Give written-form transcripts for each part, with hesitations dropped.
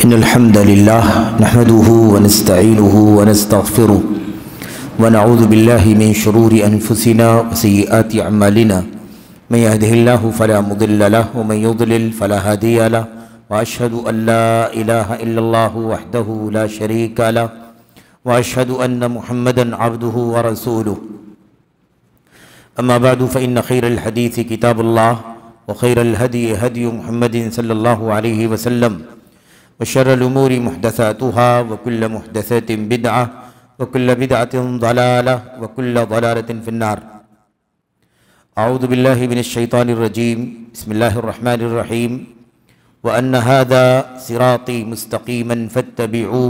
इन्नल हम्दुलिल्लाह नहमदुहु व नस्तईनुहु व नस्तगफिरुह व नऊज़ु बिल्लाहि मिन शुरूरि अनफुसिना व सय्यिआति अअमालिना मन यहदिहिल्लाहु फला मुदिल्ल लहु व मन युद्लिल फला हादिय लहु व अशहदु अन ला इलाहा इल्लल्लाहु वहदहु ला शरीका लहु व अशहदु अन्न मुहम्मदन अब्दुहु व रसूलुहु अम्मा बअदु फ़इन्न खैरल हदीसी किताबुल्लाह व खैरल हदी हदी मुहम्मदिन सल्लल्लाहु अलैहि वसल्लम व शर्रल उमूरि मुहदसातुहा व कुल्ल मुहदसतिन बिदअह व कुल्ल बिदअतिन ज़लालह व कुल्ल ज़लालतिन फिन्नार। अऊज़ु बिल्लाहि मिनश शैतानिर रजीम। बिस्मिल्लाहिर रहमानिर रहीम। व अन्न हाज़ा सिराती मुस्तक़ीमन फत्तबिऊहु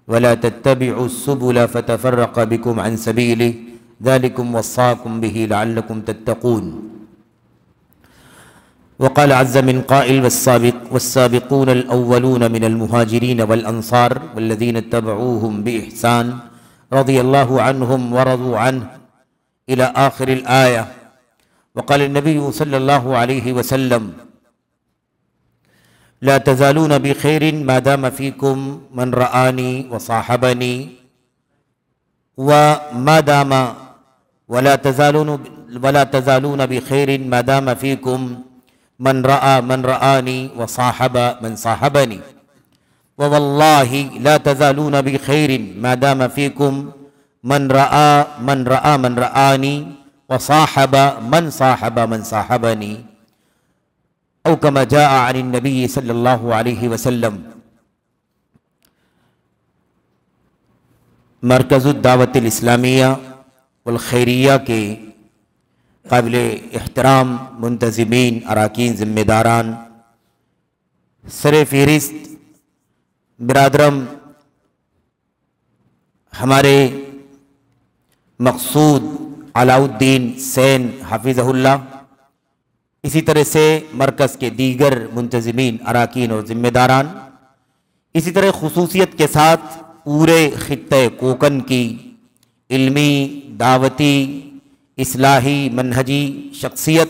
व ला तत्तबिउस सुबुल फतफ़र्रक़ बिकुम अन सबीलिहि ज़ालिकुम वस्साकुम बिही लअल्लकुम तत्तक़ून। वक़ाल अज़्ज़ मिन क़ाइल वस्साबिक़ून अल-अव्वलून मिनल मुहाजिरीन वल अंसार वल्लज़ीन इत्तबऊहुम बिइहसान रज़ियल्लाहु अन्हुम व रज़ू अन्हु इला आख़िरिल आया। वक़ाल नबी सल्लल्लाहु अलैहि वसल्लम ला तज़ालून बिखैरिन मा दाम फ़ीकुम मन रआनी व साहबनी व मा दाम वला तज़ालून बिखैरिन मा दाम फ़ीकुम मन रआनी व साहबा मन साहबनी व वल्लाहि ला तज़ालून बिखैरिन मा दाम फ़ीकुम मन रआनी व साहबा मन साहबनी औ कमा जाअ अनिन नबी सल्लल्लाहु अलैहि वसल्लम। मरकज़ुद दावतिल इस्लामिया वल खैरिया के काबिल एहतराम मुंतज़िमीन अराकीन ज़िम्मेदारान सरे फ़हरिस्त बिरादरम हमारे मक़सूद अलाउद्दीन सैन हाफ़िज़हुल्लाह, इसी तरह से मरकज़ के दीगर मुंतज़िमीन अराकीन और ज़िम्मेदारान, इसी तरह खुसूसियत के साथ पूरे ख़ित्ते कोकन की इल्मी दावती इस्लाही मनहजी शख्सियत,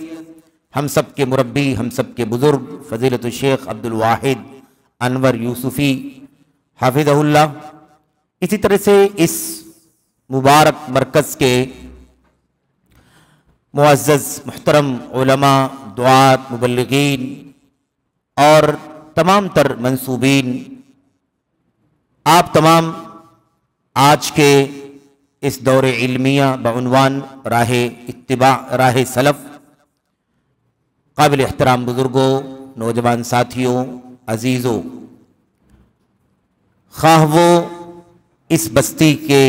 हम सब के मुरब्बी, हम सब के बुज़ुर्ग फ़ज़ीलतुल शेख अब्दुल वाहिद अनवर यूसुफ़ी हाफ़िज़हुल्लाह, इसी तरह से इस मुबारक मरकज़ के मुअज़्ज़ज़ मुहतरम उलमा, दुआत, मुबल्लिगीन और तमाम तर मंसूबीन, आप तमाम आज के इस दौरे इल्मिया बउनवान राह इत्तिबा राह सलफ़ काबिल एहतराम बुज़ुर्गों, नौजवान साथियों, अज़ीज़ों, ख़्वाह वो इस बस्ती के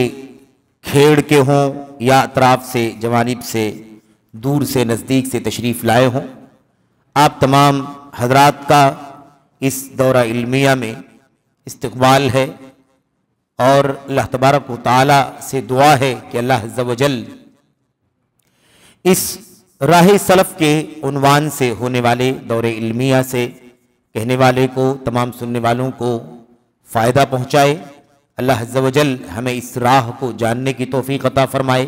खेड़ के हों या अतराफ़ से जवानिब से दूर से नज़दीक से तशरीफ़ लाए हों, आप तमाम हज़रात का इस दौरा इल्मिया में इस्तक़बाल है और अल्लाह तबारक व तआला से दुआ है कि अल्लाह अज़्ज़ व जल इस राह सलफ़ के उन्वान से होने वाले दौरे इल्मिया से कहने वाले को, तमाम सुनने वालों को फ़ायदा पहुँचाए। अल्लाह अज़्ज़ व जल हमें इस राह को जानने की तौफ़ीक़ अता फ़रमाए,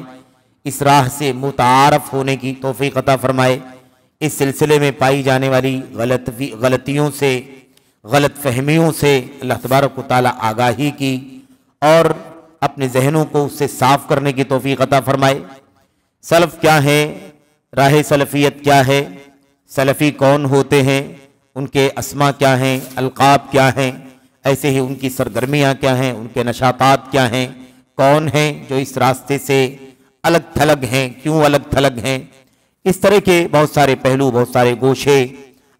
इस राह से मुतारफ़ होने की तौफ़ीक़ अता फ़रमाए, इस सिलसिले में पाई जाने वाली गलतियों से, गलत फहमियों से अल्लाह तबारक व तआला आगाही की और अपने जहनों को उससे साफ़ करने की तौफ़ीक़ अता फ़रमाए। सलफ़ क्या है, राह सलफ़ियत क्या है, सलफ़ी कौन होते हैं, उनके अस्मा क्या हैं, अलक़ाब क्या हैं, ऐसे ही उनकी सरगर्मियाँ क्या हैं, उनके नशातात क्या हैं, कौन हैं जो इस रास्ते से अलग थलग हैं, क्यों अलग थलग हैं, इस तरह के बहुत सारे पहलू, बहुत सारे गोशे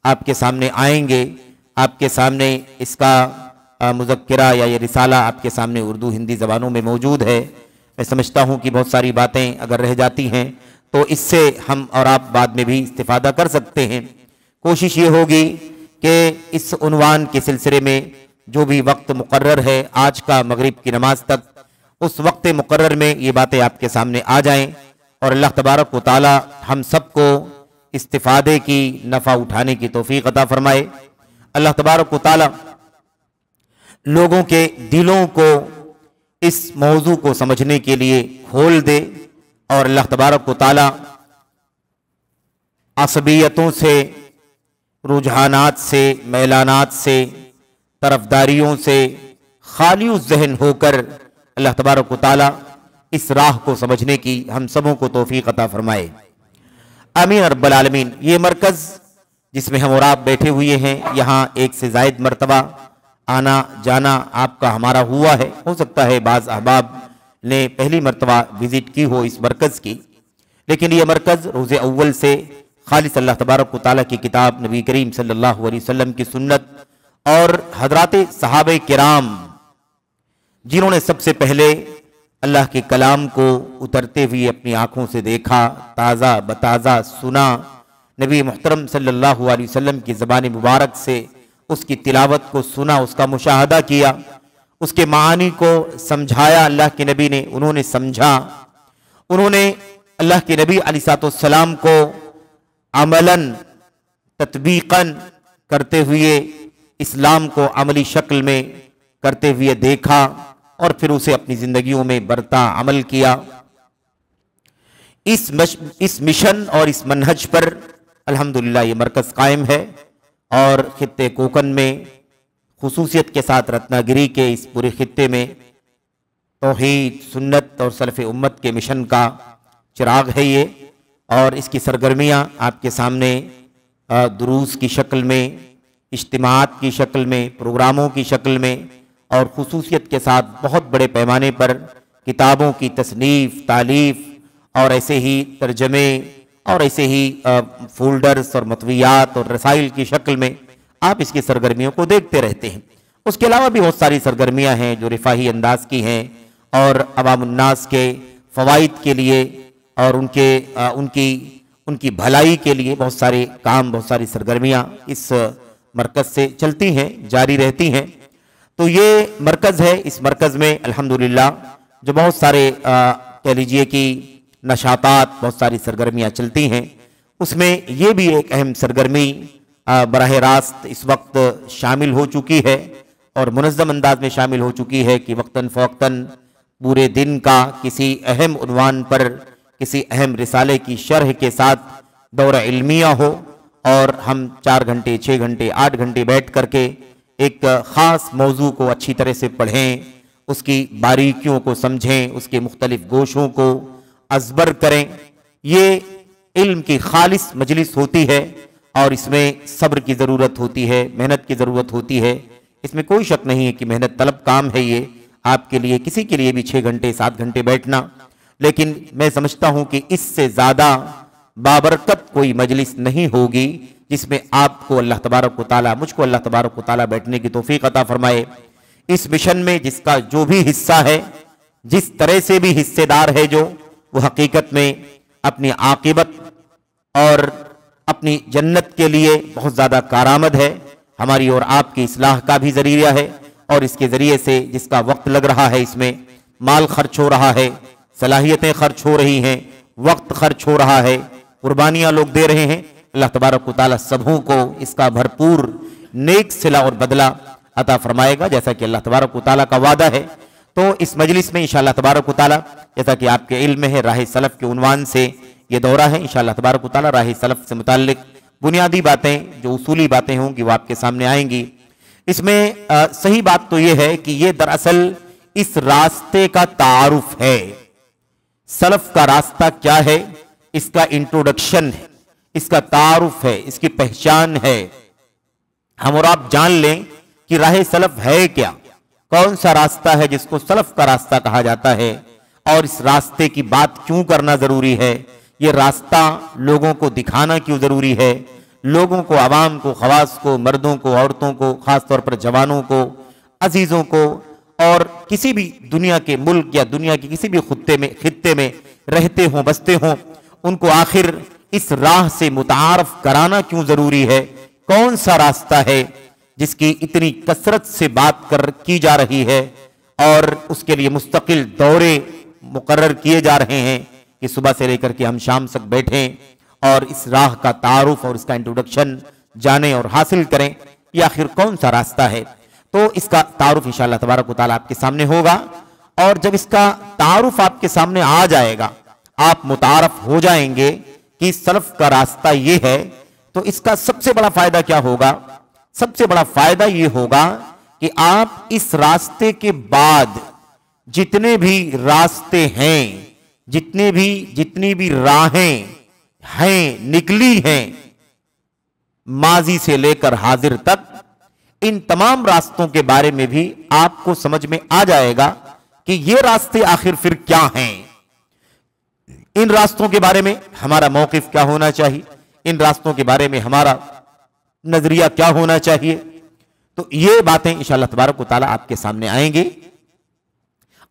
आपके सामने आएंगे। आपके सामने इसका मुज़क्किरा या ये रिसाला आपके सामने उर्दू हिंदी ज़बानों में मौजूद है। मैं समझता हूँ कि बहुत सारी बातें अगर रह जाती हैं तो इससे हम और आप बाद में भी इस्तिफ़ादा कर सकते हैं। कोशिश ये होगी कि इस उन्वान के सिलसिले में जो भी वक्त मुकर्रर है आज का मगरिब की नमाज तक, उस वक्त मुकर्रर में ये बातें आपके सामने आ जाएं और अल्लाह तबारक व तआला हम सबको इस्तिफ़ादे की, नफ़ा उठाने की तौफ़ीक़ अता फ़रमाए। अल्लाह तबारक व तआला लोगों के दिलों को इस मौजू को समझने के लिए खोल दे और अल्लाह तबारक व तआला असबियतों से, रुझानात से, मैलानात से तरफदारियों से खाली ज़हन होकर अल्लाह तबारक व तआला इस राह को समझने की हम सबों को तौफीक अता फरमाए। आमीन रब्बल आलमीन। ये मरकज़ जिसमें हम और आप बैठे हुए हैं, यहाँ एक से ज़ायद मरतबा आना जाना आपका हमारा हुआ है। हो सकता है बाज़ अहबाब ने पहली मरतबा विज़िट की हो इस मरकज़ की, लेकिन ये मरकज़ रोज़े अव्वल से खालिस अल्लाह तबारक व तआला की किताब, नबी करीम सल्लल्लाहु अलैहि वसल्लम की सुन्नत और हज़रात सहाबे किराम जिन्होंने सबसे पहले अल्लाह के कलाम को उतरते हुए अपनी आँखों से देखा, ताज़ा बताज़ा सुना, नबी मुहतरम सल्लल्लाहु अलैहि वसल्लम की ज़बान मुबारक से उसकी तिलावत को सुना, उसका मुशाहदा किया, उसके मानी को समझाया अल्लाह के नबी ने, उन्होंने समझा, उन्होंने अल्लाह के नबी अलैहिस्सलाम को अमलन तत्बीकन करते हुए इस्लाम को अमली शक्ल में करते हुए देखा और फिर उसे अपनी ज़िंदगियों में बरता अमल किया। इस मिशन और इस मनहज पर अल्हम्दुलिल्लाह ये मरकज़ कायम है और खित्ते कोकन में खुसूसियत के साथ रत्नागिरी के इस पूरे खित्ते में तौहीद, सुन्नत और सलफ़ उम्मत के मिशन का चिराग है ये। और इसकी सरगर्मियाँ आपके सामने दुरूस की शक्ल में, इज्तिमाआत की शक्ल में, प्रोग्रामों की शक्ल में और खुसूसियत के साथ बहुत बड़े पैमाने पर किताबों की तसनीफ़, तालीफ़ और ऐसे ही तर्जमे और ऐसे ही फोल्डर्स और मतवियात और रसाइल की शक्ल में आप इसकी सरगर्मियों को देखते रहते हैं। उसके अलावा भी बहुत सारी सरगर्मियाँ हैं जो रिफाही अंदाज की हैं और अवामुन्नास के फ़वाइद के लिए और उनकी भलाई के लिए बहुत सारे काम, बहुत सारी सरगर्मियाँ इस मरकज़ से चलती हैं, जारी रहती हैं। तो ये मरकज़ है। इस मरकज़ में अल्हम्दुलिल्लाह जो बहुत सारे कह लीजिए कि नशातात, बहुत सारी सरगर्मियाँ चलती हैं, उसमें ये भी एक अहम सरगर्मी बराह रास्त इस वक्त शामिल हो चुकी है और मुनज़्ज़म अंदाज में शामिल हो चुकी है कि वक्तन फ़वक्तन पूरे दिन का किसी अहम उन्वान पर किसी अहम रिसाले की शरह के साथ दौरा इल्मिया हो और हम 4 घंटे, 6 घंटे, 8 घंटे बैठ करके एक ख़ास मौजू को अच्छी तरह से पढ़ें, उसकी बारीकियों को समझें, उसके मुख्तलिफ गोशों को अज़बर करें। ये इल्म की खालिस मजलिस होती है और इसमें सब्र की ज़रूरत होती है, मेहनत की ज़रूरत होती है। इसमें कोई शक नहीं है कि मेहनत तलब काम है ये आपके लिए, किसी के लिए भी 6 घंटे 7 घंटे बैठना। लेकिन मैं समझता हूँ कि इससे ज़्यादा बाबरकत कोई मजलिस नहीं होगी जिसमें आपको अल्लाह तबारक व तआला, मुझको अल्लाह तबारक व तआला बैठने की तौफीक अता फरमाए। इस मिशन में जिसका जो भी हिस्सा है, जिस तरह से भी हिस्सेदार है जो, वो हकीकत में अपनी आकिबत और अपनी जन्नत के लिए बहुत ज़्यादा कारामद है। हमारी और आपकी इस्लाह का भी ज़रिया है और इसके ज़रिए से जिसका वक्त लग रहा है, इसमें माल खर्च हो रहा है, सलाहियतें खर्च हो रही हैं, वक्त खर्च हो रहा है, कुर्बानियाँ लोग दे रहे हैं। अल्लाह तबारक व तआला सबों को इसका भरपूर नेक सिला और बदला अता फरमाएगा जैसा कि अल्लाह तबारक व तआला का वादा है। तो इस मजलिस में इंशाअल्लाह तबारक व तआला, जैसा कि आपके इल्म में है, राह सलफ़ के उन्वान से ये दौरा है। इंशाअल्लाह तबारक व तआला राह सलफ़ से मुताल्लिक़ बुनियादी बातें, जो उसूली बातें होंगी, वो आपके सामने आएंगी। इसमें सही बात तो ये है कि ये दरअसल इस रास्ते का तारुफ है। सलफ़ का रास्ता क्या है, इसका इंट्रोडक्शन है, इसका तारुफ है, इसकी पहचान है। हम और आप जान लें कि राह सलफ़ है क्या, कौन सा रास्ता है जिसको सलफ़ का रास्ता कहा जाता है और इस रास्ते की बात क्यों करना ज़रूरी है, ये रास्ता लोगों को दिखाना क्यों ज़रूरी है, लोगों को, आवाम को, खवास को, मर्दों को, औरतों को, ख़ास तौर पर जवानों को, अजीज़ों को और किसी भी दुनिया के मुल्क या दुनिया के किसी भी खित्ते में रहते हों, बसते हों, उनको आखिर इस राह से मुतारफ कराना क्यों ज़रूरी है। कौन सा रास्ता है जिसकी इतनी कसरत से बात की जा रही है और उसके लिए मुस्तकिल दौरे मुकर्रर किए जा रहे हैं कि सुबह से लेकर के हम शाम तक बैठें और इस राह का तारुफ और इसका इंट्रोडक्शन जाने और हासिल करें। ये आखिर कौन सा रास्ता है, तो इसका तारुफ इंशाअल्लाह तबारक व तआला आपके सामने होगा। और जब इसका तारुफ आपके सामने आ जाएगा, आप मुतारफ हो जाएंगे कि सलफ़ का रास्ता ये है, तो इसका सबसे बड़ा फायदा क्या होगा? सबसे बड़ा फायदा ये होगा कि आप इस रास्ते के बाद जितने भी रास्ते हैं, जितनी भी राहें हैं, निकली हैं माजी से लेकर हाजिर तक, इन तमाम रास्तों के बारे में भी आपको समझ में आ जाएगा कि ये रास्ते आखिर फिर क्या हैं। इन रास्तों के बारे में हमारा मौकिफ क्या होना चाहिए, इन रास्तों के बारे में हमारा नजरिया क्या होना चाहिए। तो ये बातें इंशाअल्लाह तबारक व तआला आपके सामने आएंगी।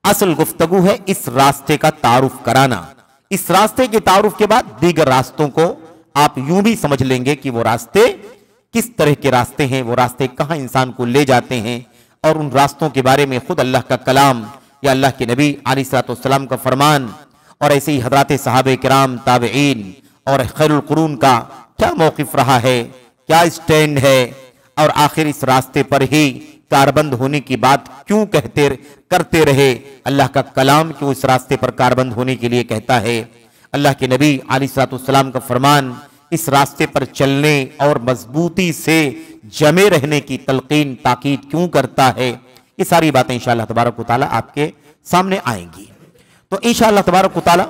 असल गुफ्तगू है इस रास्ते का तारुफ कराना। इस रास्ते के तारुफ के बाद दीगर रास्तों को आप यूं भी समझ लेंगे कि वो रास्ते किस तरह के रास्ते हैं, वो रास्ते कहां इंसान को ले जाते हैं, और उन रास्तों के बारे में खुद अल्लाह का कलाम या अल्लाह के नबी अलैहिस्सलाम का फरमान और ऐसे ही हजरात सहाबे किराम, ताबईन और खैरुल कुरून का क्या मौकिफ रहा है, क्या स्टैंड है, और आखिर इस रास्ते पर ही कारबंद होने की बात क्यों करते रहे। अल्लाह का कलाम क्यों इस रास्ते पर कारबंद होने के लिए कहता है, अल्लाह के नबी अलैहिस्सलाम का फरमान इस रास्ते पर चलने और मजबूती से जमे रहने की तलकीन ताकीद क्यों करता है। ये सारी बातें इंशाअल्लाह तबारक व तआला आपके सामने आएंगी। तो इंशाअल्लाह तबारक व तआला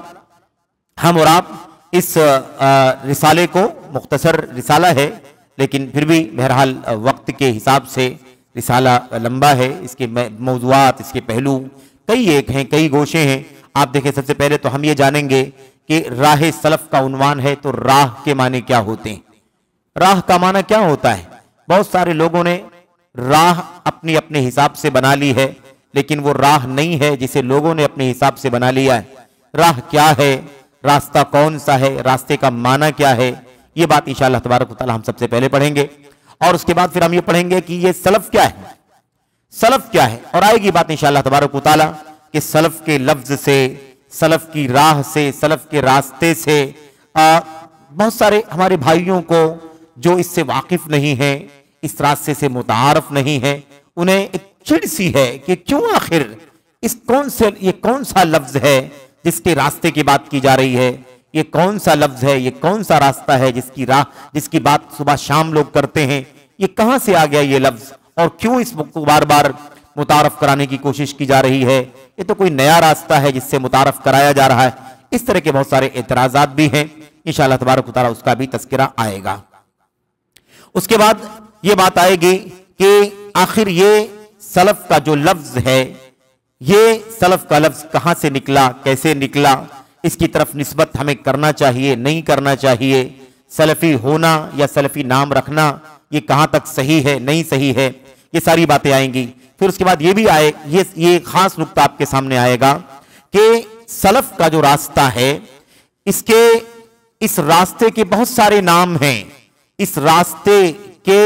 हम और आप इस रिसाले को, मुख्तसर रिसाला है लेकिन फिर भी बहरहाल वक्त के हिसाब से रिसाला लंबा है, इसके मौज़ूआत, इसके पहलू कई एक हैं, कई गोशे हैं। आप देखें, सबसे पहले तो हम ये जानेंगे कि राह सलफ का उन्वान है, तो राह के माने क्या होते हैं, राह का माना क्या होता है। बहुत सारे लोगों ने राह अपने अपने हिसाब से बना ली है, लेकिन वो राह नहीं है जिसे लोगों ने अपने हिसाब से बना लिया है। राह क्या है, रास्ता कौन सा है, रास्ते का माना क्या है, ये बात इंशाअल्लाह तबारक व तआला हम सबसे पहले पढ़ेंगे, और उसके बाद फिर हम ये पढ़ेंगे कि ये सलफ क्या है, सलफ क्या है, और आएगी बात इंशाअल्लाह तबारक व तआला कि सलफ के लफ्ज से, सलफ की राह से, सलफ के रास्ते से बहुत सारे हमारे भाइयों को जो इससे वाकिफ नहीं है, इस रास्ते से मुतारफ नहीं है, उन्हें एक चिढ़ सी है कि क्यों आखिर ये कौन सा लफ्ज है जिसके रास्ते की बात की जा रही है, ये कौन सा लफ्ज है, ये कौन सा रास्ता है जिसकी बात सुबह शाम लोग करते हैं, ये कहां से आ गया ये लफ्ज, और क्यों इसको बार बार मुतारफ कराने की कोशिश की जा रही है, ये तो कोई नया रास्ता है जिससे मुतारफ कराया जा रहा है। इस तरह के बहुत सारे एतराजात भी हैं, इंशाअल्लाह तबारक व तआला उसका भी तज़किरा आएगा। उसके बाद ये बात आएगी कि आखिर ये सलफ का जो लफ्ज है, ये सलफ का लफ्ज कहां से निकला, कैसे निकला, इसकी तरफ निस्बत हमें करना चाहिए, नहीं करना चाहिए, सलफी होना या सलफी नाम रखना ये कहां तक सही है, नहीं सही है, ये सारी बातें आएंगी। फिर उसके बाद ये भी आए, ये खास नुक्ता आपके सामने आएगा कि सलफ का जो रास्ता है, इस रास्ते के बहुत सारे नाम हैं, इस रास्ते के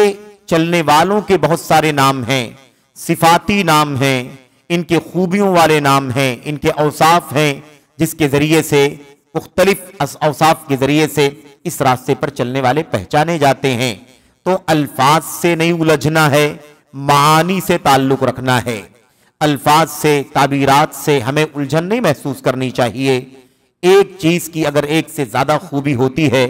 चलने वालों के बहुत सारे नाम हैं, सिफाती नाम हैं, इनके खूबियों वाले नाम हैं, इनके औसाफ हैं, जिसके जरिए से मुख्तलिफ औसाफ के जरिए से इस रास्ते पर चलने वाले पहचाने जाते हैं। तो अल्फाज से नहीं उलझना है, मानी से ताल्लुक रखना है, अल्फाज से, ताबीरात से हमें उलझन नहीं महसूस करनी चाहिए। एक चीज की अगर एक से ज्यादा खूबी होती है,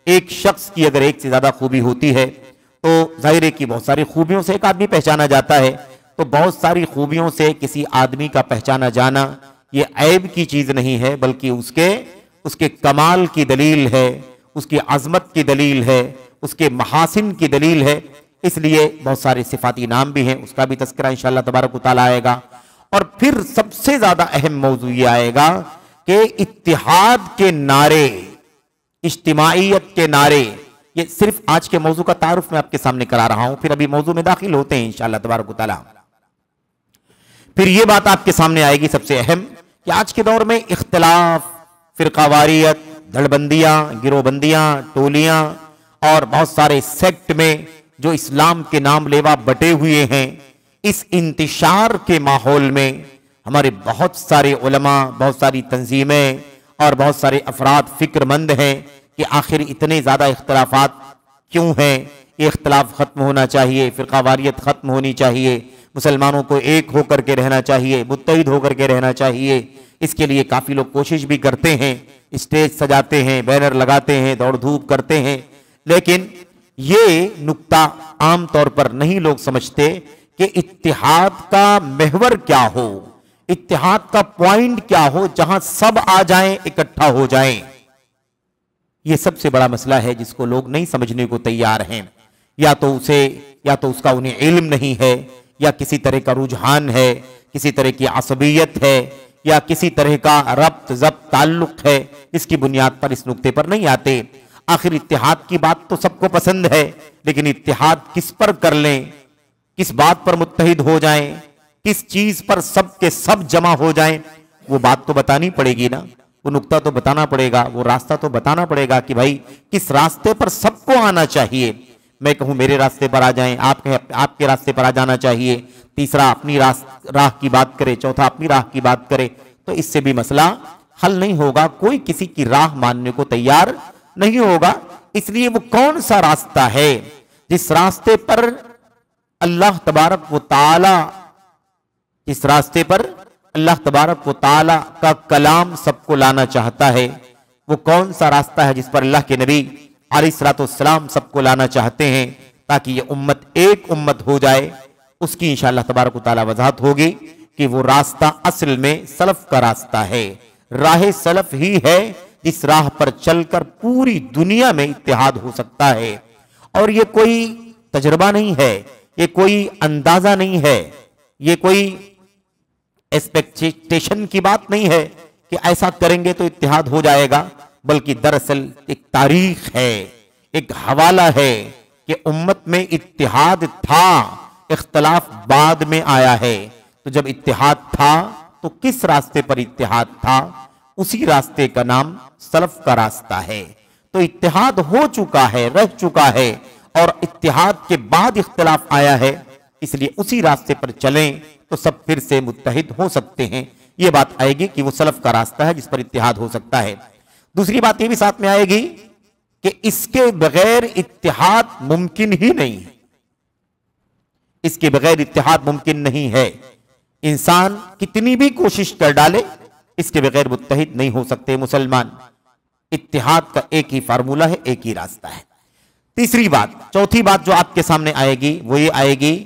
एक शख्स की अगर एक से ज्यादा खूबी होती है, तो जाहिर है कि बहुत सारी खूबियों से एक आदमी पहचाना जाता है। तो बहुत सारी खूबियों से किसी आदमी का पहचाना जाना ये ऐब की चीज नहीं है, बल्कि उसके कमाल की दलील है, उसकी अजमत की दलील है, उसके महासिन की दलील है। इसलिए बहुत सारे सिफाती नाम भी हैं, उसका भी तज़किरा इंशाअल्लाह तबारक व तआला आएगा। और फिर सबसे ज्यादा अहम मौजू ये आएगा कि इत्तिहाद के नारे, इज्तिमाइयत के नारे, ये सिर्फ आज के मौजू का तारुफ मैं आपके सामने करा रहा हूं, फिर अभी मौजू में दाखिल होते हैं इंशाअल्लाह तबारक व तआला। फिर ये बात आपके सामने आएगी सबसे अहम कि आज के दौर में इख्तिलाफ, फिरकावारियत, धड़बंदियां, गिरोहबंदियां, टोलियां और बहुत सारे सेक्ट में जो इस्लाम के नाम लेवा बटे हुए हैं, इस इंतिशार के माहौल में हमारे बहुत सारे उलमा, बहुत सारी तंजीमें और बहुत सारे अफराद फिक्रमंद हैं कि आखिर इतने ज़्यादा इख्तलाफात क्यों हैं, ये इख्तलाफ ख़त्म होना चाहिए, फ़िरक़ावारियत ख़त्म होनी चाहिए, मुसलमानों को एक होकर के रहना चाहिए, मुत्तहिद होकर के रहना चाहिए। इसके लिए काफ़ी लोग कोशिश भी करते हैं, स्टेज सजाते हैं, बैनर लगाते हैं, दौड़ धूप करते हैं, लेकिन ये नुक्ता आम तौर पर नहीं लोग समझते कि इत्तिहाद का महवर क्या हो, इत्तिहाद का पॉइंट क्या हो, जहां सब आ जाएं, इकट्ठा हो जाएं। यह सबसे बड़ा मसला है जिसको लोग नहीं समझने को तैयार हैं। या तो उसका उन्हें इल्म नहीं है, या किसी तरह का रुझान है, किसी तरह की असबियत है, या किसी तरह का रब्त जब्त ताल्लुक है, इसकी बुनियाद पर इस नुक्ते पर नहीं आते। आखिर इत्तिहाद की बात तो सबको पसंद है, लेकिन इत्तिहाद किस पर कर लें, किस बात पर मुत्तहिद हो जाएं, किस चीज पर सब के सब जमा हो जाएं, वो बात तो बतानी पड़ेगी ना, वो नुक्ता तो बताना पड़ेगा, वो रास्ता तो बताना पड़ेगा कि भाई किस रास्ते पर सबको आना चाहिए। मैं कहूं मेरे रास्ते पर आ जाएं, आप कहें आपके रास्ते पर आ जाना चाहिए, तीसरा अपनी राह की बात करे, चौथा अपनी राह की बात करे, तो इससे भी मसला हल नहीं होगा। कोई किसी की राह मानने को तैयार नहीं होगा। इसलिए वो कौन सा रास्ता है जिस रास्ते पर अल्लाह तबारक व तआला, जिस रास्ते पर अल्लाह तबारक व तआला का कलाम सबको लाना चाहता है, वो कौन सा रास्ता है जिस पर अल्लाह के नबी अलैहिस्सलाम सबको लाना चाहते हैं, ताकि ये उम्मत एक उम्मत हो जाए। उसकी इंशाअल्लाह तबारक व तआला वजाहत होगी कि वो रास्ता असल में सलफ का रास्ता है। राह सलफ ही है जिस राह पर चलकर पूरी दुनिया में इत्तिहाद हो सकता है। और ये कोई तजर्बा नहीं है, ये कोई अंदाजा नहीं है, ये कोई एक्सपेक्टेशन की बात नहीं है कि ऐसा करेंगे तो इत्तिहाद हो जाएगा, बल्कि दरअसल एक तारीख है, एक हवाला है कि उम्मत में इत्तिहाद था, इख्तलाफ बाद में आया है। तो जब इत्तिहाद था तो किस रास्ते पर इत्तिहाद था, उसी रास्ते का नाम सलफ का रास्ता है। तो इत्तिहाद हो चुका है, रह चुका है, और इत्तिहाद के बाद इख्तलाफ आया है, इसलिए उसी रास्ते पर चलें तो सब फिर से मुत्तहिद हो सकते हैं। यह बात आएगी कि वो सलफ का रास्ता है जिस पर इत्तिहाद हो सकता है। दूसरी बात यह भी साथ में आएगी कि इसके बगैर इत्तिहाद मुमकिन ही नहीं है, इसके बगैर इत्तिहाद मुमकिन नहीं है। इंसान कितनी भी कोशिश कर डाले, इसके बगैर मुत्तहिद नहीं हो सकते मुसलमान। इत्तिहाद का एक ही फार्मूला है, एक ही रास्ता है। तीसरी बात, चौथी बात जो आपके सामने आएगी वो ये आएगी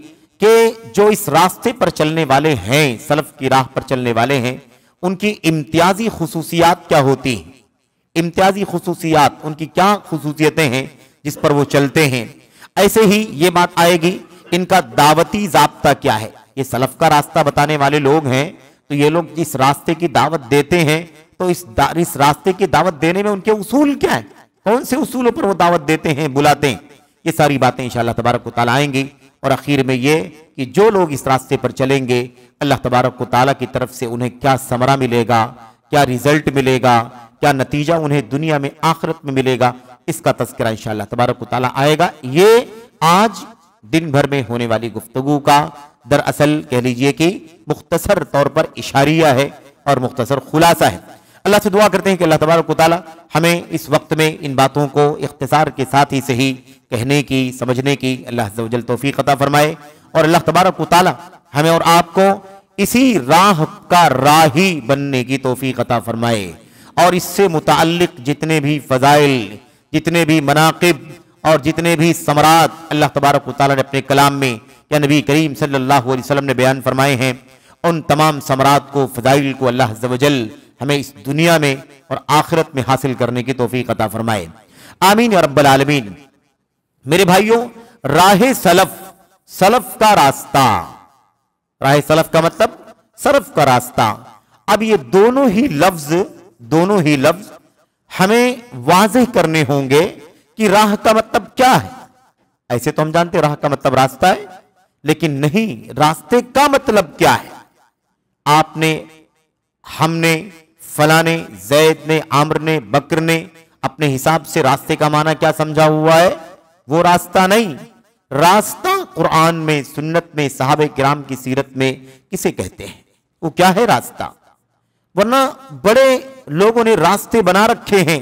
कि जो इस रास्ते पर चलने वाले हैं, सलफ की राह पर चलने वाले हैं, उनकी इम्तियाजी खुसूसियात क्या होती हैं, इम्तियाजी खुसूसियात, उनकी क्या खुसूसियतें हैं जिस पर वो चलते हैं। ऐसे ही ये बात आएगी इनका दावती जाब्ता क्या है। ये सलफ का रास्ता बताने वाले लोग हैं, तो ये लोग जिस रास्ते की दावत देते हैं, तो इस रास्ते की दावत देने में उनके उसूल क्या है, कौन से उसूलों पर वो दावत देते हैं, बुलाते हैं। ये सारी बातें इंशाअल्लाह तबारक व तआला आएंगी। और आखिर में ये कि जो लोग इस रास्ते पर चलेंगे, अल्लाह तबारक व तआला की तरफ से उन्हें क्या समरा मिलेगा, क्या रिजल्ट मिलेगा, क्या नतीजा उन्हें दुनिया में आखिरत में मिलेगा, इसका तज़किरा इंशाअल्लाह तबारक व तआला आएगा। ये आज दिन भर में होने वाली गुफ्तगू का दरअसल कह लीजिए कि मुख्तसर तौर पर इशारिया है और मुख्तसर खुलासा है। अल्लाह से दुआ करते हैं कि अल्लाह तबारक व तआला हमें इस वक्त में इन बातों को इख्तिसार के साथ ही सही कहने की, समझने की अल्लाह अज़्ज़ व जल तौफीक अता फरमाए। और अल्लाह तबारक व तआला हमें और आपको इसी राह का राही बनने की तौफीक अता फरमाए। और इससे मुताल्लिक जितने भी फजाइल, जितने भी मनाकिब और जितने भी समरात अल्लाह तबारक व तआला ने अपने कलाम में या नबी करीम सल्लल्लाहु अलैहि वसल्लम ने बयान फरमाए हैं, उन तमाम समरात को, फजाइल को अल्लाह अज़्ज़ व जल हमें इस दुनिया में और आखिरत में हासिल करने की तौफीक अता फरमाए। आमीन या रब्बल आलमीन। मेरे भाइयों, राह सलफ, सलफ का रास्ता, राह सलफ का मतलब सलफ का रास्ता। अब ये दोनों ही लफ्ज हमें वाज़ेह करने होंगे कि राह का मतलब क्या है। ऐसे तो हम जानते हैं राह का मतलब रास्ता है, लेकिन नहीं, रास्ते का मतलब क्या है। आपने, हमने, फलाने, जैद ने, आमर ने, बकर ने अपने हिसाब से रास्ते का माना क्या समझा हुआ है, वो रास्ता नहीं। रास्ता कुरान में, सुन्नत में, सहाबे किराम की सीरत में किसे कहते हैं, वो क्या है रास्ता। वरना बड़े लोगों ने रास्ते बना रखे हैं,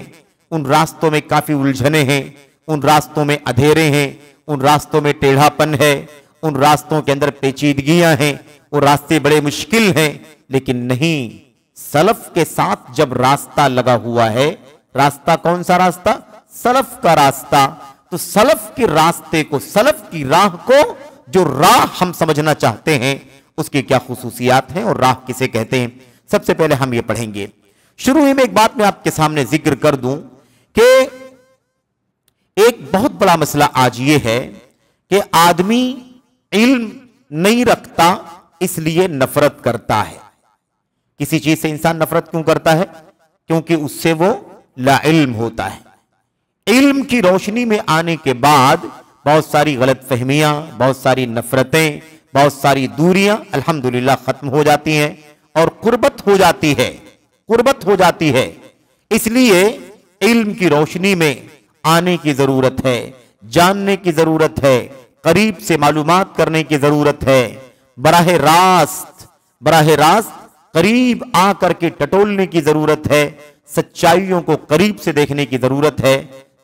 उन रास्तों में काफी उलझने हैं, उन रास्तों में अंधेरे हैं, उन रास्तों में टेढ़ापन है, उन रास्तों के अंदर पेचीदगियां हैं, वो रास्ते बड़े मुश्किल हैं। लेकिन नहीं, सलफ के साथ जब रास्ता लगा हुआ है, रास्ता कौन सा रास्ता, सलफ का रास्ता, तो सलफ के रास्ते को, सलफ की राह को जो राह हम समझना चाहते हैं उसकी क्या खुसूसियात हैं और राह किसे कहते हैं, सबसे पहले हम ये पढ़ेंगे। शुरू में एक बात मैं आपके सामने जिक्र कर दूं कि एक बहुत बड़ा मसला आज ये है कि आदमी इल्म नहीं रखता इसलिए नफरत करता है। किसी चीज से इंसान नफरत क्यों करता है? क्योंकि उससे वो ला इल्म होता है। इल्म की रोशनी में आने के बाद बहुत सारी गलत फहमियां, बहुत सारी नफरतें, बहुत सारी दूरियां अल्हम्दुलिल्लाह खत्म हो जाती हैं और कुर्बत हो जाती है, कुर्बत हो जाती है। इसलिए इल्म की रोशनी में आने की जरूरत है, जानने की जरूरत है, करीब से मालूमात करने की जरूरत है, बराह रास्त करीब आकर के टटोलने की जरूरत है, सच्चाइयों को करीब से देखने की जरूरत है।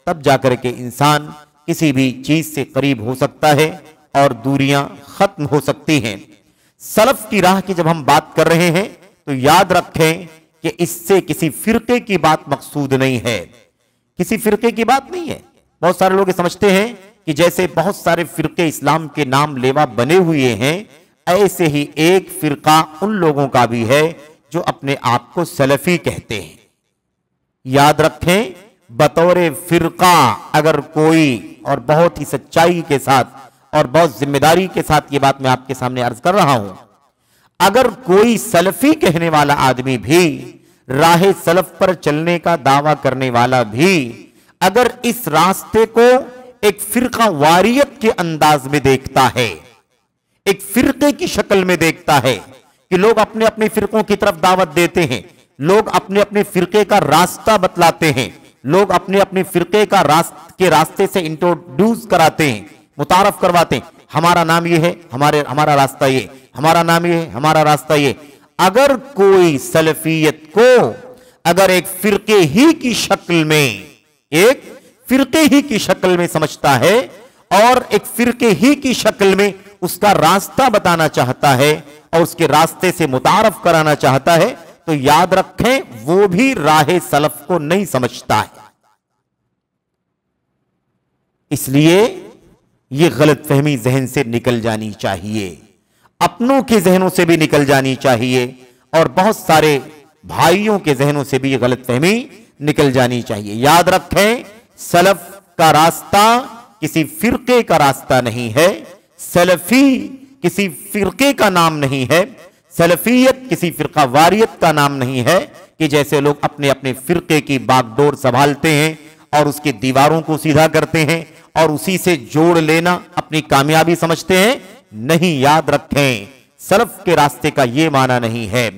तब जाकर के इंसान किसी भी चीज से करीब हो सकता है और दूरियां खत्म हो सकती हैं। सलफ की राह की जब हम बात कर रहे हैं तो याद रखें कि इससे किसी फिरके की बात मकसूद नहीं है, किसी फिरके की बात नहीं है। बहुत सारे लोग समझते हैं कि जैसे बहुत सारे फिरके इस्लाम के नाम लेवा बने हुए हैं, ऐसे ही एक फिरका उन लोगों का भी है जो अपने आप को सलफी कहते हैं। याद रखें, बतौर फिरका अगर कोई, और बहुत ही सच्चाई के साथ और बहुत जिम्मेदारी के साथ ये बात मैं आपके सामने अर्ज कर रहा हूं, अगर कोई सलफी कहने वाला आदमी भी, राह सलफ पर चलने का दावा करने वाला भी, अगर इस रास्ते को एक फिरका वारियत के अंदाज में देखता है, एक फिरके की शक्ल में देखता है कि लोग अपने अपने फिरकों की तरफ दावत देते हैं, लोग अपने अपने फिरके का रास्ता बतलाते हैं, लोग अपने अपने फिरके का रास्ते से इंट्रोड्यूस कराते हैं, मुतारफ करवाते हैं, हमारा नाम ये है, हमारा रास्ता ये, हमारा नाम ये है, हमारा रास्ता ये। अगर कोई सलफियत को अगर एक फिरके ही की शक्ल में, एक फिरके ही की शक्ल में समझता है और एक फिरके ही की शक्ल में उसका रास्ता बताना चाहता है और उसके रास्ते से मुतारफ कराना चाहता है, तो याद रखें वो भी राह सलफ को नहीं समझता है। इसलिए यह गलतफहमी जहन से निकल जानी चाहिए, अपनों के जहनों से भी निकल जानी चाहिए और बहुत सारे भाइयों के जहनों से भी यह गलतफहमी निकल जानी चाहिए। याद रखें, सलफ का रास्ता किसी फिरके का रास्ता नहीं है, सलफी किसी फिरके का नाम नहीं है, सलफियत किसी फिरका वारियत का नाम नहीं है कि जैसे लोग अपने अपने फिरके की बागडोर संभालते हैं और उसकी दीवारों को सीधा करते हैं और उसी से जोड़ लेना अपनी कामयाबी समझते हैं। नहीं, याद रखें, सलफ के रास्ते का यह माना नहीं है।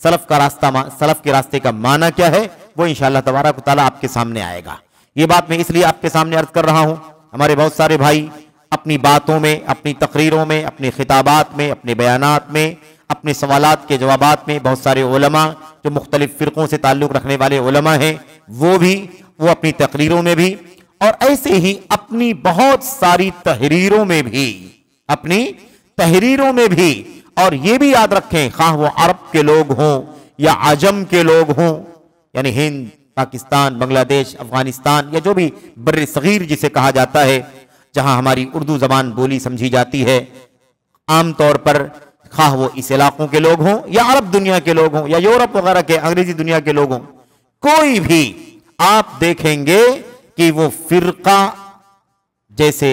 सलफ के रास्ते का माना क्या है वो इंशाअल्लाह तबारक व तआला आपके सामने आएगा। ये बात मैं इसलिए आपके सामने अर्ज कर रहा हूं, हमारे बहुत सारे भाई अपनी बातों में, अपनी तकरीरों में, अपने खिताबात में, अपने बयानात में, अपने सवालात के जवाबात में, बहुत सारे उलमा जो मुख्तलिफ फिरकों से ताल्लुक रखने वाले उलमा हैं वो अपनी तकरीरों में भी और ऐसे ही अपनी बहुत सारी तहरीरों में भी, अपनी तहरीरों में भी, और ये भी याद रखें, खां वो अरब के लोग हों या आजम के लोग हों, यानी हिंद, पाकिस्तान, बांग्लादेश, अफगानिस्तान या जो भी बर्र सगीर जिसे कहा जाता है, जहां हमारी उर्दू जबान बोली समझी जाती है, आमतौर पर खा वो इस इलाकों के लोग हों या अरब दुनिया के लोग हों या यूरोप वगैरह के अंग्रेजी दुनिया के लोग हों, कोई भी आप देखेंगे कि वो फिरका, जैसे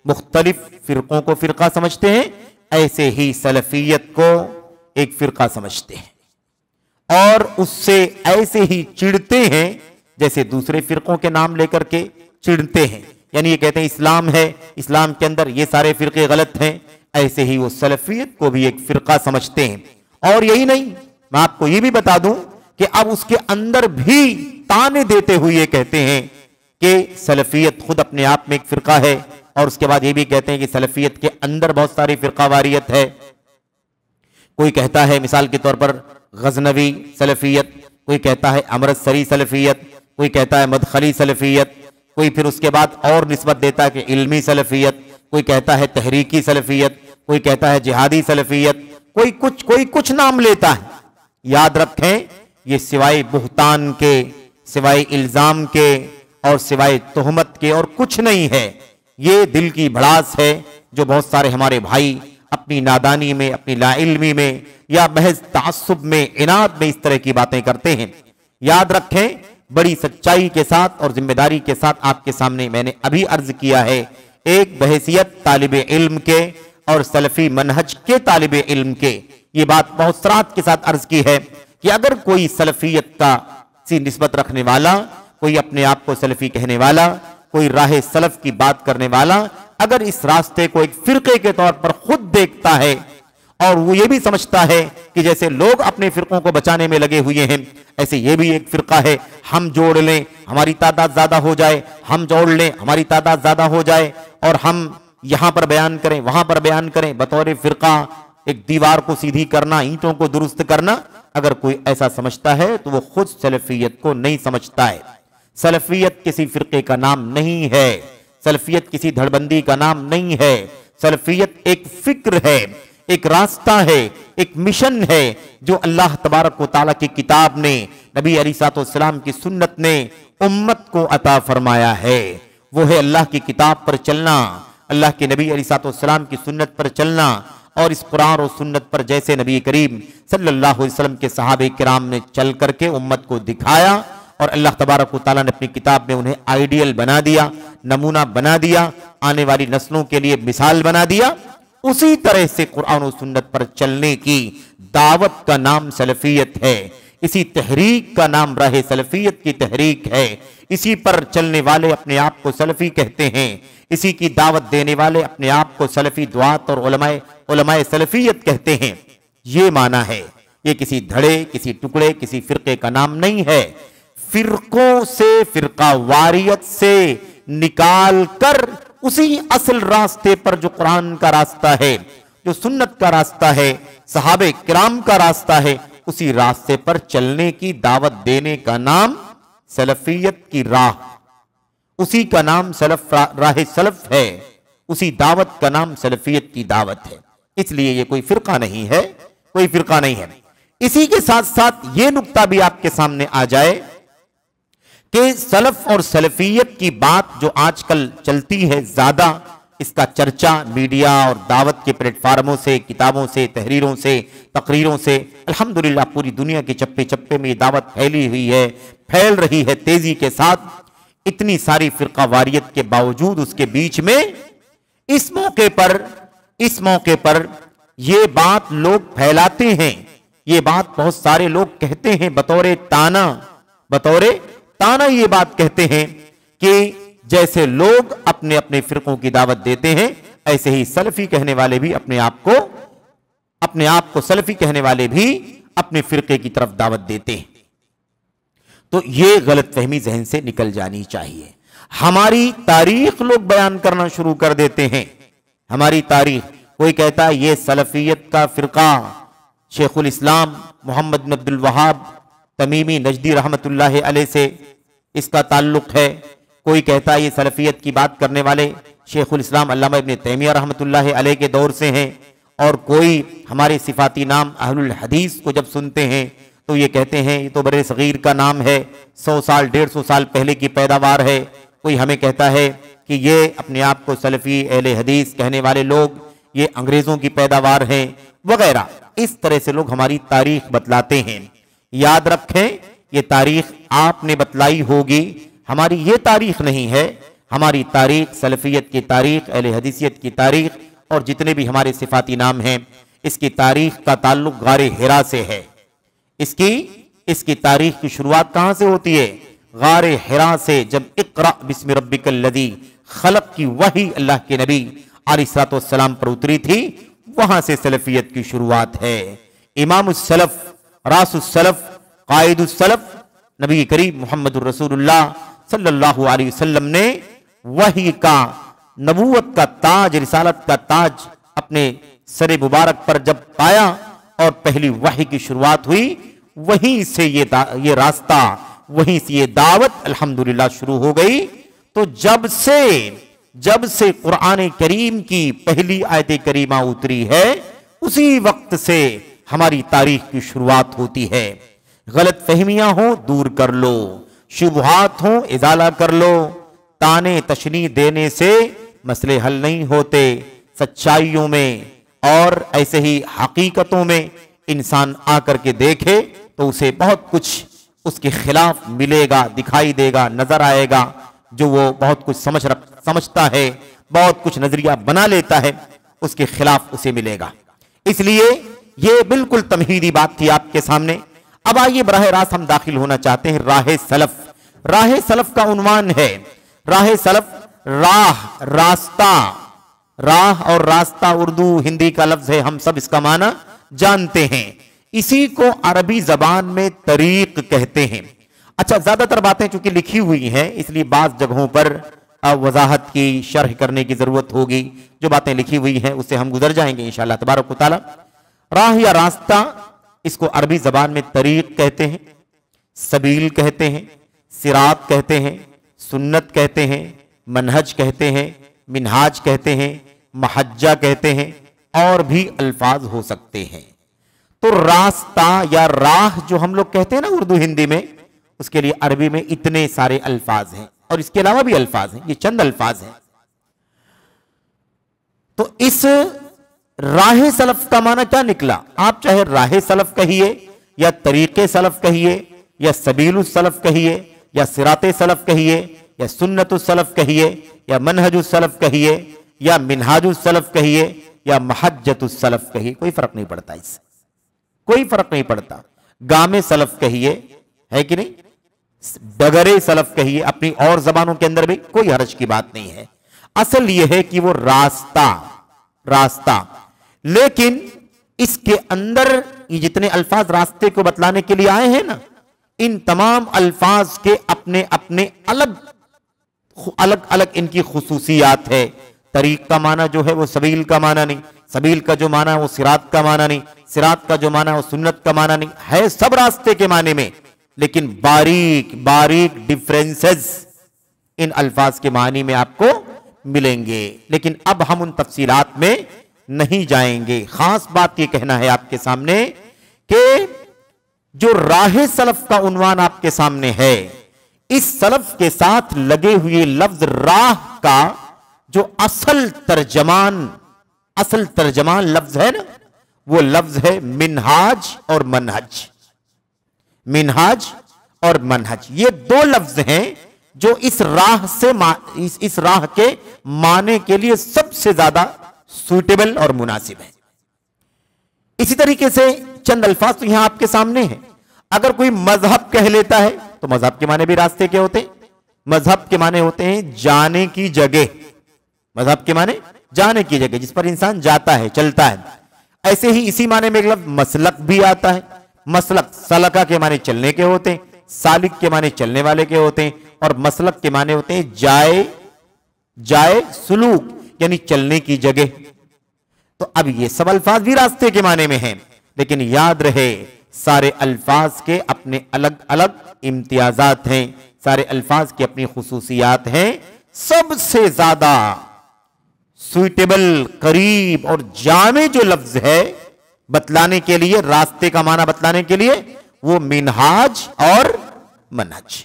मुख्तलिफ फिरकों को फिरका समझते हैं, ऐसे ही सलफियत को एक फिरका समझते हैं और उससे ऐसे ही चिढ़ते हैं जैसे दूसरे फिरकों के नाम लेकर के चिढ़ते हैं। यानी ये कहते हैं इस्लाम है, इस्लाम के अंदर ये सारे फिरके गलत हैं, ऐसे ही वो सलफियत को भी एक फिरका समझते हैं। और यही नहीं, मैं आपको ये भी बता दूं कि अब उसके अंदर भी ताने देते हुए ये कहते हैं कि सलफियत खुद अपने आप में एक फिरका है, और उसके बाद ये भी कहते हैं कि सलफियत के अंदर बहुत सारी फिरकावारियत है। कोई कहता है मिसाल के तौर पर गजनवी सलफियत, कोई कहता है अमृतसरी सलफियत, कोई कहता है मदखली सलफियत, कोई फिर उसके बाद और निस्बत देता है कि इल्मी सलफियत, कोई कहता है तहरीकी सलफियत, कोई कहता है जिहादी सलफियत, कोई कुछ नाम लेता है। याद रखें, ये सिवाय बुहतान के, सिवाय इल्जाम के और सिवाय तोहमत के और कुछ नहीं है। ये दिल की भड़ास है, जो बहुत सारे हमारे भाई अपनी नादानी में, अपनी लाइल्मी में या महज तासुब में, इनाद में इस तरह की बातें करते हैं। याद रखें, बड़ी सच्चाई के साथ और जिम्मेदारी के साथ आपके सामने मैंने अभी अर्ज किया है, एक बहैसियत तालिबे इल्म के और सलफी मनहज के तालिबे इल्म के, ये बात बहुत सराहत के साथ अर्ज की है कि अगर कोई सलफियत का सी निस्बत रखने वाला, कोई अपने आप को सलफी कहने वाला, कोई राह सलफ की बात करने वाला, अगर इस रास्ते को एक फिरके के तौर पर खुद देखता है और वो ये भी समझता है कि जैसे लोग अपने फिरकों को बचाने में लगे हुए हैं, ऐसे ये भी एक फिरका है, हम जोड़ लें हमारी तादाद ज्यादा हो जाए, हम जोड़ लें हमारी तादाद ज्यादा हो जाए और हम यहां पर बयान करें, वहां पर बयान करें, बतौर फिरका एक दीवार को सीधी करना, ईंटों को दुरुस्त करना। अगर कोई ऐसा समझता है तो वो खुद सलफियत को नहीं समझता है। सलफियत किसी फिरके का नाम नहीं है, सलफियत किसी धड़बंदी का नाम नहीं है। सलफियत एक फिक्र है, एक रास्ता है, एक मिशन है जो अल्लाह तबारक व तआला की किताब ने, नबी अलैहिस्सलाम की सुन्नत ने उम्मत को अता फरमाया है। वो है अल्लाह की किताब पर चलना, अल्लाह के नबी अलैहिस्सलाम की सुन्नत पर चलना और इस कुरान और सुन्नत पर जैसे नबी करीम सल्लल्लाहु अलैहि वसल्लम के सहाबे किराम ने चल करके उम्मत को दिखाया और अल्लाह तबारक व तआला ने अपनी किताब में उन्हें आइडियल बना दिया, नमूना बना दिया, आने वाली नस्लों के लिए मिसाल बना दिया। उसी तरह से कुरान और सुन्नत पर चलने की दावत का नाम सलफियत है। इसी तहरीक का नाम राह सलफियत की तहरीक है। इसी पर चलने वाले अपने आप को सलफी कहते हैं। इसी की दावत देने वाले अपने आप को सलफी दुआत और उलमाए सलफियत कहते हैं। ये माना है, ये किसी धड़े, किसी टुकड़े, किसी फिरके का नाम नहीं है। फिरकों से, फिरका वारियत से निकाल कर उसी असल रास्ते पर जो कुरान का रास्ता है, जो सुन्नत का रास्ता है, सहाबे किराम का रास्ता है, उसी रास्ते पर चलने की दावत देने का नाम सलफियत की राह, उसी का नाम राह सलफ है, उसी दावत का नाम सलफियत की दावत है। इसलिए ये कोई फिरका नहीं है, कोई फिरका नहीं है। इसी के साथ साथ ये नुक्ता भी आपके सामने आ जाए कि सलफ और सलफियत की बात जो आजकल चलती है ज्यादा, इसका चर्चा मीडिया और दावत के प्लेटफार्मों से, किताबों से, तहरीरों से, तकरीरों से, अल्हम्दुलिल्लाह पूरी दुनिया के चप्पे चप्पे में ये दावत फैली हुई है, फैल रही है तेजी के साथ। इतनी सारी फिरका वारियत के बावजूद उसके बीच में इस मौके पर ये बात लोग फैलाते हैं, ये बात बहुत सारे लोग कहते हैं, बतौर ताना ये बात कहते हैं कि जैसे लोग अपने अपने फिरकों की दावत देते हैं, ऐसे ही सलफी कहने वाले भी अपने आप को सलफी कहने वाले भी अपने फिरके की तरफ दावत देते हैं। तो ये गलतफहमी जहन से निकल जानी चाहिए। हमारी तारीख लोग बयान करना शुरू कर देते हैं, हमारी तारीख। कोई कहता है ये सलफियत का फिरका शेखुल इस्लाम मोहम्मद बिन अब्दुल वहाब तमीमी नजदी रहमतुल्लाह अलैह से इसका ताल्लुक है। कोई कहता है ये सलफियत की बात करने वाले शेखुल इस्लाम अल्लामा इब्न तैमिया रहमतुल्लाह अलैह के दौर से हैं। और कोई हमारे सिफाती नाम अहलुल हदीस को जब सुनते हैं तो ये कहते हैं ये तो बड़े सगीर का नाम है, 100 साल 150 साल पहले की पैदावार है। कोई हमें कहता है कि ये अपने आप को सलफी अहले हदीस कहने वाले लोग ये अंग्रेजों की पैदावार हैं वगैरह। इस तरह से लोग हमारी तारीख बतलाते हैं। याद रखें, ये तारीख आपने बतलाई होगी, हमारी ये तारीख नहीं है। हमारी तारीख सलफियत की तारीख, अहले हदीसियत की तारीख और जितने भी हमारे सिफाती नाम हैं, इसकी तारीख का ताल्लुक गारे हिरा से है। इसकी तारीख की शुरुआत कहां से होती है? गारे हिरा से, जब इक़रा बिस्मि रब्बिकल लज़ी खलक़ की वही अल्लाह के नबी अलैहिस्सलाम पर उतरी थी, वहां से सलफियत की शुरुआत है। इमामुस सलफ, रासुस सलफ, कायदुस सलफ नबी करीम मुहम्मदुर रसूलुल्लाह सल्लल्लाहु अलैहि वसल्लम ने वही का, नबूवत का ताज, रिसालत का ताज अपने सर मुबारक पर जब पाया और पहली वही की शुरुआत हुई, वहीं से ये रास्ता, वहीं से ये दावत अल्हम्दुलिल्लाह शुरू हो गई। तो जब से कुरान करीम की पहली आयत करीमा उतरी है, उसी वक्त से हमारी तारीख की शुरुआत होती है। गलत फहमियां हो दूर कर लो, शुबहात हो इजाला कर लो। ताने तशनी देने से मसले हल नहीं होते, सच्चाइयों में और ऐसे ही हकीकतों में इंसान आकर के देखे तो उसे बहुत कुछ उसके खिलाफ मिलेगा, दिखाई देगा, नजर आएगा। जो वो बहुत कुछ समझता है, बहुत कुछ नजरिया बना लेता है, उसके खिलाफ उसे मिलेगा। इसलिए ये बिल्कुल तमहीदी बात थी आपके सामने। अब आइए बराह रास्त हम दाखिल होना चाहते हैं राह सलफ। राह सलफ का उन्वान है राह सलफ, राह, रास्ता। राह और रास्ता उर्दू हिंदी का लफ्ज है, हम सब इसका माना जानते हैं। इसी को अरबी जबान में तरीक कहते हैं। अच्छा, ज्यादातर बातें चूंकि लिखी हुई हैं इसलिए बाज जगहों पर वजाहत की, शर्ह करने की जरूरत होगी। जो बातें लिखी हुई हैं उससे हम गुजर जाएंगे इंशाअल्लाह तबारक व तआला। राह या रास्ता, इसको अरबी जबान में तरीक कहते हैं, सबील कहते हैं, सिरात कहते हैं, सुन्नत कहते हैं, मनहज कहते हैं, मिनहाज कहते हैं, महज्जा कहते हैं, और भी अल्फाज हो सकते हैं। तो रास्ता या राह जो हम लोग कहते हैं ना उर्दू हिंदी में, उसके लिए अरबी में इतने सारे अल्फाज हैं और इसके अलावा भी अल्फाज हैं। ये चंद अल्फाज हैं। तो इस राह सलफ का माना क्या निकला? आप चाहे राह सलफ कहिए या तरीके सलफ कहिए या सबील सलफ कहिए या सिराते सलफ कहिए या सुन्नत सलफ कहिए या मनहज सलफ कहिए या मिनहाज सलफ कहिए या महज्जत सलफ कहिए, कोई फर्क नहीं पड़ता, इससे कोई फर्क नहीं पड़ता। गामे सलफ कहिए, है कि नहीं, डगरे सलफ कहिए, अपनी और जबानों के अंदर भी कोई हर्ज की बात नहीं है। असल यह है कि वो रास्ता, रास्ता। लेकिन इसके अंदर ये जितने अल्फाज रास्ते को बतलाने के लिए आए हैं ना, इन तमाम अल्फाज के अपने अपने अलग अलग अलग इनकी खुसूसियात है। तरीक का माना जो है वो सबील का माना नहीं, सबील का जो माना है वो सिरात का माना नहीं, सिरात का जो माना है वो सुन्नत का माना नहीं है, सब रास्ते के माने में, लेकिन बारीक बारीक डिफरेंसेस इन अल्फाज के मानी में आपको मिलेंगे। लेकिन अब हम उन तफसीलात में नहीं जाएंगे। खास बात यह कहना है आपके सामने कि जो राह सलफ का उन्वान आपके सामने है, इस सलफ के साथ लगे हुए लफ्ज राह का जो असल तर्जमान लफ्ज है ना, वो लफ्ज है मिनहाज और मनहज। मिनहाज और मनहज ये दो लफ्ज हैं जो इस राह से इस राह के माने के लिए सबसे ज्यादा सूटेबल और मुनासिब है। इसी तरीके से चंद अल्फाज तो यहां आपके सामने हैं। अगर कोई मजहब कह लेता है तो मजहब के माने भी रास्ते के होते हैं। मजहब के माने होते हैं जाने की जगह। मजहब के माने जाने की जगह, जिस पर इंसान जाता है, चलता है। ऐसे ही इसी माने में एक लफ्ज मसलक भी आता है। मसलक सलका के माने चलने के होते हैं, सालिक के माने चलने वाले के होते हैं, और मसलक के माने होते हैं जाए सुलूक, यानी चलने की जगह। तो अब ये सब अल्फाज भी रास्ते के माने में हैं, लेकिन याद रहे सारे अल्फाज के अपने अलग अलग इम्तियाजात हैं, सारे अल्फाज की अपनी खुसूसियात हैं। सबसे ज्यादा सुइटेबल, करीब और जामे जो लफ्ज है बतलाने के लिए, रास्ते का माना बतलाने के लिए, वो मिनहाज और मनहज,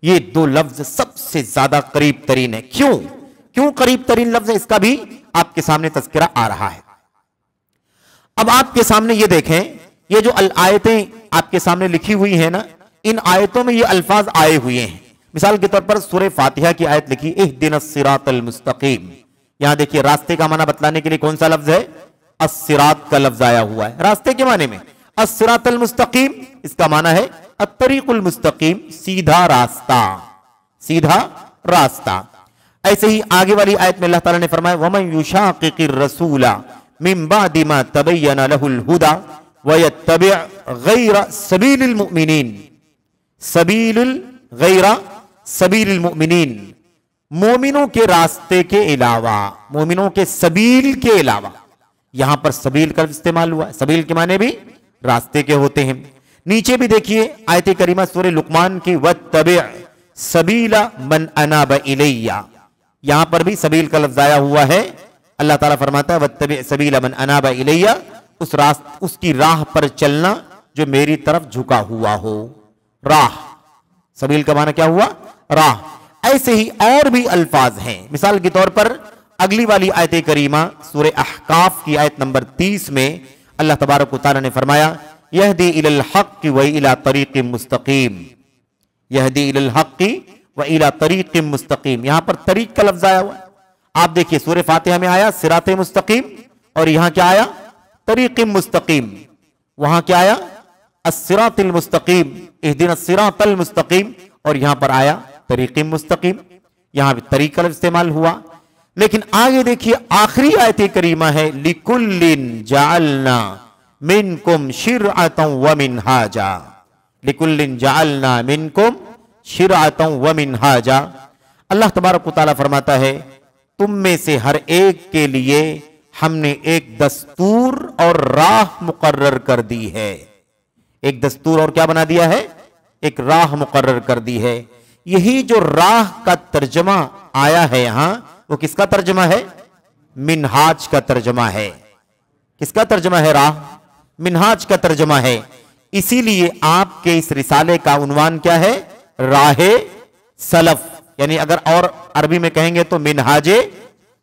ये दो लफ्ज सबसे ज्यादा करीब तरीन है। क्यों करीब तरीन लफ्ज है, इसका भी आपके सामने तज़किरा आ रहा है। अब आपके सामने ये देखें, ये जो आयतें आपके सामने लिखी हुई है ना, इन आयतों में ये अल्फाज आए हुए हैं। मिसाल के तौर पर सूरह फातिहा की आयत लिखी, इहदिनस सिरातल मुस्तकीम। यहां देखिए रास्ते का माना बतलाने के लिए कौन सा लफ्ज है? अस्सिरात का लफ्ज आया हुआ है रास्ते के माने में। अस्सिरातल मुस्तकीम, इसका माना है अत्तरीकुल मुस्तकीम, सीधा रास्ता, सीधा रास्ता। ऐसे ही आगे वाली आयत में अल्लाह ताला ने फरमाया, वमन युशाक़िक़िर रसूला मिन बादि मा तबय्यन लहुल हुदा व यत्तबि गैरा सबीलिल मुमिनीन। सबीलिल मुमिनीन, मोमिनों के रास्ते के अलावा, मोमिनों के सबील के अलावा। यहां पर सबील का इस्तेमाल हुआ है, सबील के माने भी रास्ते के होते हैं। नीचे भी देखिए आयत करीमा सूरह लुकमान की, वत्तबि सबीला मन अनाब इलैया। यहां पर भी सबील का लफ्ज आया हुआ है। अल्लाह ताला फरमाता है, वत्तबि सबीला मन अनाब इलैया, उसकी राह पर चलना जो मेरी तरफ झुका हुआ हो। राह, सबील का माना क्या हुआ? राह। ऐसे ही और भी अल्फाज हैं। मिसाल के तौर पर अगली वाली आयत करीमा सूरह अहकाफ की आयत नंबर 30 में अल्लाह तबारक व तआला ने फरमाया यहदी इलल हक़्क़ि व इला तरीक़िम मुस्तक़ीम, यहदी इलल हक़्क़ि व इला तरीक़िम मुस्तक़ीम। यहां पर तरीक़ का लफ्ज आया हुआ है। आप देखिए सूरह फातिहा में आया सिराते मुस्तक़ीम और यहां क्या आया तरीक़िम मुस्तक़ीम, वहां क्या आया अस्सिरातिल मुस्तक़ीम इहदिनस सिरातल मुस्तक़ीम और यहां पर आया तरीक़िम मुस्तक़ीम। यहां भी तरीक़ का इस्तेमाल हुआ। लेकिन आगे देखिए आखिरी आयत करीमा है लिकुल्लिन जअलना मिनकुम शिरअतन व मिनहाजा, लिकुल्लिन जअलना मिनकुम शिरअतन व मिनहाजा। अल्लाह तबारक व तआला फरमाता है तुम में से हर एक के लिए हमने एक दस्तूर और राह मुकर्रर कर दी है। एक दस्तूर और क्या बना दिया है, एक राह मुकर्रर कर दी है। यही जो राह का तर्जमा आया है यहां वो किसका तर्जमा है, मिनहाज का तर्जमा है। किसका तर्जमा है, राह, मिनहाज का तर्जमा है। इसीलिए आपके इस रिसाले का उन्वान क्या है, राहे सलफ, यानी अगर और अरबी में कहेंगे तो मिनहाजे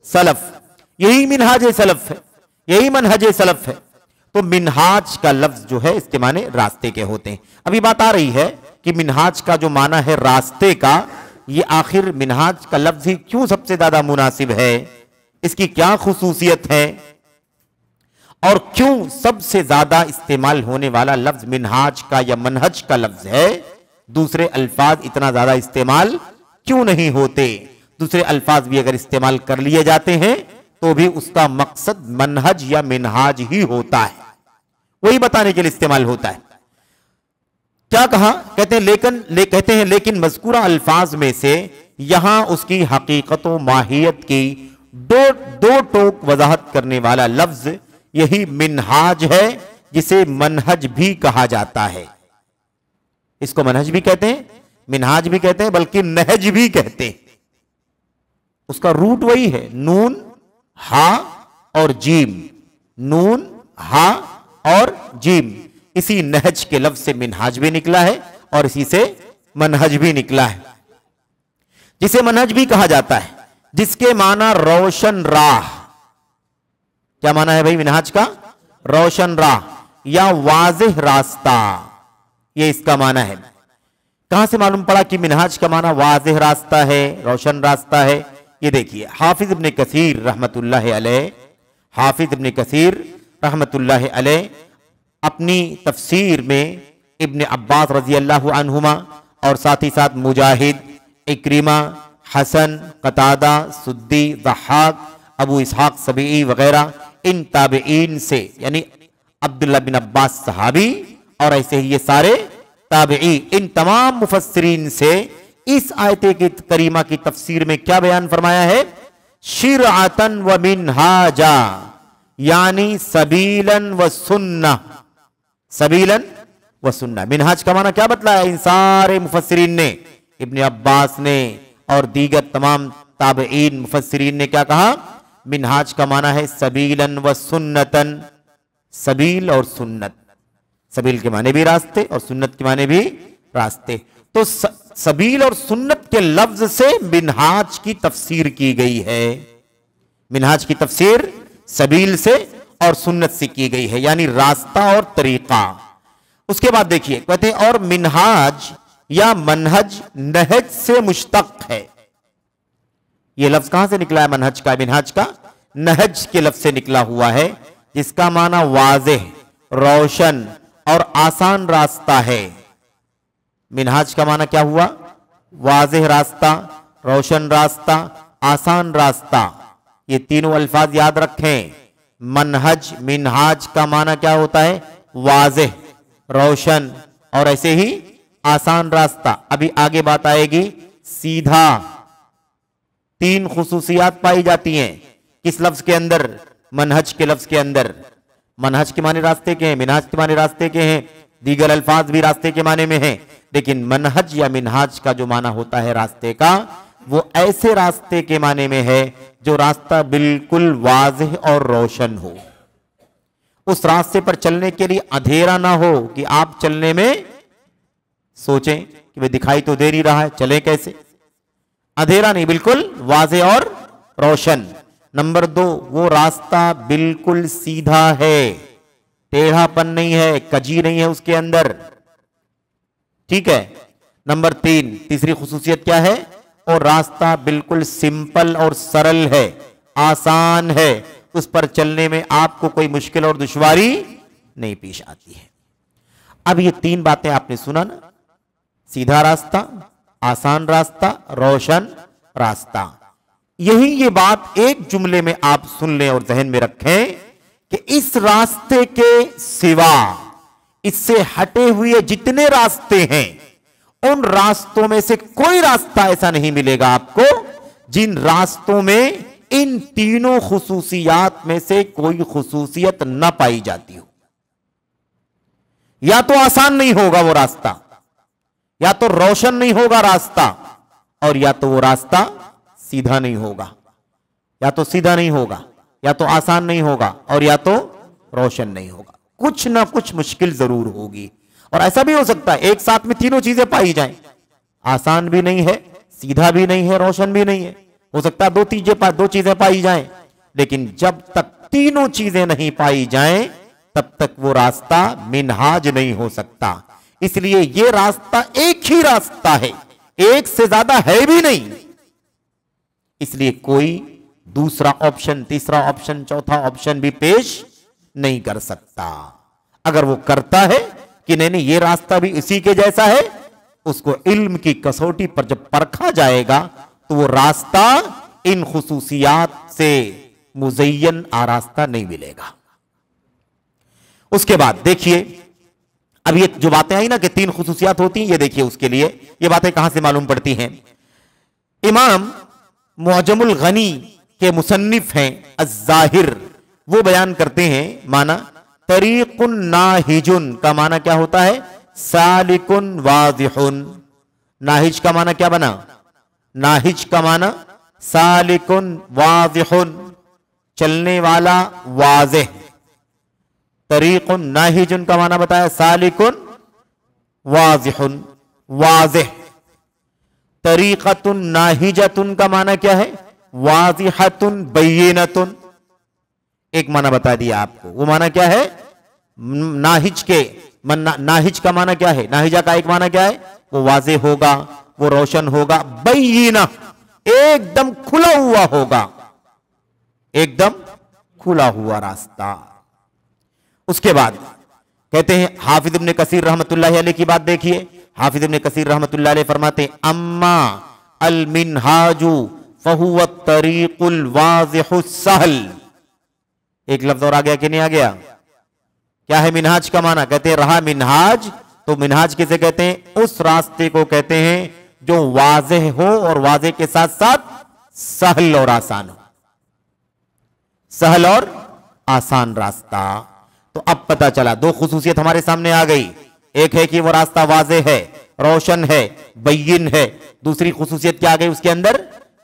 सलफ। यही मिनहाजे सलफ है, यही मनहजे सलफ है। तो मिनहाज का लफ्ज जो है इसके माने रास्ते के होते हैं। अभी बात आ रही है कि मिनहाज का जो माना है रास्ते का, ये आखिर मिनहाज का लफ्ज ही क्यों सबसे ज्यादा मुनासिब है, इसकी क्या खुसूसियत है और क्यों सबसे ज्यादा इस्तेमाल होने वाला लफ्ज मिनहाज का या मनहज का लफ्ज है, दूसरे अल्फाज इतना ज्यादा इस्तेमाल क्यों नहीं होते। दूसरे अल्फाज भी अगर इस्तेमाल कर लिए जाते हैं तो भी उसका मकसद मनहज या मिनहाज ही होता है, वही बताने के लिए इस्तेमाल होता है। क्या कहा, कहते हैं लेकिन मज़कूरा अल्फाज में से यहां उसकी हकीकत व माहियत की दो टोक वजाहत करने वाला लफ्ज यही मिनहाज है, जिसे मनहज भी कहा जाता है। इसको मनहज भी कहते हैं, मिनहाज भी कहते हैं, बल्कि नहज भी कहते हैं। उसका रूट वही है, नून हा और जीम, नून हा और जीम। इसी नहज के लफ्ज से मिनहाज भी निकला है और इसी से मनहज भी निकला है। जिसे मनहज भी कहा जाता है, जिसके माना रोशन राह। क्या माना है भाई मिनहाज का, रोशन राह या वाज़ेह रास्ता, ये इसका माना है। कहां से मालूम पड़ा कि मिनहाज का माना वाज़ेह रास्ता है, रोशन रास्ता है। ये देखिए हाफिज इब्न कसीर रहमतुल्लाह अलैह, हाफिज इब्न कसीर रहमतुल्लाह अलैह अपनी तफसीर में इब्न अब्बास रजी अल्लाहु अन्हुमा और साथ ही साथ मुजाहिद, इक्रिमा, हसन, कतादा, सुद्दी, ज़हाक, अबू इसहाक सबई वगैरह इन ताबईन से, यानी अब्दुल्लाह बिन अब्बास सहाबी और ऐसे ही ये सारे ताबई, इन तमाम मुफस्सिरीन से इस आयत की करीमा की तफसीर में क्या बयान फरमाया है, शिरअतन व मिनहाजा, यानी सबीलन व सुन्ना, सबीलन व सुन्ना। मिनहाज का माना क्या बतलाया इन सारे मुफस्सिरीन ने, इब्न अब्बास ने और दीगर तमाम ताबईन मुफस्सिरीन ने क्या कहा, मिनहाज का माना है सबीलन व सुन्नतन, सबील और सुन्नत। सबील के माने भी रास्ते और सुन्नत के माने भी रास्ते। तो सबील और सुन्नत के लफ्ज से मिनहाज की तफसीर की गई है। मिनहाज की तफसीर सबील से और सुन्नत से की गई है, यानी रास्ता और तरीका। उसके बाद देखिए कहते हैं और मिनहाज या मनहज नहज से मुश्तक है। यह लफ्ज कहां से निकला है, मनहज का, मिनहाज का नहज के लफ्ज से निकला हुआ है, जिसका माना वाज़ेह, रोशन और आसान रास्ता है। मिनहाज का माना क्या हुआ, वाज़ेह रास्ता, रोशन रास्ता, आसान रास्ता। ये तीनों अल्फाज याद रखें। मनहज, मिनहाज का माना क्या होता है, वाज़ेह, रोशन और ऐसे ही आसान रास्ता। अभी आगे बात आएगी सीधा। तीन खुसूसियात पाई जाती हैं किस लफ्ज के अंदर, मनहज के लफ्ज के अंदर। मनहज के माने रास्ते के हैं, मिनहाज के माने रास्ते के हैं, दीगर अल्फाज भी रास्ते के माने में हैं, लेकिन मनहज या मिनहाज का जो माना होता है रास्ते का, वो ऐसे रास्ते के माने में है जो रास्ता बिल्कुल वाज़ेह और रोशन हो। उस रास्ते पर चलने के लिए अंधेरा ना हो कि आप चलने में सोचें कि वे दिखाई तो दे नहीं रहा है, चले कैसे। अंधेरा नहीं, बिल्कुल वाज़ेह और रोशन। नंबर 2, वो रास्ता बिल्कुल सीधा है, टेढ़ापन नहीं है, कजी नहीं है उसके अंदर, ठीक है। नंबर 3, तीसरी खुसूसियत क्या है, और रास्ता बिल्कुल सिंपल और सरल है, आसान है, उस पर चलने में आपको कोई मुश्किल और दुश्वारी नहीं पेश आती है। अब ये 3 बातें आपने सुना ना, सीधा रास्ता, आसान रास्ता, रोशन रास्ता। यही ये बात एक जुमले में आप सुन लें और जहन में रखें कि इस रास्ते के सिवा, इससे हटे हुए जितने रास्ते हैं, उन रास्तों में से कोई रास्ता ऐसा नहीं मिलेगा आपको जिन रास्तों में इन तीनों खुसूसियात में से कोई खुसूसियत न पाई जाती हो। या तो आसान नहीं होगा वो रास्ता, या तो रोशन नहीं होगा रास्ता, और या तो वो रास्ता सीधा नहीं होगा। या तो सीधा नहीं होगा, या तो आसान नहीं होगा, और या तो रोशन नहीं होगा। कुछ ना कुछ मुश्किल जरूर होगी। और ऐसा भी हो सकता है एक साथ में तीनों चीजें पाई जाएं, आसान भी नहीं है, सीधा भी नहीं है, रोशन भी नहीं है। हो सकता है दो चीजें पाई जाएं, लेकिन जब तक तीनों चीजें नहीं पाई जाएं तब तक वो रास्ता मिनहाज नहीं हो सकता। इसलिए ये रास्ता एक ही रास्ता है, एक से ज्यादा है भी नहीं। इसलिए कोई दूसरा ऑप्शन, तीसरा ऑप्शन, चौथा ऑप्शन भी पेश नहीं कर सकता। अगर वो करता है कि नहीं ये रास्ता भी इसी के जैसा है, उसको इल्म की कसौटी पर जब परखा जाएगा तो वो रास्ता इन खुसूसियात से मुज़य्यन आरास्ता नहीं मिलेगा। उसके बाद देखिए, अब ये जो बातें आई ना कि 3 खुसूसियात होती हैं, ये देखिए उसके लिए ये बातें कहां से मालूम पड़ती हैं। इमाम मुअजमुल गनी के मुसन्निफ हैं अज़्ज़ाहिर, वो बयान करते हैं माना तरीकुन नाहिजुन का माना क्या होता है, सालिकुन वाज़िहुन। नाहिज का माना क्या बना, नाहिज का माना सालिकुन वाज़िहुन, चलने वाला, वाज़िह। तरीकुन नाहिजुन का माना बताया सालिकुन वाज़िहुन, वाज़िह। तरीक़तुन नाहिजतुन का माना क्या है, वाज़िहतुन बय्यिनतुन। एक माना बता दिया आपको, वो माना क्या है, नाहिज के नाहिज का माना क्या है, नाहिजा का एक माना क्या है, वो वाज़े होगा, वो रोशन होगा, बय्यिना एकदम खुला हुआ होगा, एकदम खुला हुआ रास्ता। उसके बाद कहते हैं हाफिज इब्ने कसीर रहमतुल्लाहि अलैह की बात देखिए। हाफिज इब्ने कसीर रहमतुल्लाहि अलैह फरमाते हैं अम्मा अल मिनहाजु फहुव तरीकुल वाज़िहुस सहल। एक लफ्ज और आ गया कि नहीं आ गया, क्या है मिनहाज का माना, कहते हैं रहा मिनहाज। तो मिनहाज किसे कहते हैं, उस रास्ते को कहते हैं जो वाज़ेह हो और वाज़ेह के साथ साथ सहल और आसान हो, सहल और आसान रास्ता। तो अब पता चला 2 खुसूसियत हमारे सामने आ गई, एक है कि वो रास्ता वाज़ेह है, रोशन है, बय्यिन है। दूसरी खुसूसियत क्या आ गई उसके अंदर,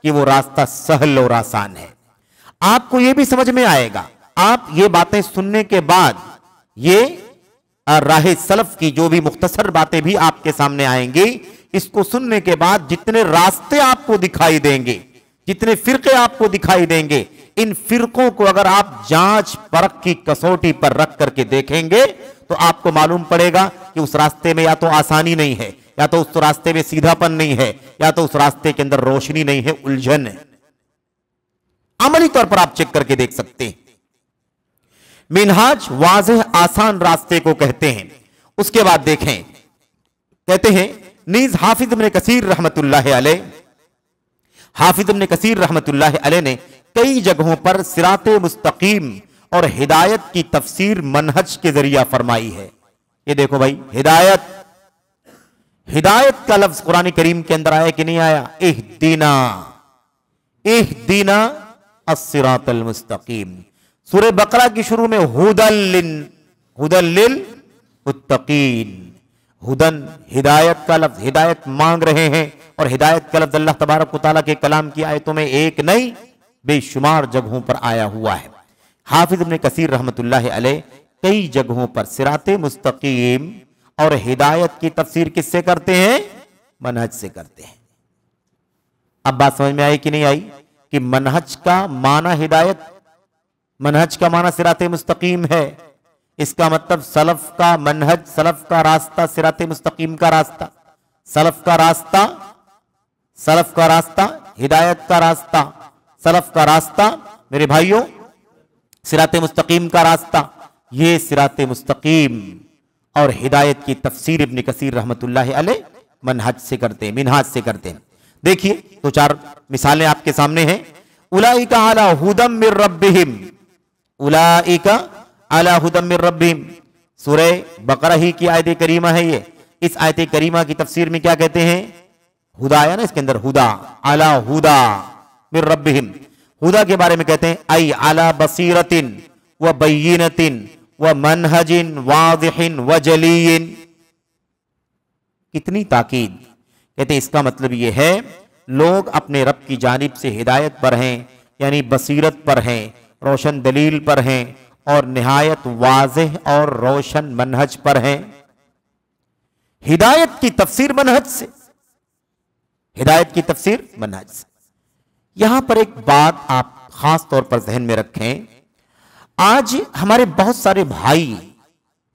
कि वो रास्ता सहल और आसान है। आपको यह भी समझ में आएगा, आप ये बातें सुनने के बाद, ये राह सलफ की जो भी मुख्तसर बातें भी आपके सामने आएंगी, इसको सुनने के बाद जितने रास्ते आपको दिखाई देंगे, जितने फिरके आपको दिखाई देंगे, इन फिरकों को अगर आप जांच परख की कसौटी पर रख करके देखेंगे तो आपको मालूम पड़ेगा कि उस रास्ते में या तो आसानी नहीं है, या तो उस रास्ते में सीधापन नहीं है, या तो उस रास्ते के अंदर रोशनी नहीं है, उलझन है। अमली तौर पर आप चेक करके देख सकते हैं। मिनहाज वाज़ेह आसान रास्ते को कहते हैं। उसके बाद देखें, कहते हैं नीज हाफिज इब्ने कसीर रहमतुल्लाहि अलैह, हाफिज इब्ने कसीर रहमतुल्लाहि अलैह ने कई जगहों पर सिराते मुस्तकीम और हिदायत की तफसीर मनहज के जरिया फरमाई है। ये देखो भाई, हिदायत, हिदायत का लफ्ज कुरान करीम के अंदर आया कि नहीं आया, इहदीना, इहदीना अस्सिरातल मुस्तकीम। सूरह बकरा की शुरू में हुदल लिल मुत्तकीन, हुदन हिदायत का लफ्ज, हिदायत मांग रहे हैं। और हिदायत का लफ्ज अल्लाह तबारक व तआला के कलाम की आयतों में एक नहीं बेशुमार जगहों पर आया हुआ है। हाफिज इब्ने कसीर रहमतुल्लाहि अलैह कई जगहों पर सिराते मुस्तकीम और हिदायत की तफसीर किससे करते हैं, मनहज से करते हैं। अब बात समझ में आई कि नहीं आई, कि मनहज का माना हिदायत, मनहज का माना सिराते मुस्तकीम है। इसका मतलब सलफ का मनहज, सलफ का रास्ता, सिराते मुस्तकीम का रास्ता, सलफ का रास्ता, सलफ का रास्ता, हिदायत का रास्ता, सलफ का रास्ता मेरे भाइयों, सिराते मुस्तकीम का रास्ता। ये सिराते मुस्तकीम और हिदायत की तफसीर इब्न कसीर रहमतुल्लाह अलैह मनहज से करते हैं, मिनहाज से करते हैं। देखिए दो चार मिसालें आपके सामने हैं। उलाइका अला हुदम मिर रब्बिहिम, उलाइका अला हुदम मिर रब्बिहिम, सूरह बकरा ही की आयत करीमा है ये। इस आयत करीमा की तफसीर में क्या कहते हैं? हुदा है ना इसके अंदर, हुदा, अला हुदा मिर रब्बिहिम, हुदा के बारे में कहते हैं आई अला बसीरतिन व बय्यिनतिन व मनहजिन वादिहिन व जलीयिन। कितनी ताकीद। कहते हैं इसका मतलब यह है लोग अपने रब की जानिब से हिदायत पर हैं, यानी बसीरत पर हैं, रोशन दलील पर हैं और निहायत वाज़ेह और रोशन मनहज पर हैं। हिदायत की तफसीर मनहज से, हिदायत की तफसीर मनहज से। यहां पर एक बात आप खास तौर पर जहन में रखें। आज हमारे बहुत सारे भाई,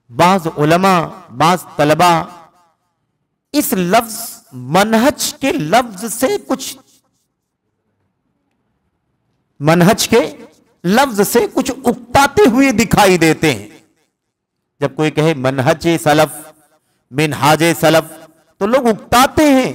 बाज उलमा, बाज तलबा इस लफ्ज मनहज के लफ्ज से कुछ, मनहज के लफ्ज से कुछ उकताते हुए दिखाई देते हैं। जब कोई कहे मनहज सलफ, मिनहाज सलफ, तो लोग उकताते हैं।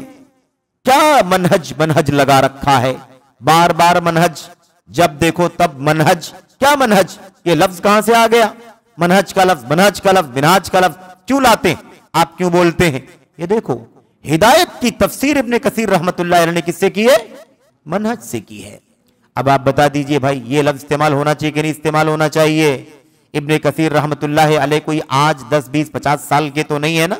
क्या मनहज मनहज लगा रखा है, बार बार मनहज, जब देखो तब मनहज। क्या मनहज? ये लफ्ज कहां से आ गया? मनहज का लफ्ज, मनहज का लफ्ज, मिनहाज का लफ्ज क्यों लाते हैं आप, क्यों बोलते हैं? ये देखो हिदायत की तफसीर इब्न कसीर रहमतुल्लाह अलैह ने किससे की है? मनहज से की है। अब आप बता दीजिए भाई ये लफ्ज इस्तेमाल होना चाहिए कि नहीं इस्तेमाल होना चाहिए? इब्न कसीर रहमतुल्लाह अलैह कोई आज 10, 20, 50 साल के तो नहीं है ना।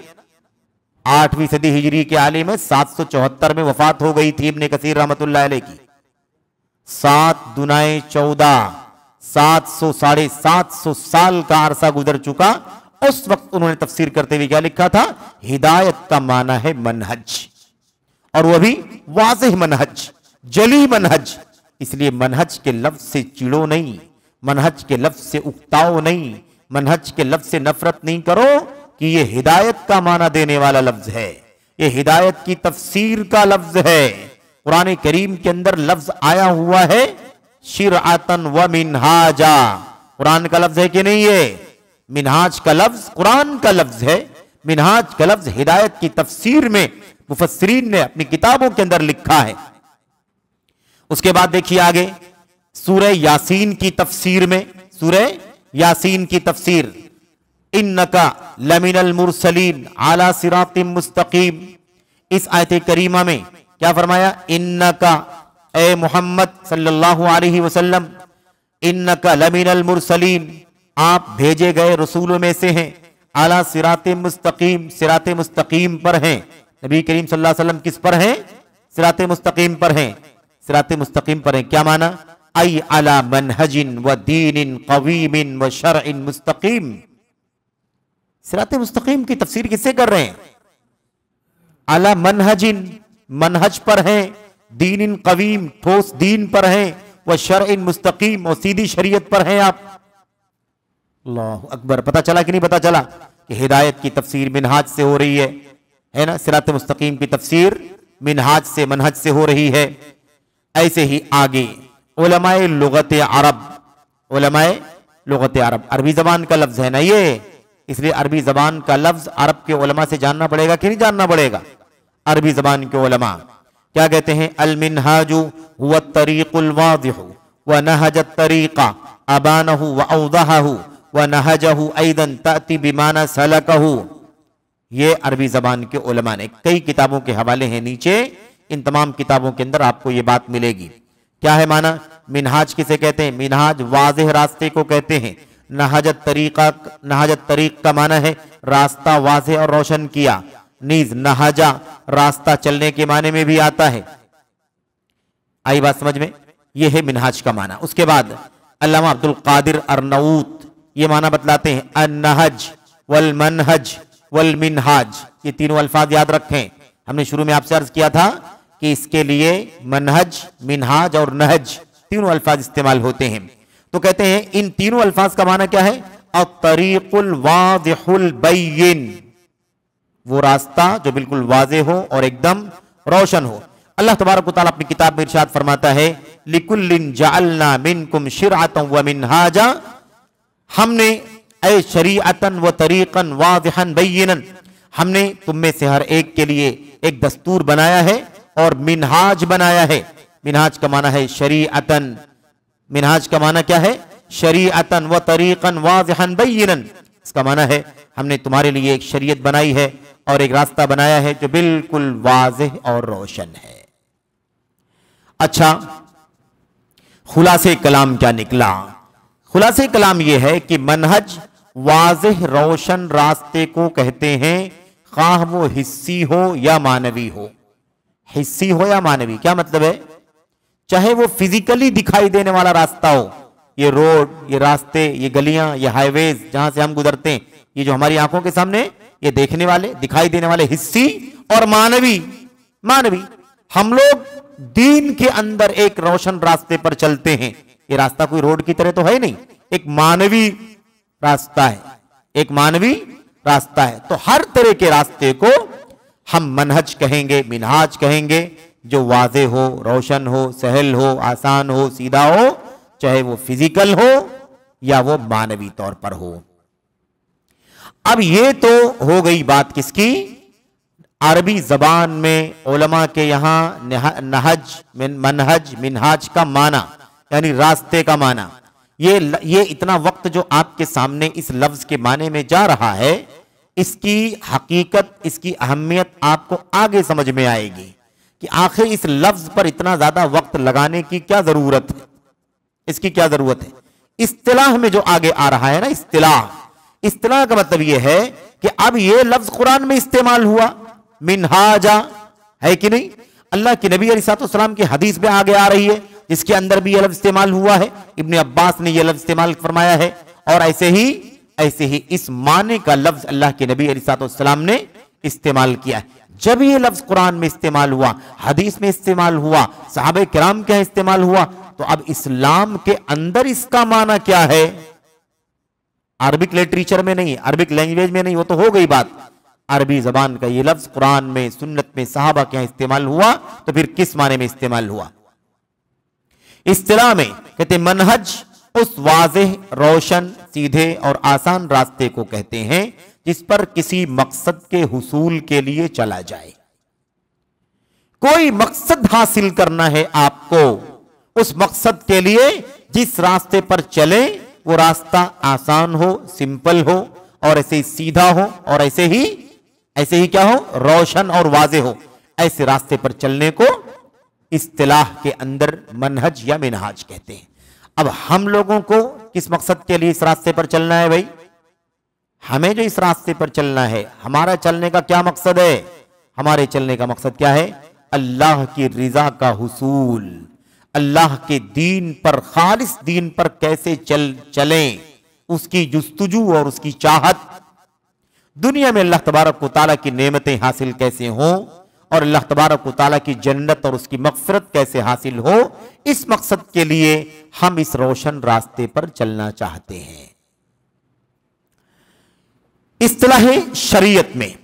8वीं सदी हिजरी के आले में 774 में वफात हो गई थी इब्न कसीर रहमतुल्लाह अलैह की। 7 दुनाए 14, 700, 750 साल का अरसा गुजर चुका। उस वक्त उन्होंने तफसीर करते हुए क्या लिखा था? हिदायत का माना है मनहज, और वह भी वाज़ेह मनहज, जली मनहज। इसलिए मनहज के लफ्ज से चिड़ो नहीं, मनहज के लफ्ज से उकताओ नहीं, मनहज के लफ्ज से नफरत नहीं करो कि यह हिदायत का माना देने वाला लफ्ज है, यह हिदायत की तफसीर का लफ्ज है। कुरान करीम के अंदर लफ्ज आया हुआ है शिरअतन व मिनहाजा। कुरान का लफ्ज है कि नहीं? है मिनहाज का लफ्ज कुरान का लफ्ज है। मिनहाज का लफ्ज हिदायत की तफसीर में मुफस्सिरीन ने अपनी किताबों के अंदर लिखा है। उसके बाद देखिए आगे सूरह यासीन की तफसीर में, सूरह यासीन की तफसीर, इन्नका लमिनल मुरसलीन अला सिरातिम मुस्तकीम। इस आयत करीमा में क्या फरमाया? इन्नका, ए मोहम्मद सल्लल्लाहु अलैहि वसल्लम, इन्नका लमिनल मुरसलीन, आप भेजे गए रसूलों में से हैं, अला सिराते मुस्तकीम, सिराते मुस्तकीम पर हैं। नबी करीम सल्लल्लाहु अलैहि वसल्लम किस पर हैं? सिराते मुस्तकीम पर हैं, सिराते मुस्तकीम पर हैं। क्या माना? आई अला मनहजिन व दीनिन कवीमिन व शरइन मुस्तकीम। सिराते मुस्तकीम की तफसीर किससे कर रहे हैं? अला मनहजिन, मनहज पर हैं, दीनिन कवीम, ठोस दीन पर हैं, व शरइन मुस्तकीम, और सीधी शरीयत पर हैं आप। अल्लाह अकबर। पता चला कि नहीं पता चला कि हिदायत की तफसीर मिनहाज से हो रही है ना? सिरात मुस्तकीम की तफसीर मिनहाज से, मनहज से हो रही है। ऐसे ही आगे उलमाए लुगत अरब, उलमाए लुगत अरब, अरबी जबान का लफ्ज है ना ये, इसलिए अरबी जबान का लफ्ज अरब के उलमा से जानना पड़ेगा कि नहीं जानना पड़ेगा? अरबी जबान के उलमा क्या कहते हैं? अल मिनहाजु हुवा तरीकुल वादिहु व नहजत तरीका अबानहु व औदहहु व नहजहु ऐदन ताती बिमाना सलकहु। ये अरबी जबान के उलमा ने, कई किताबों के हवाले हैं नीचे, इन तमाम किताबों के अंदर आपको ये बात मिलेगी। क्या है माना? मिनहाज किसे कहते हैं? मिनहाज वाज़ेह रास्ते को कहते हैं। नहजत तरीका, नहजत तरीक का माना है रास्ता वाज़ेह और रोशन किया। नीज नहजा रास्ता चलने के माने में भी आता है। आई बात समझ में? यह है मिनहाज का माना। उसके बाद अल्लामा अब्दुल कादिर अरनऊत ये माना बतलाते हैं, अन्नहज वल मनहज वल मिनहाज। ये तीनों अल्फाज याद रखें। हमने शुरू में आपसे अर्ज किया था कि इसके लिए मनहज, मिनहाज और नहज तीनों अल्फाज इस्तेमाल होते हैं। तो कहते हैं इन तीनों अल्फाज का माना क्या है? अत-तरीकुल वाज़िहुल बैयिन, वो रास्ता जो बिल्कुल वाज़े हो और एकदम रोशन हो। अल्लाह तबारक व तआला अपनी किताब में इरशाद फरमाता है, लिकुल्लिन जअलना मिनकुम शिरअतन व मिनहाजा, हमने ऐ शरीअतन व तरीक़न वाज़िहन बैयिनन, हमने तुम में से हर एक के लिए एक दस्तूर बनाया है और मिनहाज बनाया है। मिनहाज का माना है शरीअतन, मिनहाज का माना क्या है? शरीअतन व तरीक़न वाज़िहन बैयिनन, इसका माना है हमने तुम्हारे लिए एक शरीयत बनाई है और एक रास्ता बनाया है जो बिल्कुल वाज़ेह और रोशन है। अच्छा, खुलासे कलाम क्या निकला? खुलासे कलाम यह है कि मनहज वाज़ेह रोशन रास्ते को कहते हैं, खाह वो हिस्सी हो या मानवी हो। हिस्सी हो या मानवी, क्या मतलब है? चाहे वो फिजिकली दिखाई देने वाला रास्ता हो, ये रोड, ये रास्ते, ये गलियां, ये हाईवेज जहां से हम गुजरते हैं, ये जो हमारी आंखों के सामने ये देखने वाले, दिखाई देने वाले, हिस्सी और मानवी। मानवी, हम लोग दीन के अंदर एक रोशन रास्ते पर चलते हैं। ये रास्ता कोई रोड की तरह तो है नहीं, एक मानवी रास्ता है, एक मानवी रास्ता है। तो हर तरह के रास्ते को हम मनहज कहेंगे, मिनहाज कहेंगे, जो वाज़े हो, रोशन हो, सहल हो, आसान हो, सीधा हो, चाहे वो फिजिकल हो या वो मानवी तौर पर हो। अब ये तो हो गई बात किसकी? अरबी जबान में उलमा के यहां नहज, मनहज, मिनहाज का माना यानी रास्ते का माना। ये इतना वक्त जो आपके सामने इस लफ्ज के माने में जा रहा है, इसकी हकीकत, इसकी अहमियत आपको आगे समझ में आएगी कि आखिर इस लफ्ज पर इतना ज्यादा वक्त लगाने की क्या जरूरत है, इसकी क्या जरूरत है। इस्तिलाह में जो आगे आ रहा है ना, इस्तिलाह का मतलब यह है कि अब यह लफ्ज कुरान में इस्तेमाल हुआ, मिनहाजा, है कि नहीं? अल्लाह के नबी अलैहिस्सलाम की हदीस में आगे आ रही है जिसके अंदर भी यह लफ्ज इस्तेमाल हुआ है। इब्ने अब्बास ने यह लफ्ज इस्तेमाल फरमाया है और ऐसे ही इस माने का लफ्ज अल्लाह के नबी अलैहिस्सलाम ने इस्तेमाल किया है। जब यह लफ्ज कुरान में इस्तेमाल हुआ, हदीस में इस्तेमाल हुआ, सहाबे किराम के इस्तेमाल हुआ, तो अब इस्लाम के अंदर इसका माना क्या है? अरबिक लिटरेचर में नहीं, अरबिक लैंग्वेज में नहीं, वो तो हो गई बात। अरबी जबान का ये लफ्ज कुरान में, सुन्नत में, सहाबा के यहां इस्तेमाल हुआ, तो फिर किस माने में इस्तेमाल हुआ? इस्तिलाह में कहते मनहज उस वाज़ेह, रोशन, सीधे और आसान रास्ते को कहते हैं जिस पर किसी मकसद के हुसूल के लिए चला जाए। कोई मकसद हासिल करना है आपको, उस मकसद के लिए जिस रास्ते पर चले वो रास्ता आसान हो, सिंपल हो और ऐसे ही सीधा हो और ऐसे ही क्या हो? रोशन और वाज़े हो। ऐसे रास्ते पर चलने को इस्तिलाह के अंदर मनहज या मिनहाज कहते हैं। अब हम लोगों को किस मकसद के लिए इस रास्ते पर चलना है भाई? हमें जो इस रास्ते पर चलना है, हमारा चलने का क्या मकसद है? हमारे चलने का मकसद क्या है? अल्लाह की रिजा का हुसूल, अल्लाह के दीन पर, खालिस दीन पर कैसे चलें, उसकी जुस्तुजू और उसकी चाहत। दुनिया में अल्लाह तबारक व तआला की नेमतें हासिल कैसे हों और अल्लाह तबारक व तआला की जन्नत और उसकी मग़फ़िरत कैसे हासिल हो, इस मकसद के लिए हम इस रोशन रास्ते पर चलना चाहते हैं। इस्तिलाह शरीयत में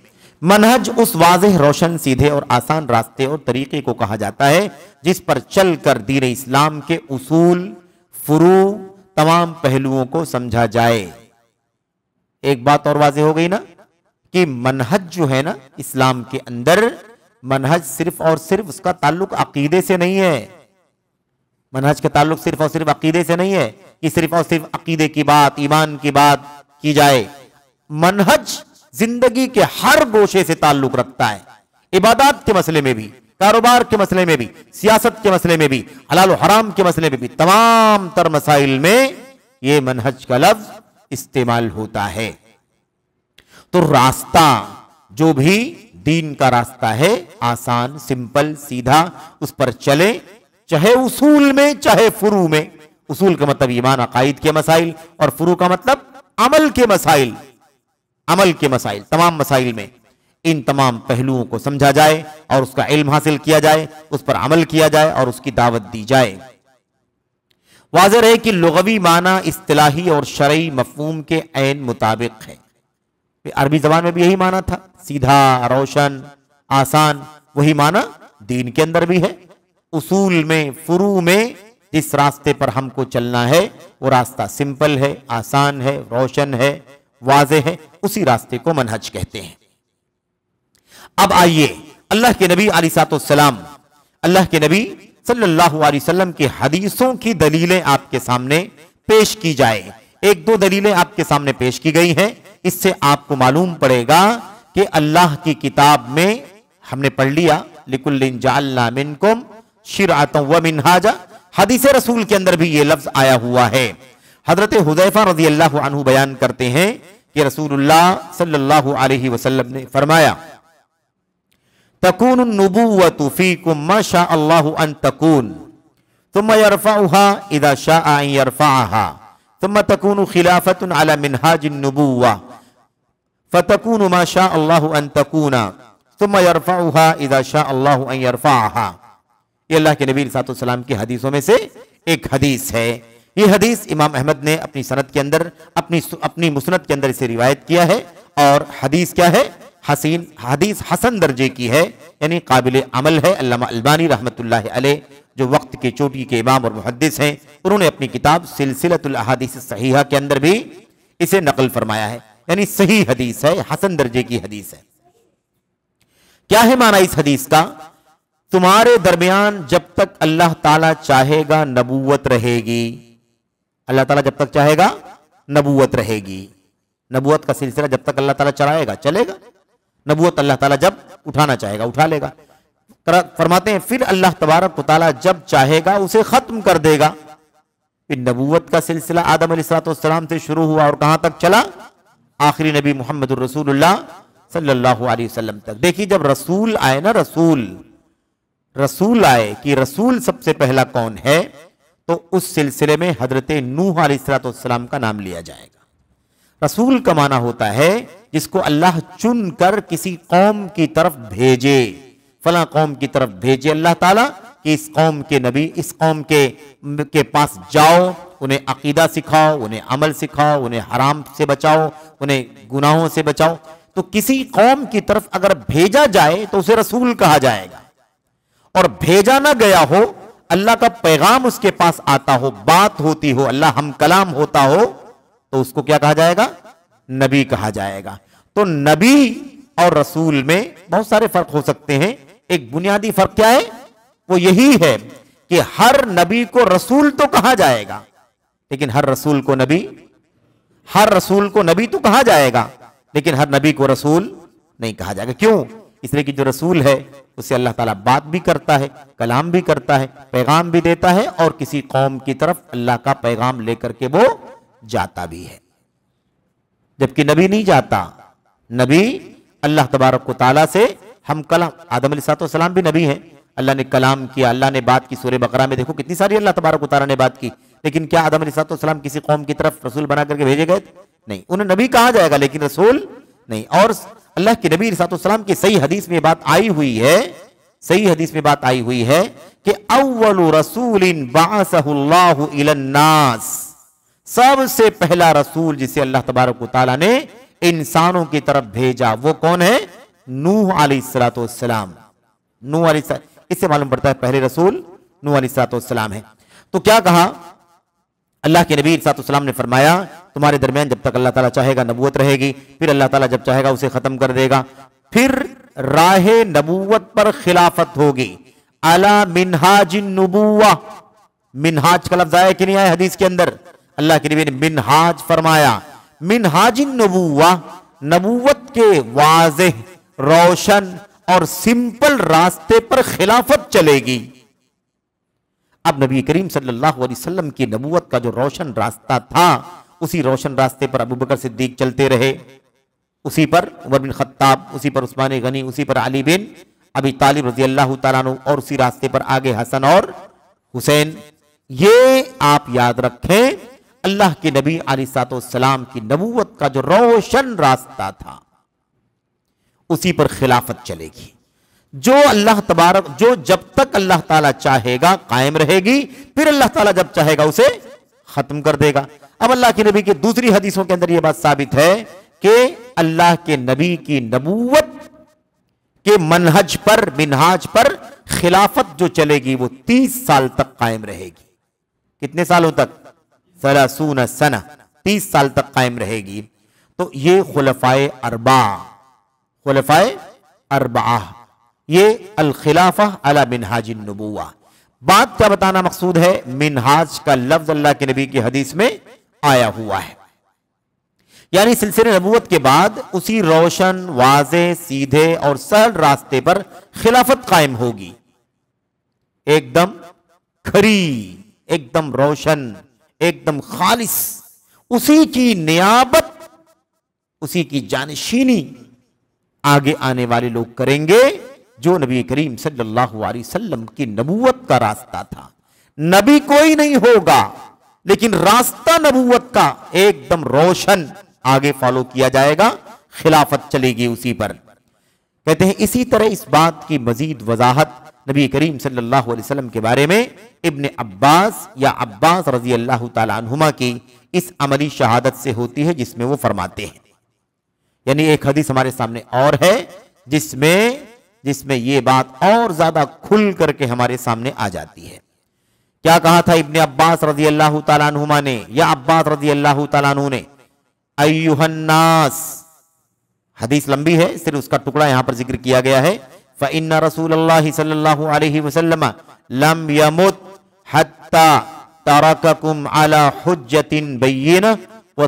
मनहज उस वाज़ेह, रोशन, सीधे और आसान रास्ते और तरीके को कहा जाता है जिस पर चलकर दीन इस्लाम के उसूल, फुरू, तमाम पहलुओं को समझा जाए। एक बात और वाज़ेह हो गई ना कि मनहज जो है ना, इस्लाम के अंदर मनहज सिर्फ और सिर्फ उसका ताल्लुक अकीदे से नहीं है। मनहज का ताल्लुक सिर्फ और सिर्फ अकीदे से नहीं है कि सिर्फ और सिर्फ अकीदे की बात, ईमान की बात की जाए। मनहज जिंदगी के हर गोशे से ताल्लुक रखता है, इबादत के मसले में भी, कारोबार के मसले में भी, सियासत के मसले में भी, हलाल हराम के मसले में भी, तमाम तर मसाइल में यह मनहज का लफ्ज इस्तेमाल होता है। तो रास्ता जो भी दीन का रास्ता है, आसान, सिंपल, सीधा, उस पर चले, चाहे उसूल में चाहे फुरू में। उसूल का मतलब ईमान, अकाईद के मसाइल और फुरू का मतलब अमल के मसाइल, अमल के मसाइल, तमाम मसाइल में इन तमाम पहलुओं को समझा जाए और उसका इल्म हासिल किया जाए, उस पर अमल किया जाए और उसकी दावत दी जाए। वाज़ेह है कि लुग़वी माना इस्तिलाही और शरई मफ़हूम के ऐन मुताबिक है। अरबी ज़बान में भी यही माना था, सीधा, रोशन, आसान, वही माना दीन के अंदर भी है। उसूल में, फुरू में जिस रास्ते पर हमको चलना है वो रास्ता सिंपल है, आसान है, रोशन है, वाज़ेह है, उसी रास्ते को मनहज कहते हैं। अब आइए अल्लाह के नबी अलैहिस्सलाम, अल्लाह के नबी सल्लल्लाहु अलैहि वसल्लम की हदीसों की दलीलें आपके सामने पेश की जाए। एक दो दलीलें आपके सामने पेश की गई हैं। इससे आपको मालूम पड़ेगा कि अल्लाह की किताब में हमने पढ़ लिया, लिकुल्लिन जअलना मिनकुम शिरअतन व मिनहाजा, हदीस रसूल के अंदर भी ये लफ्ज आया हुआ है। हजरत हुज़ैफा रज़ियल्लाहु अन्हु बयान करते हैं कि रसूलुल्लाह सल्लल्लाहु अलैहि वसल्लम ने फरमाया, तकूनुन नुबुव्वतु फीकुम मा शा अल्लाहु अन तकून सुम्मा यरफ़उहा इज़ा शाअ अन यरफ़अहा सुम्मा तकूनु खिलाफतुन अला मिनहाजिन नुबुव्वा फतकूनु मा शा अल्लाहु अन तकूना सुम्मा यरफ़उहा इज़ा शा अल्लाहु अन यरफ़अहा। ये अल्लाह के नबी सल्लल्लाहु अलैहि वसल्लम की हदीसों में से एक हदीस है। ये हदीस इमाम अहमद ने अपनी सनद के अंदर, अपनी मुस्नद के अंदर इसे रिवायत किया है। और हदीस क्या है? हसीन, हदीस हसन दर्जे की है, यानी काबिल अमल है। अल्लामा अलबानी रहमतुल्लाह अलैह जो वक्त के चोटी के इमाम और मुहद्दिस हैं, उन्होंने अपनी किताब सिलसिलतुल अहादीस सहीहा के अंदर भी इसे नकल फरमाया है, यानी सही हदीस है, हसन दर्जे की हदीस है। क्या है माना इस हदीस का? तुम्हारे दरमियान जब तक अल्लाह ताला चाहेगा नबूवत रहेगी। अल्लाह ताला जब तक चाहेगा नबूवत रहेगी। नबूवत का सिलसिला जब तक अल्लाह ताला चलाएगा चलेगा। नबूवत अल्लाह ताला जब उठाना चाहेगा उठा लेगा। फरमाते हैं फिर अल्लाह तबारक व तआला जब चाहेगा उसे खत्म कर देगा। फिर नबूवत का सिलसिला आदम अलैहिस्सलाम से शुरू हुआ और कहां तक चला? आखिरी नबी मोहम्मद रसूलुल्लाह सल्लल्लाहु अलैहि वसल्लम तक। देखिए जब रसूल आए ना, रसूल आए कि रसूल सबसे पहला कौन है, तो उस सिलसिले में हजरत नूह अलैहिस्सलाम का नाम लिया जाएगा। रसूल का माना होता है जिसको अल्लाह चुन कर किसी कौम की तरफ भेजे, फला कौम की तरफ भेजे अल्लाह ताला कि इस कौम के नबी इस कौम के पास जाओ, उन्हें अकीदा सिखाओ, उन्हें अमल सिखाओ, उन्हें हराम से बचाओ, उन्हें गुनाहों से बचाओ। तो किसी कौम की तरफ अगर भेजा जाए तो उसे रसूल कहा जाएगा। और भेजा ना गया हो, अल्लाह का पैगाम उसके पास आता हो, बात होती हो, अल्लाह हम कलाम होता हो, तो उसको क्या कहा जाएगा? नबी कहा जाएगा। तो नबी और रसूल में बहुत सारे फर्क हो सकते हैं। एक बुनियादी फर्क क्या है? वो यही है कि हर नबी को रसूल तो कहा जाएगा, लेकिन हर रसूल को नबी तो कहा जाएगा, लेकिन हर नबी को रसूल नहीं कहा जाएगा। क्यों? इसलिए कि जो रसूल है उससे अल्लाह ताला बात भी करता है, कलाम भी करता है, पैगाम भी देता है और किसी कौम की तरफ अल्लाह का पैगाम लेकर के वो जाता भी है। जबकि नबी नहीं जाता। नबी अल्लाह तबारक व तआला से हम कलाम, आदम अलैहिस्सलाम भी नबी हैं, अल्लाह ने कलाम किया, अल्लाह ने बात की। सूरह बकरा में देखो कितनी सारी अल्लाह तबारक व तआला ने बात की, लेकिन क्या आदम अलैहिस्सलाम किसी कौम की तरफ रसूल बना करके भेजे गए थे? नहीं, उन्हें नबी कहा जाएगा लेकिन रसूल नहीं। और अल्लाह के नबी अलैहिस्सलाम की सही हदीस में बात आई हुई है, सही हदीस में बात आई हुई है कि अव्वलु रसूलिन बअसहुल्लाहु इलन्नास, सबसे पहला रसूल जिसे अल्लाह तबारक व तआला ने इंसानों की तरफ भेजा वो कौन है? नूह अलैहिस्सलाम। नूह अलैहिस्सलाम, इससे मालूम पड़ता है पहले रसूल नूह अलैहिस्सलाम है। तो क्या कहा अल्लाह के नबी अलैहिस्सलाम ने? फरमाया तुम्हारे दरमियान जब तक अल्लाह ताला चाहेगा नबूवत रहेगी, फिर अल्लाह ताला जब चाहेगा उसे खत्म कर देगा, फिर राहे नबूवत पर खिलाफत होगी। अला मिनहाजिन नुबुव्वा, मिनहाज का लफ्ज आया कि नहीं आया हदीस के अंदर? अल्लाह के नबी ने मिनहाज फरमाया। मिनहाजिन नबुव्वा, नबूवत के वाज़ेह, रोशन और सिंपल रास्ते पर खिलाफत चलेगी। अब नबी करीम सल्लल्लाहु अलैहि वसल्लम की नबूवत का जो रोशन रास्ता था, उसी रोशन रास्ते पर अबू बकर सिद्दीक चलते रहे, उसी पर उमर बिन खत्ताब, उसी पर उस्मान गनी, उसी पर अली बिन अबी तालिब रज़ियल्लाहु तआला अन्हु, और उसी रास्ते पर आगे हसन और हुसैन। ये आप याद रखें, अल्लाह के नबी अलैहिस्सलाम की नबूवत का जो रोशन रास्ता था, उसी पर खिलाफत चलेगी। जो अल्लाह तबारक, जो जब तक अल्लाह ताला चाहेगा कायम रहेगी, फिर अल्लाह ताला जब चाहेगा उसे खत्म कर देगा। अब अल्लाह के नबी की दूसरी हदीसों के अंदर यह बात साबित है कि अल्लाह के नबी की नबूवत के मनहज पर, मिनहाज पर खिलाफत जो चलेगी वो 30 साल तक कायम रहेगी। कितने सालों तक? 30 सना, 30 साल तक कायम रहेगी। तो ये खुलफाए अरबा, ये अल खिलाफा अला मिनहाज नबुवा। बात क्या बताना मकसूद है? मिनहाज का लफ्ज अल्लाह के नबी की हदीस में आया हुआ है, यानी सिलसिले नबूवत के बाद उसी रोशन, वाज़े, सीधे और सरल रास्ते पर खिलाफत कायम होगी, एकदम खरी, एकदम रोशन, एकदम खालिस। उसी की नियाबत, उसी की जानशीनी आगे आने वाले लोग करेंगे, जो नबी करीम सल्लल्लाहु अलैहि वसल्लम की नबूवत का रास्ता था। नबी कोई नहीं होगा, लेकिन रास्ता नबूवत का एकदम रोशन आगे फॉलो किया जाएगा, खिलाफत चलेगी उसी पर। कहते हैं इसी तरह इस बात की मजीद वजाहत नबी करीम सल्लल्लाहु अलैहि वसल्लम के बारे में इब्ने अब्बास या अब्बास रजी अल्लाह तआला अन्हुमा की इस अमली शहादत से होती है, जिसमें वो फरमाते हैं, यानी एक हदीस हमारे सामने और है जिसमें ये बात और ज्यादा खुल करके हमारे सामने आ जाती है। क्या कहा था इब्ने अब्बास रजी अल्लाह तआला अन्हुमा ने या अब्बास रजी अल्लाह तआला अन्हु ने? अय्युहन्नास, हदीस लंबी है, सिर्फ उसका टुकड़ा यहां पर जिक्र किया गया है। फ़इन्ना रसूलल्लाहि सल्लल्लाहु अलैहि वसल्लम लम यमुत हत्ता तरककुम अला हुज्जतिन बय्यिना व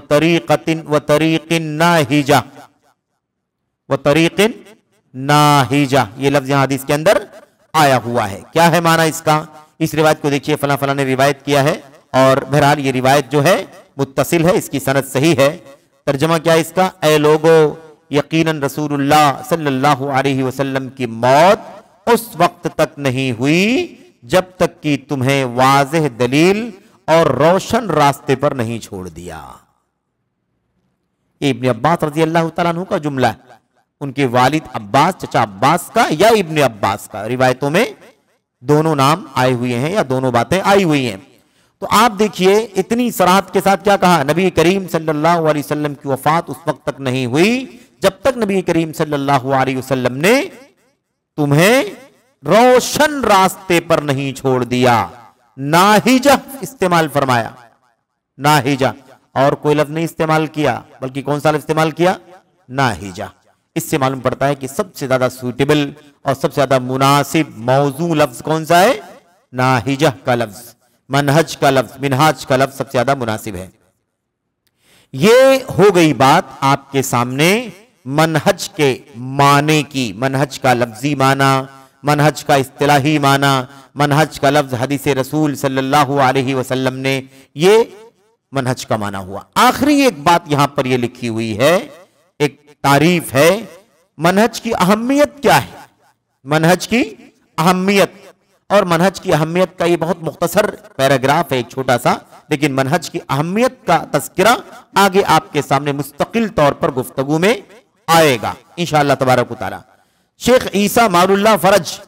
तरीक़िन नाहिजा। ये लफ्ज यहां हदीस के अंदर आया हुआ है। क्या है माना इसका? इस रिवायत को देखिए, फला फला ने रिवायत किया है और बहरहाल ये रिवायत जो है मुत्तसिल है, इसकी सनद सही है। तर्जमा क्या है इसका? ऐ लोगो, यकीनन रसूलुल्लाह सल्लल्लाहु अलैहि वसल्लम की मौत उस वक्त तक नहीं हुई जब तक कि तुम्हें वाज़ेह दलील और रोशन रास्ते पर नहीं छोड़ दिया। इब्ने अब्बास रजी अल्लाह तआला अन्हु का जुमला है, उनके वालिद अब्बास, चचा अब्बास का या इब्ने अब्बास का, रिवायतों में दोनों नाम आए हुए हैं या दोनों बातें आई हुई हैं। तो आप देखिए इतनी सराहत के साथ क्या कहा? नबी करीम सल्लल्लाहु अलैहि वसल्लम की वफात उस वक्त तक नहीं हुई जब तक नबी करीम सल्लल्लाहु अलैहि वसल्लम ने तुम्हें रोशन रास्ते पर नहीं छोड़ दिया। नाहिजा इस्तेमाल फरमाया, नाहिजा, और कोई लफ्ज नहीं इस्तेमाल किया, बल्कि कौन सा लफ्ज इस्तेमाल किया? नाहिजा। इससे मालूम पड़ता है कि सबसे ज्यादा सूटेबल और सबसे ज्यादा मुनासिब मौजू लफ्ज कौन सा है? नाहिजा का लफ्ज, मनहज का लफ्ज, मिनहाज का लफ्ज सबसे ज्यादा मुनासिब है। ये हो गई बात आपके सामने मनहज के माने की, मनहज का लफ्जी माना, मनहज का इस्तिलाही माना, मनहज का लफ्ज हदीस रसूल सल्लल्लाहु अलैहि वसल्लम ने ये मनहज का माना हुआ। आखिरी एक बात यहां पर ये लिखी हुई है, एक तारीफ है, मनहज की अहमियत क्या है? मनहज की अहमियत, और मनहज की अहमियत का ये बहुत मुख्तसर पैराग्राफ है, एक छोटा सा, लेकिन मनहज की अहमियत का तज़किरा आगे आपके सामने मुस्तकिल तौर पर गुफ्तगू में आएगा इंशाअल्लाह तबारक व तआला। शेख ईसा मारुल्लाह फरज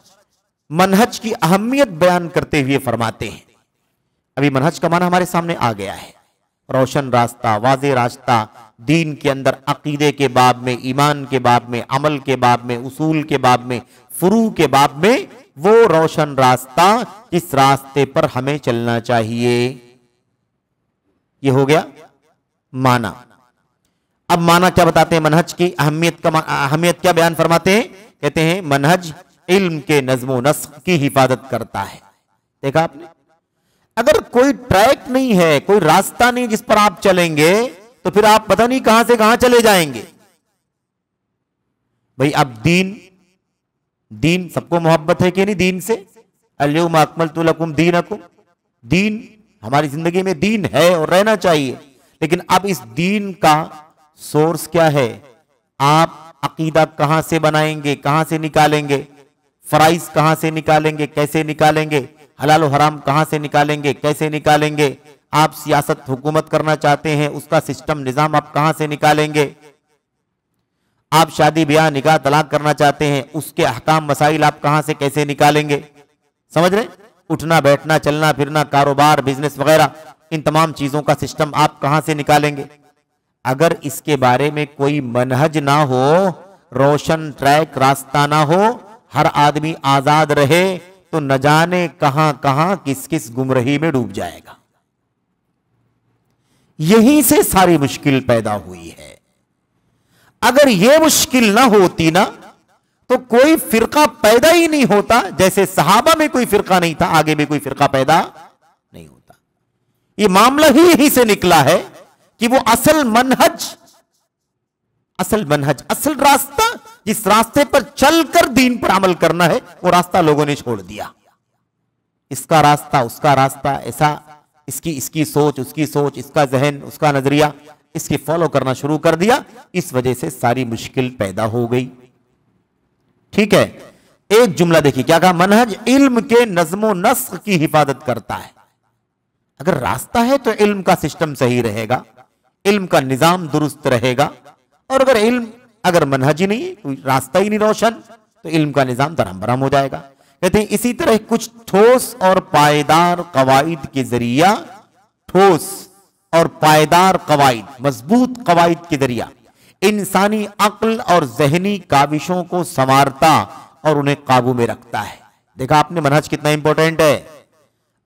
मनहज की अहमियत बयान करते हुए फरमाते हैं, अभी मनहज का माना हमारे सामने आ गया है, रोशन रास्ता, वाज़े रास्ता, दीन के अंदर अकीदे के बाब में, ईमान के बाब में, अमल के बाब में, उसूल के बाब में, फुरू के बाब में, वो रोशन रास्ता जिस रास्ते पर हमें चलना चाहिए। ये हो गया माना। अब माना क्या बताते हैं? मनहज की अहमियत का अहमियत क्या बयान फरमाते हैं? कहते हैं मनहज इल्म के नज़्म नस्ख की हिफाजत करता है। देखा आपने, अगर कोई ट्रैक नहीं है, कोई रास्ता नहीं जिस पर आप चलेंगे, तो फिर आप पता नहीं कहां से कहां चले जाएंगे। भाई अब दीन सबको मोहब्बत है कि नहीं दीन से? अल-यौमा अकमलतु लकुम दीनकुम, दीन हमारी जिंदगी में दीन है और रहना चाहिए, लेकिन अब इस दीन का सोर्स क्या है? आप अकीदा कहां से बनाएंगे, कहां से निकालेंगे, फराइज कहां से निकालेंगे, कैसे निकालेंगे, हलाल और हराम कहां से निकालेंगे, कैसे निकालेंगे, आप सियासत हुकूमत करना चाहते हैं, उसका सिस्टम निजाम आप कहां से निकालेंगे। आप शादी ब्याह निकाह तलाक करना चाहते हैं, उसके अहकाम मसाइल आप कहां से कैसे निकालेंगे? समझ रहे? उठना बैठना चलना फिरना कारोबार बिजनेस वगैरह, इन तमाम चीजों का सिस्टम आप कहां से निकालेंगे? अगर इसके बारे में कोई मनहज ना हो, रोशन ट्रैक रास्ता ना हो, हर आदमी आजाद रहे, तो न जाने कहां कहां किस किस गुमराही में डूब जाएगा। यहीं से सारी मुश्किल पैदा हुई है। अगर यह मुश्किल ना होती ना, तो कोई फिरका पैदा ही नहीं होता। जैसे सहाबा में कोई फिरका नहीं था, आगे भी कोई फिरका पैदा नहीं होता। यह मामला ही यहीं से निकला है कि वो असल मनहज, असल रास्ता, जिस रास्ते पर चलकर दीन पर अमल करना है, वो रास्ता लोगों ने छोड़ दिया। इसका रास्ता उसका रास्ता, ऐसा इसकी सोच उसकी सोच, इसका जहन उसका नजरिया, इसकी फॉलो करना शुरू कर दिया। इस वजह से सारी मुश्किल पैदा हो गई। ठीक है, एक जुमला देखिए क्या कहा, मनहज इल्म के नज़्मो नस्ख की हिफाजत करता है। अगर रास्ता है तो इल्म का सिस्टम सही रहेगा, इल्म का निजाम दुरुस्त रहेगा। और अगर मनहज ही नहीं, कोई रास्ता ही नहीं रोशन, तो इल्म का निजाम दरहम बरहम हो जाएगा। कहते हैं इसी तरह कुछ ठोस और पायदार कवाइद के जरिया, ठोस और पायदार कवाइद, मजबूत कवाइद के जरिया इंसानी अक्ल और जहनी काविशों को संवारता और उन्हें काबू में रखता है। देखा आपने मनहज कितना इंपॉर्टेंट है।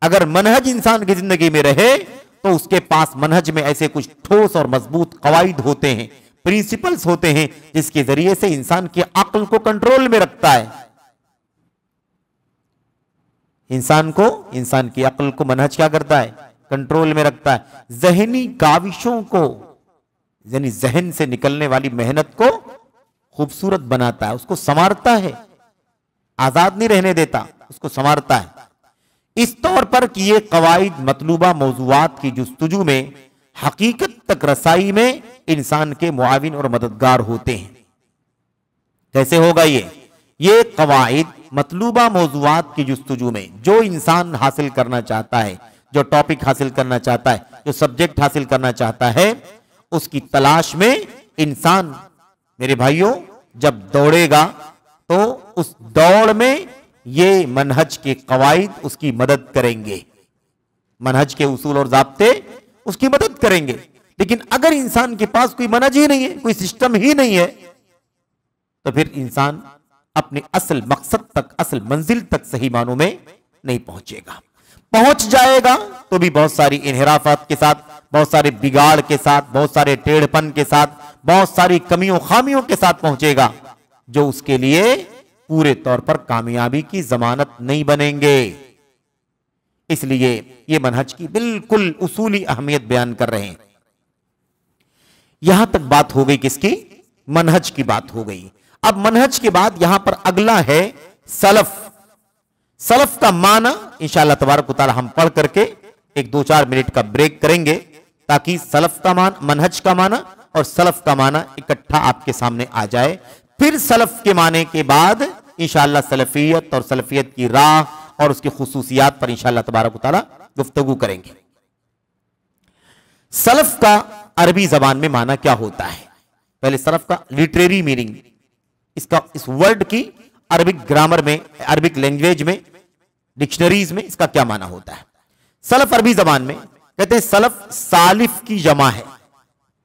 अगर मनहज इंसान की जिंदगी में रहे तो उसके पास मनहज में ऐसे कुछ ठोस और मजबूत कवाइद होते हैं, प्रिंसिपल्स होते हैं, जिसके जरिए से इंसान की अक्ल को कंट्रोल में रखता है। इंसान की अक्ल को मनहज क्या करता है? कंट्रोल में रखता है। जहनी काविशों को, यानी जहन से निकलने वाली मेहनत को खूबसूरत बनाता है, उसको संवारता है, आजाद नहीं रहने देता, उसको संवारता है। इस तौर पर कि ये कवाइद मतलूबा मौजूआत की जुस्तजू में, हकीकत तक रसाई में इंसान के मुआविन और मददगार होते हैं। कैसे होगा ये कवाइद मतलूबा मौजूआत की जुस्तजू में, जो इंसान हासिल करना चाहता है, जो टॉपिक हासिल करना चाहता है, जो सब्जेक्ट हासिल करना चाहता है, उसकी तलाश में इंसान, मेरे भाइयों, जब दौड़ेगा तो उस दौड़ में ये मनहज के कवाइद उसकी मदद करेंगे, मनहज के उसूल और ज़ाब्ते उसकी मदद करेंगे। लेकिन अगर इंसान के पास कोई मनहज ही नहीं है, कोई सिस्टम ही नहीं है, तो फिर इंसान अपने असल मकसद तक, असल मंजिल तक सही मानों में नहीं पहुंचेगा। पहुंच जाएगा तो भी बहुत सारी इनहिराफात के साथ, बहुत सारे बिगाड़ के साथ, बहुत सारे टेढ़पन के साथ, बहुत सारी कमियों खामियों के साथ पहुंचेगा, जो उसके लिए पूरे तौर पर कामयाबी की जमानत नहीं बनेंगे। इसलिए ये मनहज की बिल्कुल उसूली अहमियत बयान कर रहे हैं। यहां तक बात हो गई किसकी? मनहज की बात हो गई। अब मनहज के बाद यहां पर अगला है सलफ। सलफ का माना इंशाअल्लाह तबारक व तआला हम पढ़ करके एक 2-4 मिनट का ब्रेक करेंगे, ताकि सलफ का मान, मनहज का माना और सलफ का माना इकट्ठा आपके सामने आ जाए। फिर सलफ के माने के बाद इंशाअल्लाह सलफियत और सलफियत की राह और उसकी खुसूसियात पर इंशाअल्लाह तबारक व तआला गुफ्तगू करेंगे। सलफ का अरबी जबान में माना क्या होता है? पहले सलफ का लिटरेरी मीनिंग, इस वर्ड की अरबिक ग्रामर में, अरबिक लैंग्वेज में, डिक्शनरीज में इसका क्या माना होता है? सलफ अरबी जबान में कहते हैं सलफ सालिफ की जमा है।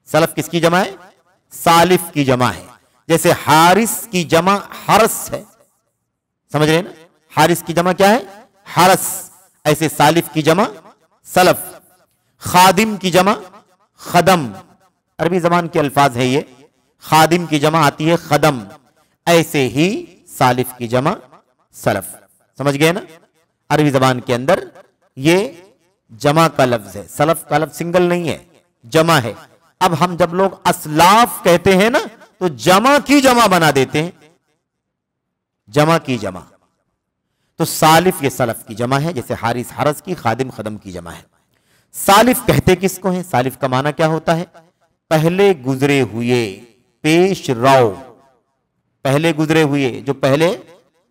सलफ किसकी जमा है? सालिफ की जमा है। जैसे हारिस की जमा हरस है, समझ रहे हैं ना? हारिस की जमा क्या है? हरस। ऐसे सालिफ की जमा सलफ। खादिम की जमा खदम, अरबी जबान के अल्फाज है ये। खादिम की जमा आती है खदम, ऐसे ही सालिफ की जमा सलफ। समझ गए ना? अरबी जबान के अंदर ये जमा का लफ्ज है, सलफ का लफ्ज सिंगल नहीं है, जमा है। अब हम जब लोग असलाफ कहते हैं ना, तो जमा की जमा बना देते हैं, जमा की जमा। तो सालिफ ये सलफ की जमा है, जैसे हारिस हरस की, खादिम खदम की जमा है। सालिफ कहते किसको है? सालिफ का माना क्या होता है? पहले गुजरे हुए, पेश राव, पहले गुजरे हुए, जो पहले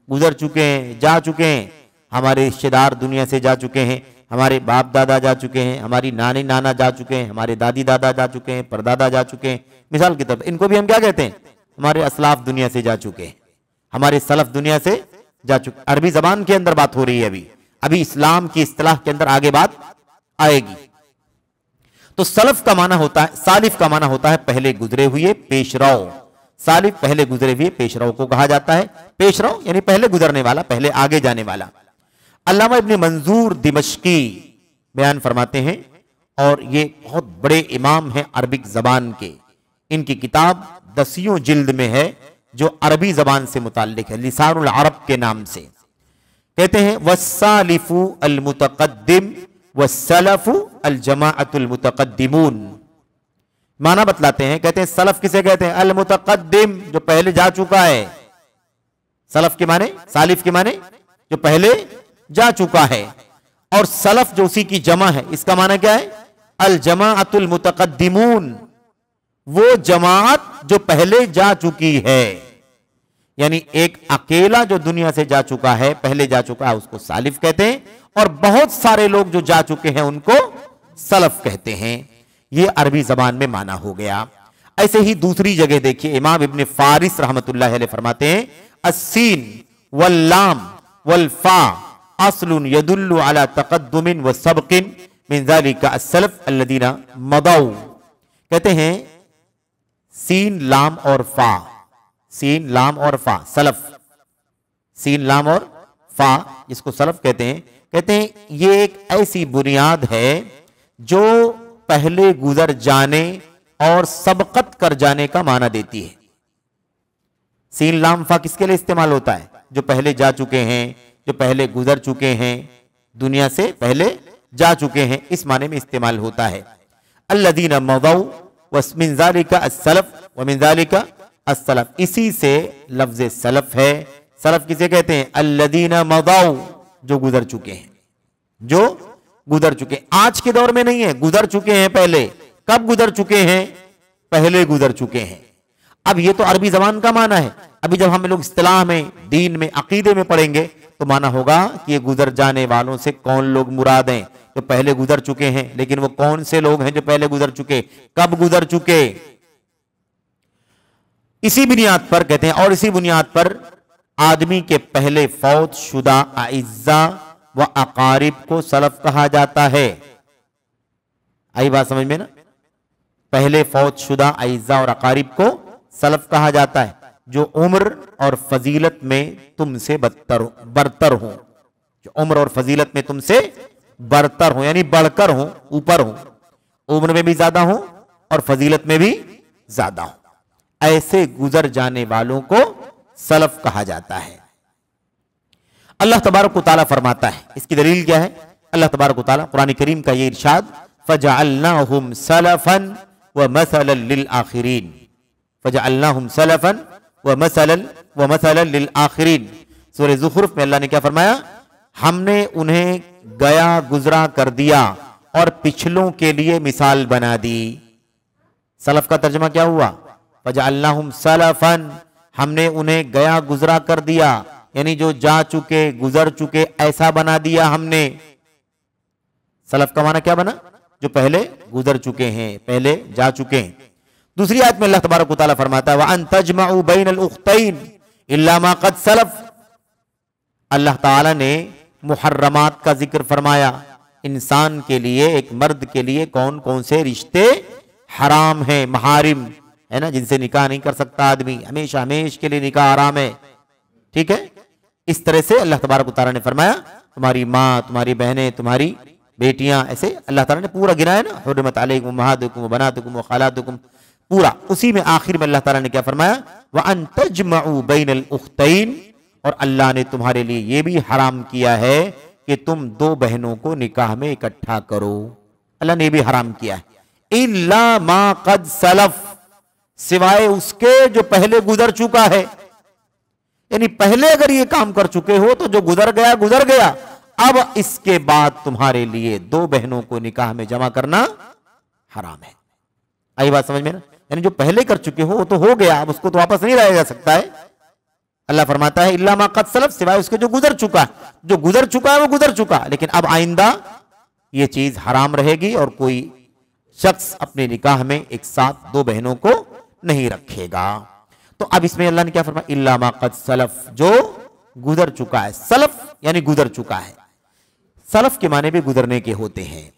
गुजर चुके हैं, जा चुके हैं। हमारे रिश्तेदार दुनिया से जा चुके हैं, हमारे बाप दादा जा चुके हैं, हमारी नानी नाना जा चुके हैं, हमारे दादी दादा जा चुके हैं, परदादा जा चुके हैं। मिसाल की तरफ इनको भी हम क्या कहते हैं? हमारे असलाफ दुनिया से जा चुके हैं, हमारे सलफ दुनिया से जा चुके। अरबी जबान के अंदर बात हो रही है अभी, अभी इस्लाम की इस्तिलाह के अंदर आगे बात आएगी। तो सलफ का माना होता है, सालिफ का माना होता है पहले गुजरे हुए पेशराव। सालिफ पहले गुजरे हुए पेशराव को कहा जाता है। पेशराव यानी पहले गुजरने वाला, पहले आगे जाने वाला। अल्लामा इब्न मंजूर दिमश्की बयान फरमाते हैं, और ये बहुत बड़े इमाम हैं अरबिक जबान के। इनकी किताब 10 जिल्द में है जो अरबी जबान से मुताल्लिक है, लिसानुल अरब के नाम से। कहते हैं वस्सालिफु अल मुतक़द्दिम वस्सलफु अल जमाअतुल मुतक़द्दिमून। माना बतलाते हैं, कहते हैं सलफ किसे कहते हैं? अल मुतक़द्दिम, जो पहले जा चुका है। सलफ के माने, सालिफ के माने जो पहले जा चुका है, और सलफ जो उसी की जमा है, इसका माना क्या है? अल जमाअतुल मुतक़द्दिमून, वो जमात जो पहले जा चुकी है। यानी एक अकेला जो दुनिया से जा चुका है, पहले जा चुका है, उसको सालिफ कहते हैं, और बहुत सारे लोग जो जा चुके हैं उनको सलफ कहते हैं। ये अरबी जबान में माना हो गया। ऐसे ही दूसरी जगह देखिए, इमाम इब्न फारिस रहमतुल्लाह अलैह फरमाते हैं अस्सीन वल्लाम वल्फा अस्लुन यदुल्लु अला तक़द्दुमिन व सबकिन मिन ज़ालिका अस्सलफ अल्लज़ीना मदाउ। कहते हैं सीन लाम और फा, सीन लाम और फा सलफ, सीन लाम और फा जिसको सलफ कहते हैं। कहते हैं ये एक ऐसी बुनियाद है जो पहले गुजर जाने और सबकत कर जाने का माना देती है। सीन लाम फा किसके लिए इस्तेमाल होता है? जो पहले जा चुके हैं, जो पहले गुजर चुके हैं, दुनिया से पहले जा चुके हैं, इस माने में इस्तेमाल होता है। अल्लज़ीना मदाउ वमिन ज़ालिका अस्सलफ व मिन ज़ालिका अस्सलफ, इसी से लफ्ज़ सलफ है। सलफ किसे कहते हैं? अल्लज़ीना मदाउ, जो गुजर चुके हैं, जो गुजर चुके। आज के दौर में नहीं है, गुजर चुके हैं पहले। कब गुजर चुके हैं? पहले गुजर चुके हैं। अब ये तो अरबी जबान का माना है। अभी जब हम लोग इस्तिलाह में, दीन में, अकीदे में पढ़ेंगे तो माना होगा कि ये गुजर जाने वालों से कौन लोग मुराद हैं? जो पहले गुजर चुके हैं। लेकिन वो कौन से लोग हैं जो पहले गुजर चुके? कब गुजर चुके? इसी बुनियाद पर कहते हैं, और इसी बुनियाद पर आदमी के पहले फौत शुदा आइज़्ज़ा व अकारिब को सलफ कहा जाता है। आई बात समझ में ना? पहले फौत शुदा आइज़्ज़ा और अकारिब को सलफ कहा जाता है, जो उम्र और फजीलत में तुमसे बरतर हो, जो उम्र और फजीलत में तुमसे बरतर हो, यानी बढ़कर हो, ऊपर हो, उम्र में भी ज्यादा हो और फजीलत में भी ज्यादा हो। ऐसे गुजर जाने वालों को सलफ कहा जाता है। अल्लाह तबारक व तआला फरमाता है, इसकी दलील क्या है? अल्लाह तबारक व तआला कुरान करीम का ये इरशाद, फजअलनाहुम सलफन व मसलन लिल आखिरीन, फजअलनाहुम सलफन व मसलन लिल आखिरीन। सूरह ज़ुखरुफ में अल्लाह ने क्या फरमाया? हमने उन्हें गया गुजरा कर दिया और पिछलों के लिए मिसाल बना दी। सलफ का तर्जमा क्या हुआ? फजअलनाहुम सलफन, हमने उन्हें गया गुजरा कर दिया, यानी जो जा चुके, गुजर चुके, ऐसा बना दिया हमने। सलफ का माना क्या बना? जो पहले गुजर चुके हैं, पहले जा चुके हैं। दूसरी आयत में अल्लाह तबारक व तआला फरमाता है, व अन तजमउ बैनल उख्तैन इल्ला मा क़द सलफ। अल्लाह ताला ने मुहर्रमात का जिक्र फरमाया। इंसान के लिए, एक मर्द के लिए कौन कौन से रिश्ते हराम हैं, महारिम है ना, जिनसे निकाह नहीं कर सकता आदमी, हमेशा हमेश के लिए निकाह हराम है। ठीक है, इस तरह से अल्लाह तबारक व तआला ने फरमाया तुम्हारी माँ, तुम्हारी बहनें, तुम्हारी बेटियां, ऐसे अल्लाह ताला ने पूरा गिनाया ना, हुर्रिमत अलैकुम उम्महातुकुम व बनातुकुम व खालातुकुम, पूरा। उसी में आखिर में अल्लाह ताला ने क्या फरमाया? व अन तजमउ बैनल उख्तैन, और अल्लाह ने तुम्हारे लिए यह भी हराम किया है कि तुम दो बहनों को निकाह में इकट्ठा करो। अल्लाह ने भी हराम किया है। इल्ला मा क़द सलफ, सिवाय उसके जो पहले गुजर चुका है। यानी पहले अगर ये काम कर चुके हो तो जो गुजर गया गुजर गया। अब इसके बाद तुम्हारे लिए दो बहनों को निकाह में जमा करना हराम है। आई बात समझ में ना? यानी जो पहले कर चुके हो वो तो हो गया, अब उसको तो वापस नहीं लाया जा सकता है। अल्लाह फरमाता है इल्ला मा क़द सलफ, सिवाय उसके जो गुजर चुका। जो गुजर चुका है वो गुजर चुका, लेकिन अब आइंदा ये चीज हराम रहेगी और कोई शख्स अपने निकाह में एक साथ दो बहनों को नहीं रखेगा। तो अब इसमें अल्लाह ने क्या फरमाया, इल्ला मा क़द सलफ, जो गुजर चुका है। सलफ यानी गुजर चुका है। सलफ के माने भी गुजरने के होते हैं।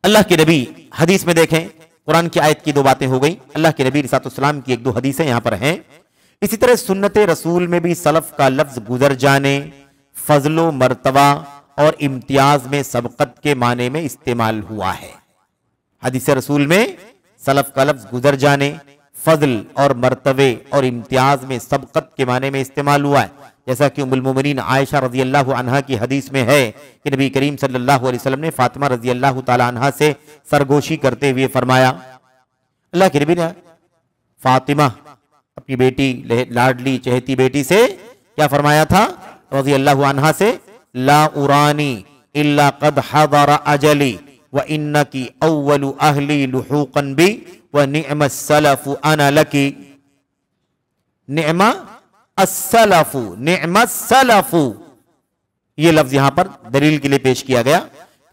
अल्लाह के नबी हदीस में देखें, कुरान की आयत की दो बातें हो गई, अल्लाह के नबी अलैहिस्सलाम की एक दो हदीसें यहां पर हैं। इसी तरह सुन्नत रसूल में भी सलफ का लफ्ज गुजर जाने, फजलो मर्तबा और इम्तियाज में सबकत के माने में इस्तेमाल हुआ है। हदीस रसूल में सलफ का लफ्ज गुजर जाने, फजल और मर्तबे और इम्तियाज में सबकत के माने में इस्तेमाल हुआ है। जैसा कि उम्मुल मोमिनीन आयशा रजी अल्लाह अन्हा की हदीस में है कि नबी करीम सल्लल्लाहु अलैहि वसल्लम ने फातिमा रजी अल्लाह ताला अन्हा से सरगोशी करते हुए फरमाया, अल्लाह के नबी ने फातिमा अपनी बेटी लाडली चहेती बेटी से क्या फरमाया था रजी अल्लाह अन्हा से, ला उरानी इल्ला कद हदर अजली व इन्नकी अव्वलु अहली लुहूकन बी व निअमस सलफु अना लकी। निअमा अस्सलफु, निअमस सलफु, ये लफ्ज यहां पर दलील के लिए पेश किया गया।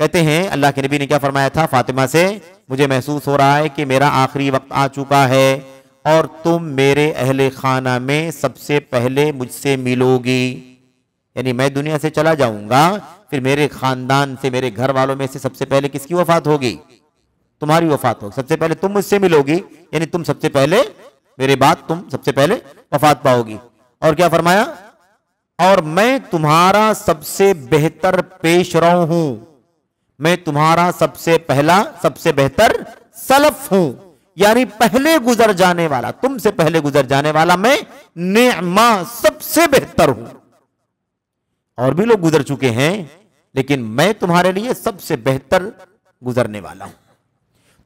कहते हैं अल्लाह के नबी ने क्या फरमाया था फातिमा से, मुझे महसूस हो रहा है कि मेरा आखिरी वक्त आ चुका है और तुम मेरे अहले खाना में सबसे पहले मुझसे मिलोगी। यानी मैं दुनिया से चला जाऊंगा, फिर मेरे खानदान से, मेरे घर वालों में से सबसे पहले किसकी वफात होगी? तुम्हारी वफात होगी। सबसे पहले तुम मुझसे मिलोगी, यानी तुम सबसे पहले, मेरे बाद तुम सबसे पहले वफात पाओगी। और क्या फरमाया, और मैं तुम्हारा सबसे बेहतर पेशरो हूं, मैं तुम्हारा सबसे पहला सबसे बेहतर सलफ हूं, यानी पहले गुजर जाने वाला, तुमसे पहले गुजर जाने वाला मैं नेमा सबसे बेहतर हूं। और भी लोग गुजर चुके हैं, लेकिन मैं तुम्हारे लिए सबसे बेहतर गुजरने वाला हूं।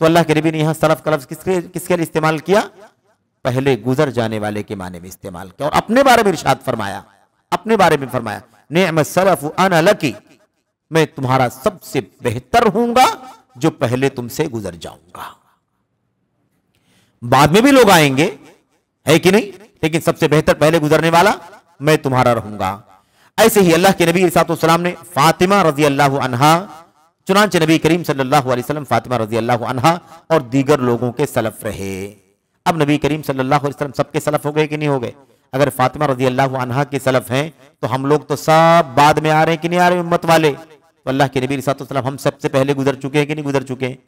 तो अल्लाह के नबी ने यहां सलफ का लफ्ज किसके लिए इस्तेमाल किया? पहले गुजर जाने वाले के माने में इस्तेमाल किया। और अपने बारे में इरशाद फरमाया, अपने बारे में फरमाया, निअमत सलफु अना लकी, मैं तुम्हारा सबसे बेहतर हूंगा जो पहले तुमसे गुजर जाऊंगा। बाद में भी लोग आएंगे, है कि नहीं, लेकिन सबसे बेहतर पहले गुजरने वाला मैं तुम्हारा रहूंगा। ऐसे ही अल्लाह के नबी अलैहिस्सलाम ने फातिमा रजी अल्लाह अन्हा, चुनांचे नबी करीम सल्लल्लाहु अलैहि वसल्लम फातिमा रजी अल्लाह अन्हा और दीगर लोगों के सलफ रहे। अब नबी करीम सल्लल्लाहु अलैहि वसल्लम सबके सलफ हो गए कि नहीं हो गए? अगर फातिमा रजी अल्लाह अन्हा के सलफ हैं तो हम लोग तो सब बाद में आ रहे हैं कि नहीं आ रहे उम्मत वाले? तो अल्लाह के नबी अलैहिस्सलाम हम सबसे पहले गुजर चुके हैं कि नहीं गुजर चुके हैं?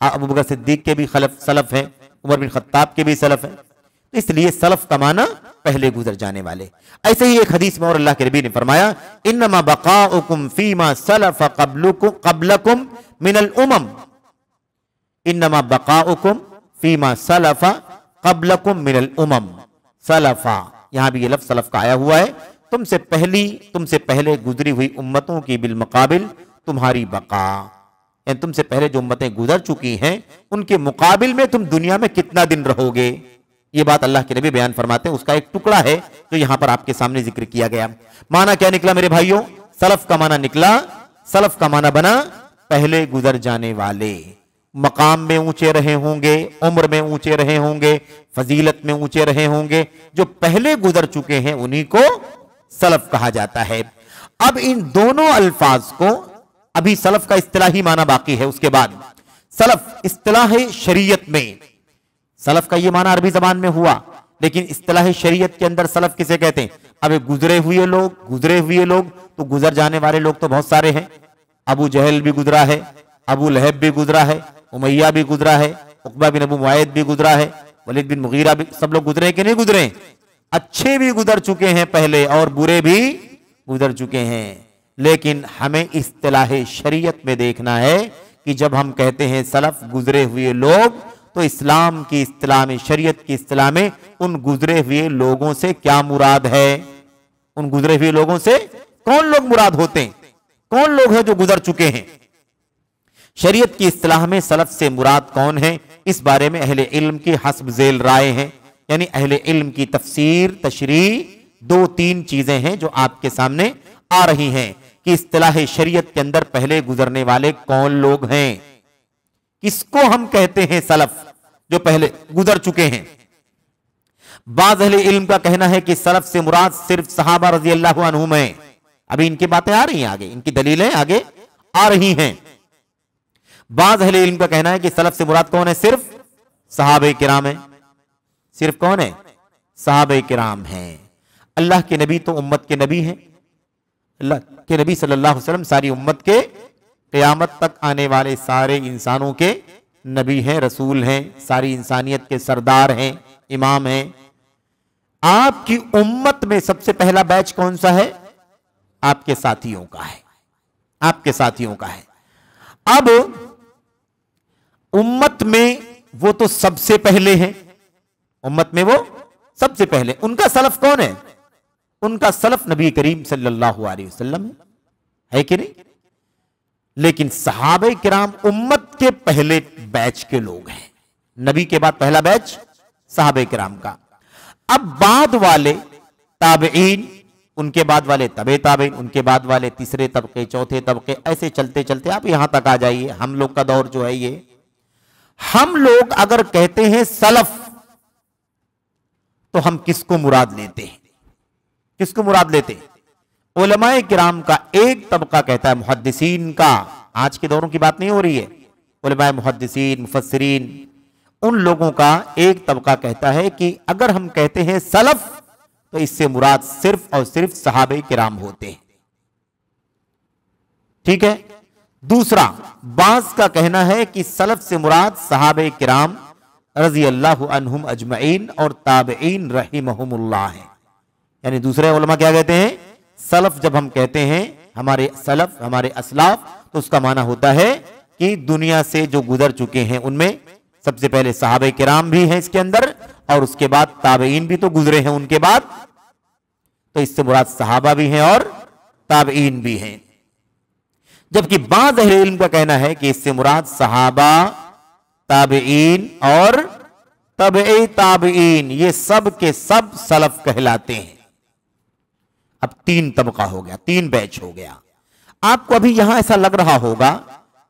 अबू बकर सिद्दीक के भी सलफ हैं, उमर बिन खत्ताब के भी सलफ हैं। इसलिए सलफ का माना पहले गुजर जाने वाले। ऐसे ही एक हदीस में और अल्लाह के नबी ने फरमाया, इन्नमा बकाउकुम फीमा सलफ क़ब्लकुम मिनल उमम, इन्नमा बकाउकुम फीमा सलफ क़ब्लकुम मिनल उमम। सलफा, यहां भी ये लफ्ज सलफ का आया हुआ है, तुमसे पहले गुजरी हुई उम्मतों की बिल मुकाबिल तुम्हारी बका, यानी तुमसे पहले जो उम्मतें गुजर चुकी हैं उनके मुकाबिल में तुम दुनिया में कितना दिन रहोगे। ये बात अल्लाह के नबी बयान फरमाते हैं, उसका एक टुकड़ा है जो यहां पर आपके सामने जिक्र किया गया। माना क्या निकला मेरे भाइयों? सलफ का माना निकला, सलफ का माना बना पहले गुजर जाने वाले, मकाम में ऊंचे रहे होंगे, उम्र में ऊंचे रहे होंगे, फजीलत में ऊंचे रहे होंगे, जो पहले गुजर चुके हैं उन्हीं को सलफ कहा जाता है। अब इन दोनों अल्फाज को, अभी सलफ का इस्तिलाही माना बाकी है, उसके बाद सलफ इस्तिलाह शरीयत में, सलफ का ये माना अरबी जबान में हुआ, लेकिन इस्तिलाह शरीयत के अंदर सलफ किसे कहते हैं? अब गुजरे हुए लोग तो गुजर जाने वाले लोग तो बहुत सारे हैं। अबू जहल भी गुजरा है, अबू लहब भी गुजरा है, उमैया भी गुजरा है, उक़बा बिन अबू मुआयद भी गुजरा है, वलीद बिन मुगीरा भी, सब लोग गुजरे कि नहीं गुजरे? अच्छे भी गुजर चुके हैं पहले और बुरे भी गुजर चुके हैं। लेकिन हमें इस्तिलाह शरीयत में देखना है कि जब हम कहते हैं सलफ गुजरे हुए लोग, तो इस्लाम की इस्तिलाह में, शरीयत की इस्तिलाह में उन गुजरे हुए लोगों से क्या मुराद है? उन गुजरे हुए लोगों से कौन लोग मुराद होते हैं? कौन लोग हैं जो गुजर चुके हैं? शरीयत की इस्तिलाह में सलफ से मुराद कौन है? इस बारे में अहले इल्म की हस्ब झेल राय हैं, यानी अहले इल्म की तफसीर तशरीह 2-3 चीजें हैं जो आपके सामने आ रही हैं कि इस्तिलाह शरीयत के अंदर पहले गुजरने वाले कौन लोग हैं, किसको हम कहते हैं सलफ, जो पहले गुजर चुके हैं। बाज़ अहले इल्म का कहना है कि सलफ से मुराद सिर्फ सहाबा रजी अल्लाह अन्हुम है। अभी इनकी बातें आ रही हैं आगे, इनकी दलीलें आगे आ रही हैं। बाज़ अहले इल्म का कहना है कि सलफ से मुराद कौन है? सिर्फ सहाबे किराम है। सिर्फ कौन है? सहाबे किराम हैं। अल्लाह के नबी तो उम्मत के नबी हैं। अल्लाह के नबी सल्लल्लाहु अलैहि वसल्लम सारी उम्मत के क़यामत तक आने वाले सारे इंसानों के नबी हैं, रसूल हैं, सारी इंसानियत के सरदार हैं, इमाम हैं। आपकी उम्मत में सबसे पहला बैच कौन सा है? आपके साथियों का है, आपके साथियों का है। अब उम्मत में वो तो सबसे पहले हैं, उम्मत में वो सबसे पहले। उनका सलफ कौन है? उनका सलफ नबी करीम सल्लल्लाहु अलैहि वसल्लम है कि नहीं? लेकिन सहाबे किराम उम्मत के पहले बैच के लोग हैं। नबी के बाद पहला बैच सहाबे किराम का। अब बाद वाले ताबईन, उनके बाद वाले तबे ताबईन, उनके बाद वाले तीसरे तबके, चौथे तबके, ऐसे चलते चलते आप यहां तक आ जाइए। हम लोग का दौर जो है ये, हम लोग अगर कहते हैं सलफ तो हम किसको मुराद लेते हैं? किसको मुराद लेते हैं? उलमाए किराम का एक तबका कहता है, मुहद्दिसीन का, आज के दौरों की बात नहीं हो रही है, उलमाए मुहद्दिसीन, मुफस्सिरीन, उन लोगों का एक तबका कहता है कि अगर हम कहते हैं सलफ तो इससे मुराद सिर्फ और सिर्फ सहाबे किराम होते हैं। ठीक है। दूसरा, बास का कहना है कि सलफ से मुराद सहाबे किराम रज़ी अल्लाहु अन्हुम अजमईन और ताबईन रहिमहुमुल्लाह है। यानी दूसरे उलमा क्या कहते हैं? सलफ जब हम कहते हैं हमारे सलफ, हमारे असलाफ, तो उसका माना होता है कि दुनिया से जो गुजर चुके हैं उनमें सबसे पहले सहाबे किराम भी हैं इसके अंदर, और उसके बाद ताबईन भी तो गुजरे हैं उनके बाद, तो इससे मुराद सहाबा भी हैं और ताबईन भी हैं। जबकि बाज़ अहले इल्म का कहना है कि इससे मुराद सहाबा, ताबईन और तबई ताबईन, ये सब के सब सलफ कहलाते हैं। अब तीन तबका हो गया, तीन बैच हो गया। आपको अभी यहां ऐसा लग रहा होगा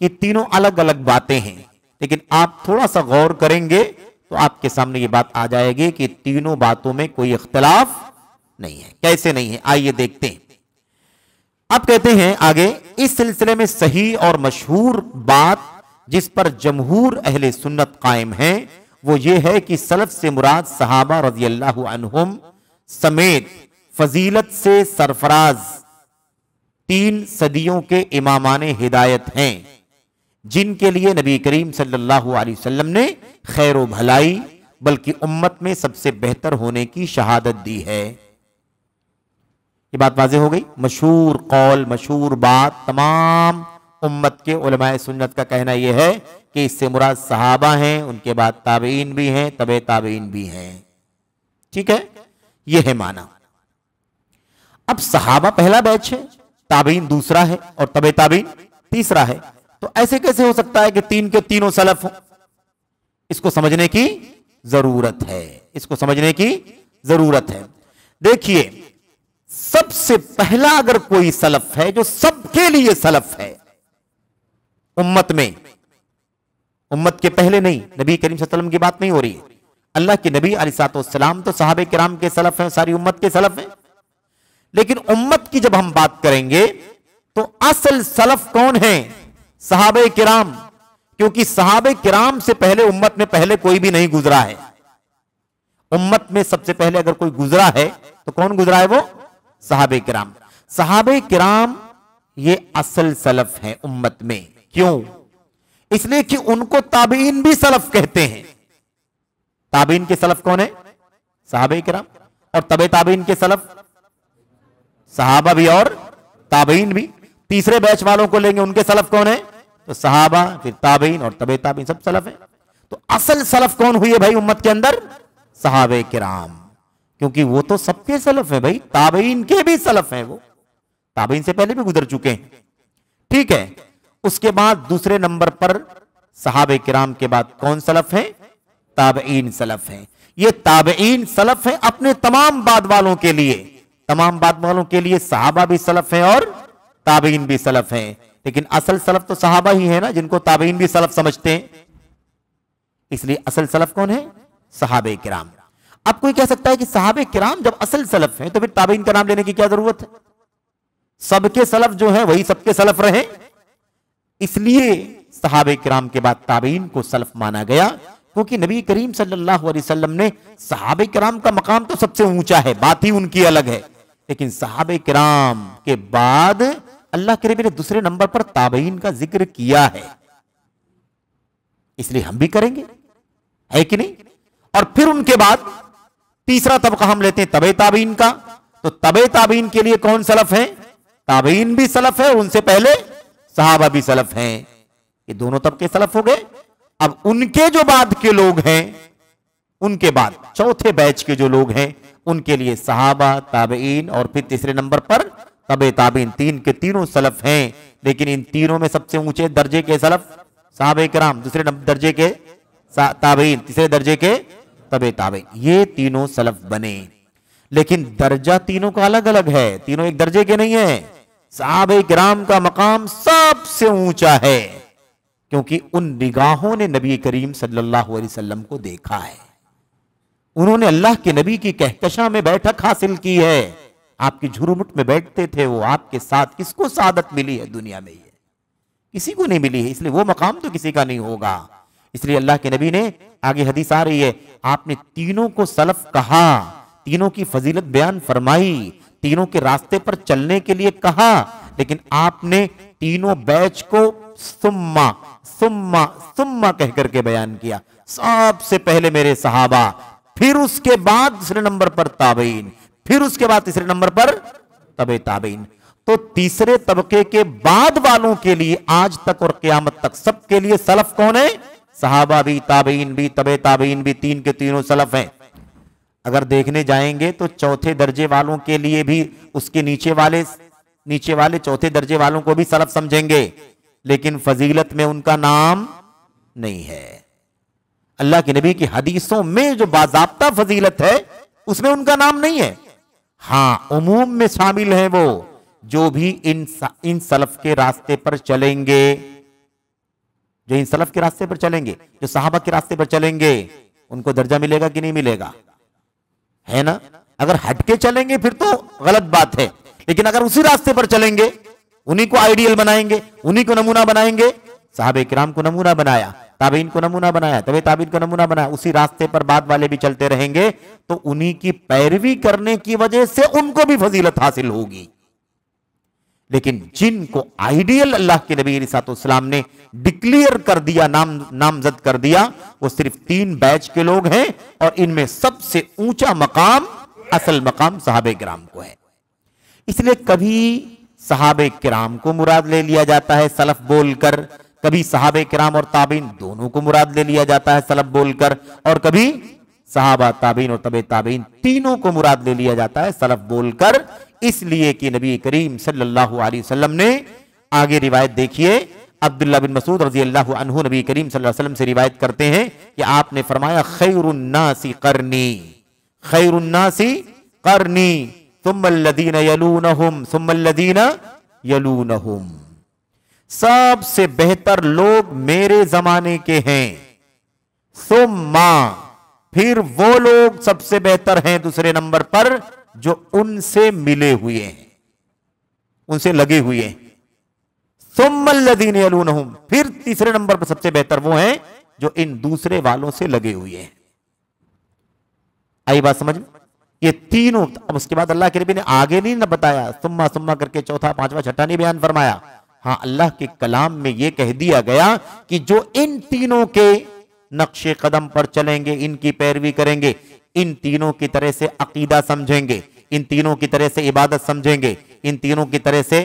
कि तीनों अलग अलग बातें हैं, लेकिन आप थोड़ा सा गौर करेंगे तो आपके सामने ये बात आ जाएगी कि तीनों बातों में कोई इख्तिलाफ नहीं है। कैसे नहीं है, आइए देखते हैं। अब कहते हैं आगे, इस सिलसिले में सही और मशहूर बात जिस पर जमहूर अहले सुन्नत कायम है वो ये है कि सलफ से मुराद सहाबा रज़ी अल्लाहु अन्हुम समेत फजीलत से सरफराज 3 सदियों के इमामाने हिदायत हैं, जिनके लिए नबी करीम सल्लल्लाहु अलैहि वसल्लम ने खैर व भलाई बल्कि उम्मत में सबसे बेहतर होने की शहादत दी है। ये बात वाज़ेह हो गई। मशहूर कौल, मशहूर बात, तमाम उम्मत के उलमाए सुन्नत का कहना यह है कि इससे मुराद सहाबा हैं, उनके बाद ताबईन भी हैं, तबे ताबईन भी हैं। ठीक है, यह है माना। अब सहाबा पहला बैच है, ताबईन दूसरा है और तबे ताबईन तीसरा है, तो ऐसे कैसे हो सकता है कि तीन के तीनों सलफ हो? इसको समझने की जरूरत है, इसको समझने की जरूरत है। देखिए, सबसे पहला अगर कोई सलफ है जो सबके लिए सलफ है उम्मत में, उम्मत के पहले नहीं, नबी करीम सल्लल्लाहु अलैहि वसल्लम की बात नहीं हो रही है, अल्लाह के नबी अलैहिस्सलाम तो सहाबे किराम के सलफ हैं, सारी उम्मत के सलफ हैं। लेकिन उम्मत की जब हम बात करेंगे तो असल सलफ कौन है? सहाबे किराम, क्योंकि सहाबे किराम से पहले उम्मत में पहले कोई भी नहीं गुजरा है। उम्मत में सबसे पहले अगर कोई गुजरा है तो कौन गुजरा है? वो सहाबे किराम। सहाबे किराम ये असल सलफ है उम्मत में। क्यों? इसलिए कि उनको ताबईन भी सलफ कहते हैं। ताबईन के सलफ कौन है? सहाबे किराम। और तबे ताबईन के सलफ सहाबा भी और ताबईन भी। तीसरे बैच वालों को लेंगे, उनके सलफ कौन है? तो सहाबा, फिर ताबईन और तबे ताबईन, सब सलफ है। तो असल सलफ कौन हुई है भाई उम्मत के अंदर? सहाबे किराम, क्योंकि वो तो सबके सलफ है भाई, ताबईन के भी सलफ हैं, वो ताबईन से पहले भी गुजर चुके हैं। ठीक है, उसके बाद दूसरे नंबर पर सहाबे किराम के बाद कौन सलफ है? ताबईन सलफ हैं। ये ताबईन सलफ हैं अपने तमाम बाद वालों के लिए, तमाम बाद वालों के लिए सहाबा भी सलफ हैं और ताबईन भी सलफ हैं। लेकिन असल सलफ तो सहाबा ही है ना, जिनको ताबईन भी सलफ समझते हैं। इसलिए असल सलफ कौन है? सहाबे किराम। अब कोई कह सकता है कि सहाबे किराम जब असल सलफ हैं तो फिर ताबईन का नाम लेने की क्या जरूरत है? सबके सलफ जो है वही सबके सलफ रहे, इसलिए सहाबे किराम के बाद ताबईन को सलफ माना गया, क्योंकि नबी करीम सल्लल्लाहु अलैहि वसल्लम ने सहाबे किराम का मकाम तो सबसे ऊंचा है, बात ही उनकी अलग है, लेकिन सहाबे किराम के बाद अल्लाह के नबी ने दूसरे नंबर पर ताबईन का जिक्र किया है, इसलिए हम भी करेंगे, है कि नहीं। और फिर उनके बाद तीसरा तबका हम लेते हैं तबे ताबीन का। तो तबे ताबीन के लिए कौन सलफ है? ताबीन भी सलफ है, उनसे पहले सहाबा भी सलफ हैं, ये दोनों तबके सलफ हो गए। अब उनके जो बाद के लोग हैं, उनके बाद चौथे बैच के जो लोग हैं, उनके लिए सहाबा, ताबईन और फिर तीसरे नंबर पर तबे ताबीन, तीन के तीनों सलफ हैं। लेकिन इन तीनों में सबसे ऊंचे दर्जे के सलफ सहाबे किराम, दूसरे दर्जे के ताबईन, तीसरे दर्जे के तबे ताबईन, ये तीनों सलफ बने। लेकिन दर्जा तीनों का अलग अलग है, तीनों एक दर्जे के नहीं है। सहाबे किराम का मकाम सबसे ऊंचा है, क्योंकि उन निगाहों ने नबी करीम सल्लल्लाहु अलैहि वसल्लम को देखा है, उन्होंने अल्लाह के नबी की कहकशा में बैठक हासिल की है, आपकी झुरमुट में बैठते थे वो आपके साथ। किसको सादत मिली है दुनिया में? ये किसी को नहीं मिली है, इसलिए वो मकाम तो किसी का नहीं होगा। इसलिए अल्लाह के नबी ने, आगे हदीस आ रही है, आपने तीनों को सलफ कहा, तीनों की फजीलत बयान फरमाई, तीनों के रास्ते पर चलने के लिए कहा, लेकिन आपने तीनों बैच को सुम्मा सुम्मा सुम्मा कह करके बयान किया। सबसे पहले मेरे सहाबा, फिर उसके बाद दूसरे नंबर पर ताबईन, फिर उसके बाद तीसरे नंबर पर तबे ताबईन। तो तीसरे तबके के बाद वालों के लिए आज तक और क़यामत तक सबके लिए सलफ कौन है? सहाबा भी, ताबईन भी, तबे ताबईन भी, तीन के तीनों सलफ हैं। अगर देखने जाएंगे तो चौथे दर्जे वालों के लिए भी उसके नीचे वाले चौथे दर्जे वालों को भी सलफ समझेंगे, लेकिन फजीलत में उनका नाम नहीं है। अल्लाह के नबी की हदीसों में जो बाज़ाब्ता फजीलत है उसमें उनका नाम नहीं है। हां, उमूम में शामिल है वो जो भी इन सलफ के रास्ते पर चलेंगे, जो इन सलफ के रास्ते पर चलेंगे, जो सहाबा के रास्ते पर चलेंगे, उनको दर्जा मिलेगा कि नहीं मिलेगा? है ना। अगर हटके चलेंगे फिर तो गलत बात है, लेकिन अगर उसी रास्ते पर चलेंगे, उन्हीं को आइडियल बनाएंगे, उन्हीं को नमूना बनाएंगे, सहाबे किराम को नमूना बनाया, ताबईन को नमूना बनाया, तबे ताबईन को नमूना बनाया, उसी रास्ते पर बाद वाले भी चलते रहेंगे, तो उन्हीं की पैरवी करने की वजह से उनको भी फजीलत हासिल होगी। लेकिन जिनको आइडियल अल्लाह के नबी अलैहिस्सलाम ने डिक्लेयर कर दिया, नामजद कर दिया, वो सिर्फ तीन बैच के लोग हैं, और इनमें सबसे ऊंचा मकाम, असल मकाम सहाबे किराम को है। इसलिए कभी सहाबे किराम को मुराद ले लिया जाता है सलफ बोलकर, कभी सहाबे किराम और ताबीन दोनों को मुराद ले लिया जाता है सलफ बोलकर, और कभी सहाबा, ताबीन और तबे ताबीन तीनों को मुराद ले लिया जाता है सलफ बोलकर। इसलिए कि नबी करीम सल्लल्लाहु अलैहि वसल्लम ने, आगे रिवायत देखिए, अब्दुल्ला बिन मसूद रज़ी अल्लाहु अन्हु नबी करीम सल्लल्लाहु अलैहि वसल्लम से रिवायत करते हैं कि आपने फरमाया, खैरुन्नासी करनी, खैरुन्नासी करनी, सुम्मल्लज़ीना यलूनहुम, सुम्मल्लज़ीना यलूनहुम, सबसे बेहतर लोग मेरे जमाने के हैं, सुम्मा, फिर वो लोग सबसे बेहतर हैं दूसरे नंबर पर जो उनसे मिले हुए हैं, उनसे लगे हुए हैं, सुम्मल्लज़ीना यलूनहुम, फिर तीसरे नंबर पर सबसे बेहतर वो हैं जो इन दूसरे वालों से लगे हुए हैं। आई बात समझ में? ये तीनों, अब उसके बाद अल्लाह के नबी ने आगे नहीं ना बताया, सुम्मा सुम्मा करके चौथा पांचवा छठा नहीं बयान फरमाया। हाँ, अल्लाह के कलाम में यह कह दिया गया कि जो इन तीनों के नक्शे कदम पर चलेंगे, इनकी पैरवी करेंगे, इन तीनों की तरह से अकीदा समझेंगे, इन तीनों की तरह से इबादत समझेंगे, इन तीनों की तरह से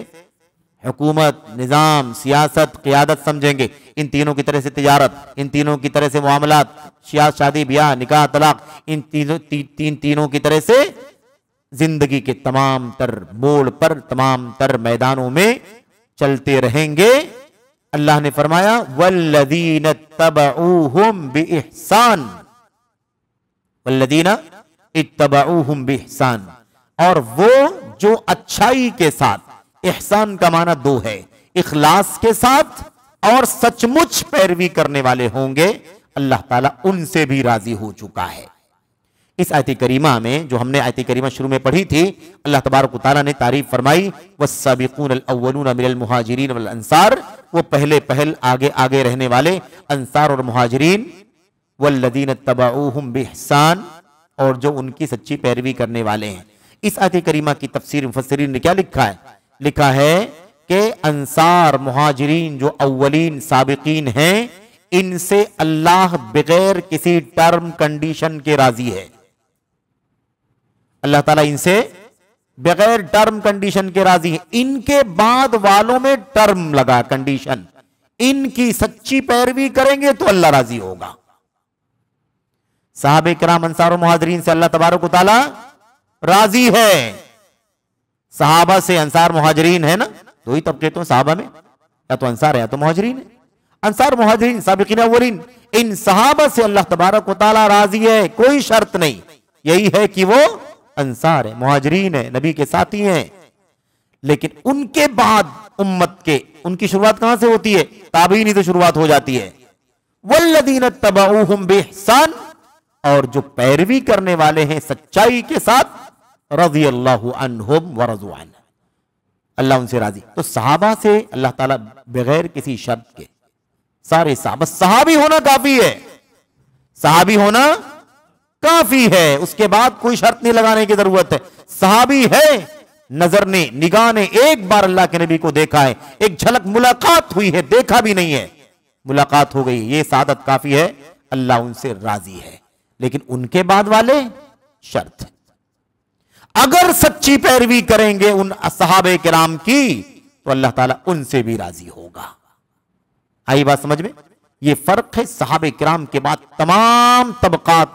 हुकूमत, निज़ाम, सियासत, क़ियादत समझेंगे, इन तीनों की तरह से तिजारत, इन तीनों की तरह से मामलात, शादी ब्याह, निकाह, तलाक, इन तीनों की तरह से जिंदगी के तमाम तर मोड़ पर, तमाम तर मैदानों में चलते रहेंगे। अल्लाह ने फरमाया, वल्लज़ीना इत्तबऊहुम बिइहसान, वल्लज़ीना इत्तबऊहुम बिइहसान, और वो जो अच्छाई के साथ, इहसान का माना दो है, इखलास के साथ और सचमुच पैरवी करने वाले होंगे, अल्लाह ताला उनसे भी राजी हो चुका है। इस आयत करीमा में, जो हमने आयत करीमा शुरू में पढ़ी थी, अल्लाह तबारक व तआला ने तारीफ फरमाई, वस्साबिकूनल अव्वलून मिनल मुहाजिरीन वल अंसार, वो पहले पहल आगे आगे रहने वाले अंसार और मुहाजिरीन वल्लदीन तबऊहुम बिहसान, और जो उनकी सच्ची पैरवी करने वाले हैं। इस आयत करीमा की तफसीर मुफस्सिरीन ने क्या लिखा है? लिखा है कि अंसार मुहाजिरीन जो अव्वलीन साबिकीन हैं, इनसे अल्लाह बगैर किसी टर्म कंडीशन के राजी है। अल्लाह ताला इनसे बगैर टर्म कंडीशन के राजी है। इनके बाद वालों में टर्म लगा, कंडीशन, इनकी सच्ची पैरवी करेंगे तो अल्लाह राजी होगा। साहबे किराम अंसार और मुहाजिरीन से अल्लाह तबारक व तआला राजी है। सहाबा से अंसार मुहाजिरीन है ना, दो ही तबके तो सहाबा में, या तो अंसार है या तो मुहाजिरीन है। अंसार मुहाजिरीन साबिकीन अव्वलीन, इन सहाबा से अल्लाह तबारक व तआला राजी है, कोई शर्त नहीं। यही है कि वो अंसार है, मुहाजिरीन है, नबी के साथी हैं। लेकिन उनके बाद उम्मत के, उनकी शुरुआत कहां से होती है? ताबीनी से शुरुआत हो जाती है। वल्लदीन तबऊहुम बिहसान, और जो पैरवी करने वाले हैं सच्चाई के साथ, रज़ियल्लाहु अन्हुम व रज़ू अन्हु, अल्लाह उनसे राजी। तो सहाबा से अल्लाह ताला बगैर किसी शर्त के सारे सहाबा, सहाबी होना काफी है, सहाबी होना काफी है, उसके बाद कोई शर्त नहीं लगाने की जरूरत है। सहाबी है, नजर ने, निगाह ने एक बार अल्लाह के नबी को देखा है, एक झलक मुलाकात हुई है, देखा भी नहीं है, मुलाकात हो गई, ये सादत काफी है, अल्लाह उनसे राजी है। लेकिन उनके बाद वाले शर्त है, अगर सच्ची पैरवी करेंगे उन सहाबे किराम की तो अल्लाह ताला उनसे भी राजी होगा। आई बात समझ में? ये फर्क है सहाबे किराम के बाद तमाम तबकात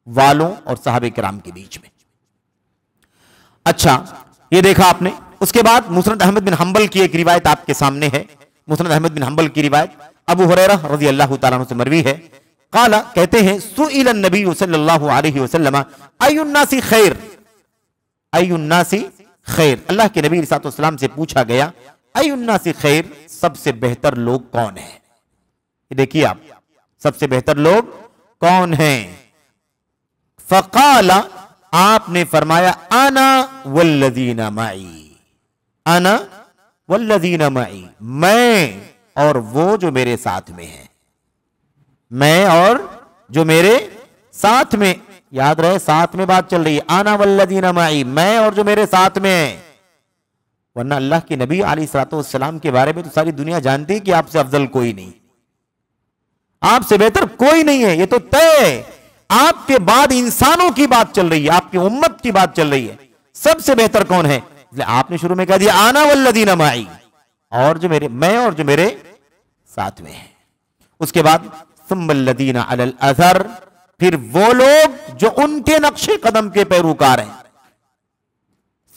वालों और सहाबे किराम के बीच में। अच्छा, ये देखा आपने। उसके बाद मुस्नद अहमद बिन हंबल की एक रिवायत आपके सामने है। मुस्नद अहमद बिन हंबल की रिवायत अबू हुरैरा रज़ी अल्लाह तआला अन्हु से मरवी है। काला, कहते हैं, सुइलन नबी सल्लल्लाहु अलैहि वसल्लम अय्युन्नासी खैर, अय्युन्नासी खैर, अल्लाह के नबी सल्लल्लाहु अलैहि वसल्लम से पूछा गया, अय्युन्नासी खैर, सबसे बेहतर लोग कौन है? ये देखिए आप, सबसे बेहतर लोग कौन हैं? फकाला, आपने फरमाया, आना वल्लज़ीना माई, आना वल्लज़ीना माई, मैं और वो जो मेरे साथ में है, मैं और जो मेरे साथ में, याद रहे साथ में बात चल रही है, आना वल्लज़ीना माई, मैं और जो मेरे साथ में है। वरना अल्लाह के नबी अलैहिस्सलातु वस्सलाम के बारे में तो सारी दुनिया जानती है कि आपसे अफजल कोई नहीं, आपसे बेहतर कोई नहीं है, ये तो तय है। आपके बाद इंसानों की बात चल रही है, आपकी उम्मत की बात चल रही है, सबसे बेहतर कौन है? इसलिए आपने शुरू में कह दिया आना वल्लज़ीना माई, और जो मेरे, मैं और जो मेरे साथ में है। उसके बाद सुम्मल्लज़ीना अलल अज़र, फिर वो लोग जो उनके नक्शे कदम के पैरोकार हैं।